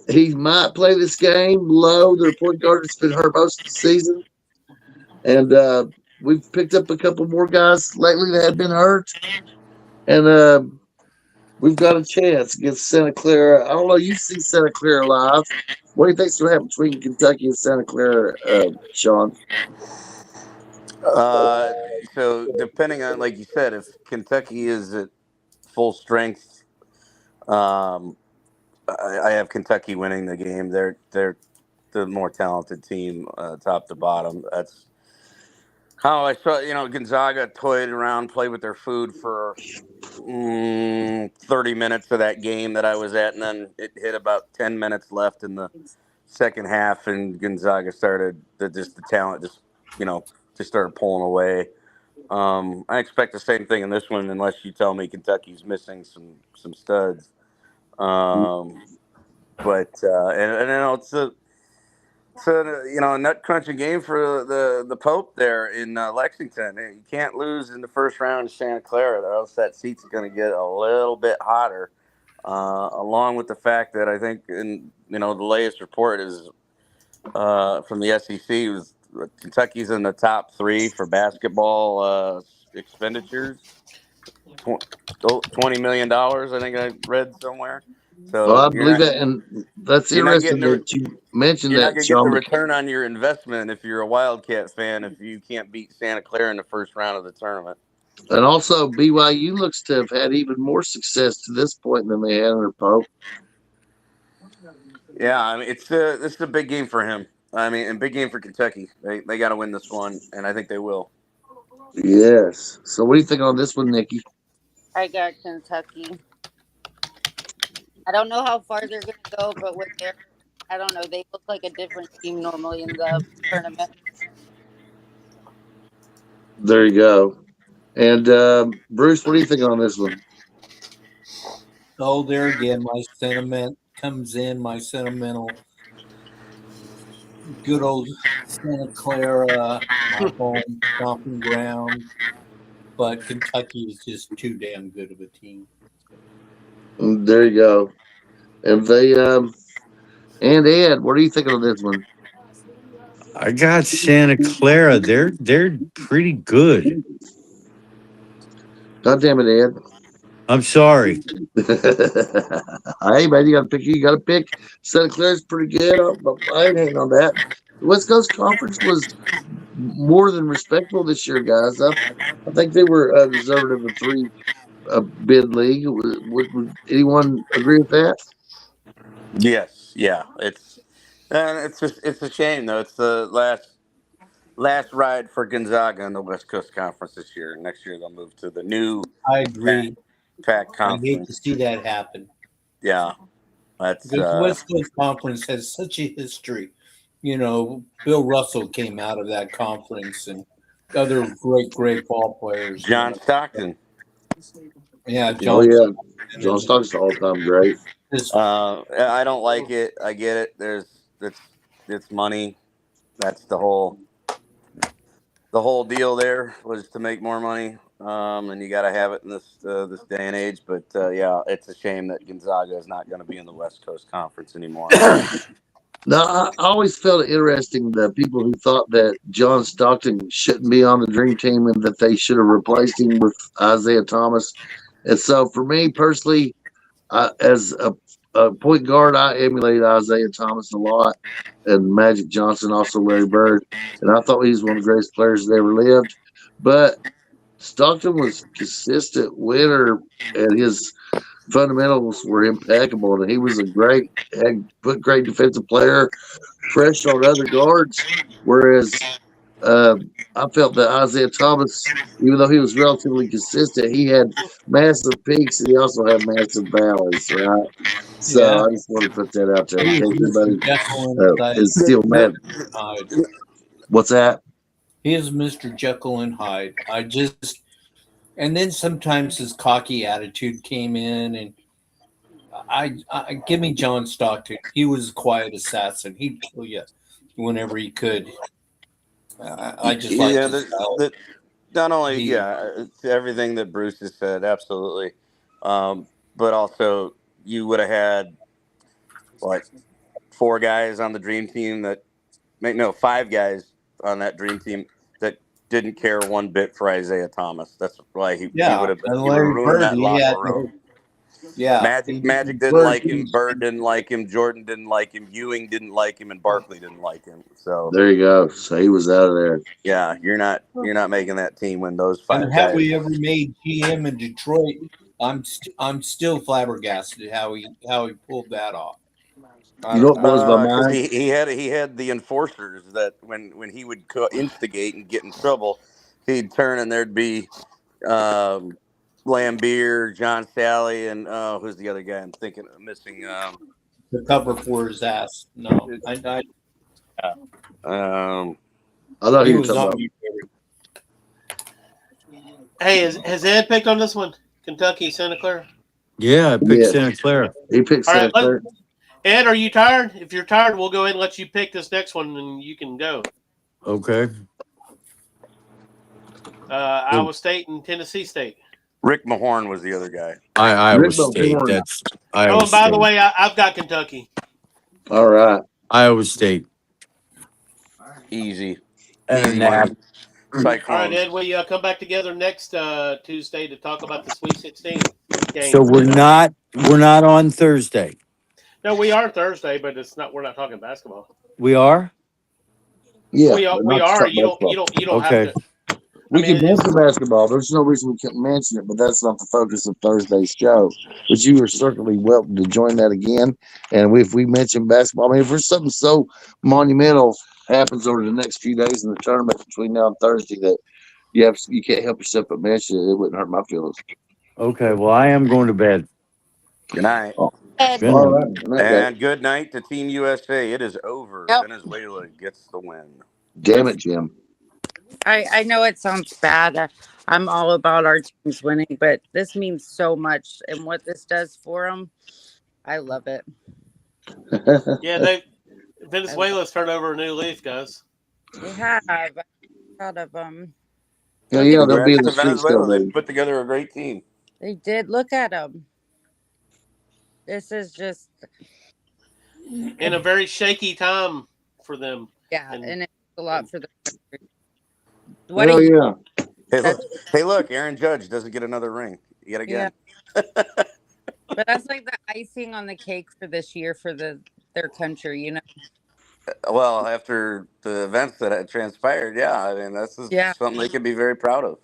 he might play this game low. Their point guard has been hurt most of the season. And we've picked up a couple more guys lately that have been hurt. And we've got a chance against Santa Clara. I don't know. You see Santa Clara live. What do you think's going to happen between Kentucky and Santa Clara, Sean? So depending on, like you said, if Kentucky is at full strength, I have Kentucky winning the game. They're the more talented team, top to bottom. That's how I saw. Gonzaga toyed around, played with their food for 30 minutes of that game that I was at, and then it hit about 10 minutes left in the second half, and Gonzaga started the talent just started pulling away. I expect the same thing in this one, unless you tell me Kentucky's missing some studs. But it's a nut crunching game for the Pope there in Lexington. You can't lose in the first round of Santa Clara, or else that seat's going to get a little bit hotter. Along with the fact that I think the latest report is from the SEC was Kentucky's in the top 3 for basketball expenditures. $20 million, I think I read somewhere. Well, So I believe that, and that's you're not interesting getting that you mentioned you're not that, going to get the Sean. return on your investment if you're a Wildcat fan if you can't beat Santa Clara in the first round of the tournament. And also, BYU looks to have had even more success to this point than they had under Pope. Yeah, I mean this is a big game for him. I mean, and big game for Kentucky. They got to win this one, and I think they will. Yes. So, what do you think on this one, Nikki? I got Kentucky. I don't know how far they're going to go, but I don't know. They look like a different team normally in the tournament. There you go. And Bruce, what do you think on this one? Oh, there again, my sentiment comes in. My sentimental, good old Santa Clara, my home stomping ground. But Kentucky is just too damn good of a team. There you go. And they and Ed, what are you thinking on this one? I got Santa Clara. They're pretty good. God damn it, Ed. I'm sorry. Hey man, you gotta pick. Santa Clara's pretty good. I ain't hating on that. The West Coast Conference was more than respectable this year, guys. I think they were deserving of a 3 bid league. Would anyone agree with that? Yes, yeah. It's a shame though. It's the last ride for Gonzaga in the West Coast Conference this year. Next year they'll move to the new I agree. Pac I hate to conference. see that happen. Yeah, that's The West Coast Conference has such a history. Bill Russell came out of that conference, and other great ball players. John Stockton. Yeah, Oh yeah, John Stockton's all time great. I don't like it. I get it. It's money. That's the whole the whole deal there was to make more money, and you got to have it in this day and age. But yeah, it's a shame that Gonzaga is not going to be in the West Coast Conference anymore. No, I always felt it interesting the people who thought that John Stockton shouldn't be on the dream team and that they should have replaced him with Isaiah Thomas. And so, for me personally, as a point guard, I emulate Isaiah Thomas a lot, and Magic Johnson, also Larry Bird, and I thought he was one of the greatest players that ever lived. But Stockton was consistent winner, and his fundamentals were impeccable, and he was had great defensive player, pressure on other guards. Whereas uh, I felt that Isaiah Thomas, even though he was relatively consistent, he had massive peaks and he also had massive valleys, right? So Yeah. I just want to put that out there in He case is anybody Mr. Jekyll and Hyde. is still mad. What's that? He is Mr. Jekyll and Hyde. And then sometimes his cocky attitude came in, and I give me John Stockton. He was a quiet assassin. He'd kill you whenever he could. I just like Yeah, his style. not only it's everything that Bruce has said, absolutely, but also you would have had like 4 guys on the dream team five guys on that dream team that didn't care one bit for Isaiah Thomas. That's why he would have and he would have Larry ruined Bird, that he had locker room. Magic didn't Bird, like him. Bird didn't like him. Jordan didn't like him. Ewing didn't like him, and Barkley didn't like him. So There you go. So he was out of there. yeah, you're not making that team when those 5 And had guys. we ever made GM in Detroit, I'm still flabbergasted how he pulled that off. You know what blows my Because mind? he had the enforcers that when he would instigate and get in trouble, he'd turn and there'd be Lambeer, John Sally, and who's the other guy I'm thinking of missing? The cover for his ass. No, I thought he he was was on talking Hey, has Ed picked on this one? Kentucky, Santa Clara. Yeah, I picked Santa Clara. He picked All right, Santa Clara. Ed, are you tired? If you're tired, we'll go ahead and let you pick this next one, and you can go. Okay. Iowa State and Tennessee State. Rick Mahorn was the other guy. Iowa State. That's Iowa Oh, and by the State. way, I've got Kentucky. All right. Iowa State. Easy. And Easy nap. money. All right, Cyclones. Ed, we come back together next Tuesday to talk about the Sweet 16 game. So we're not on Thursday. No, we are Thursday, but it's not. We're not talking basketball. We are? Yeah. we but we not to are. talk You don't. basketball. You don't Okay. have to. We can it is- mention basketball. There's no reason we couldn't mention it, but that's not the focus of Thursday's show. But you are certainly welcome to join that again. And if we mention basketball, I mean, if there's something so monumental happens over the next few days in the tournament between now and Thursday that you can't help yourself but mention it, it wouldn't hurt my feelings. Okay. Well, I am going to bed. Good night. Ed. All right. Good night, guys. And good night to Team USA. It is over. Yep. Venezuela gets the win. Damn it, Jim. I know it sounds bad. I'm all about our teams winning, but this means so much, and what this does for them, I love it. Yeah, Venezuela's turned over a new leaf, guys. They have a lot of them. Yeah, they'll be in Congrats the to streets still, Venezuela. They baby. put together a great team. They did. Look at them. This is just In a very shaky time for them. yeah, And- and it's a lot for the country. What Hell do you? yeah. Hey, look, Aaron Judge doesn't get another ring yet again. But that's like the icing on the cake for this year for their country, you know. Well, after the events that had transpired, yeah, I mean that's something they can be very proud of.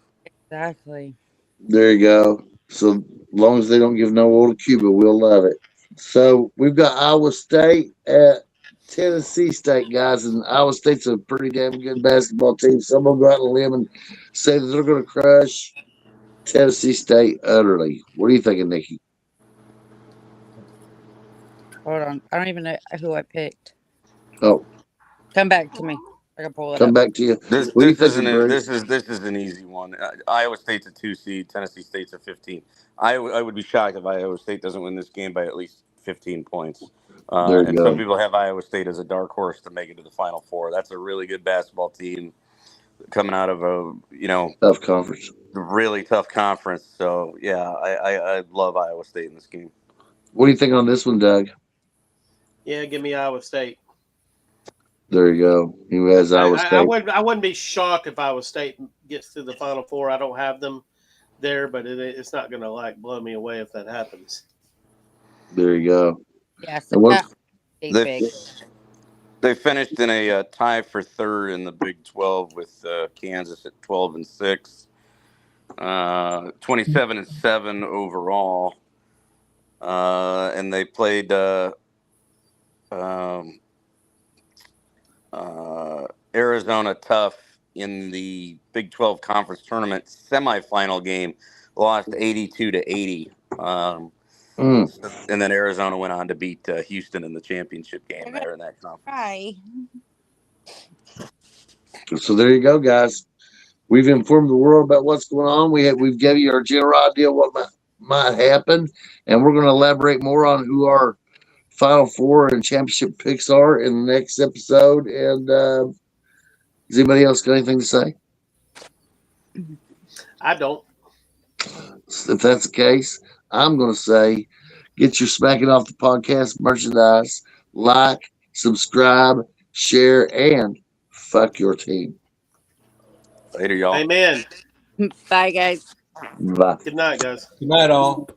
Exactly. There you go. So as long as they don't give no oil to Cuba, we'll love it. So we've got Iowa State at Tennessee State, guys, and Iowa State's a pretty damn good basketball team. So I'm gonna go out on a limb and say that they're gonna crush Tennessee State utterly. What are you thinking, Nikki? Hold on. I don't even know who I picked. Oh, Come back to me. I can pull it come up. back to you. This What are you this thinking, isn't Bruce? this is an easy one. Iowa State's a 2 seed. Tennessee State's a 15. I would be shocked if Iowa State doesn't win this game by at least 15 points. There you Some go. people have Iowa State as a dark horse to make it to the Final Four. That's a really good basketball team. coming out of a tough conference. really tough conference. So yeah, I love Iowa State in this game. What do you think on this one, Doug? Yeah, give me Iowa State. There you go. Who has Iowa State? I wouldn't be shocked if Iowa State gets to the Final Four. I don't have them there, but it's not going to blow me away if that happens. There you go. Yes, And what- they finished in a tie for third in the Big 12 with Kansas at 12-6, 27-7 overall, and they played Arizona tough in the Big 12 conference tournament semifinal game, lost 82-80. And then Arizona went on to beat Houston in the championship game there in that conference. Hi. So there you go, guys. We've informed the world about what's going on. We've given you our general idea what might happen, and we're going to elaborate more on who our Final Four and championship picks are in the next episode. And does anybody else got anything to say? I don't. If that's the case, I'm going to say get your Smacking Off the Podcast merchandise, like, subscribe, share, and fuck your team. Later, y'all. Amen. Bye, guys. Bye. Good night, guys. Good night, all.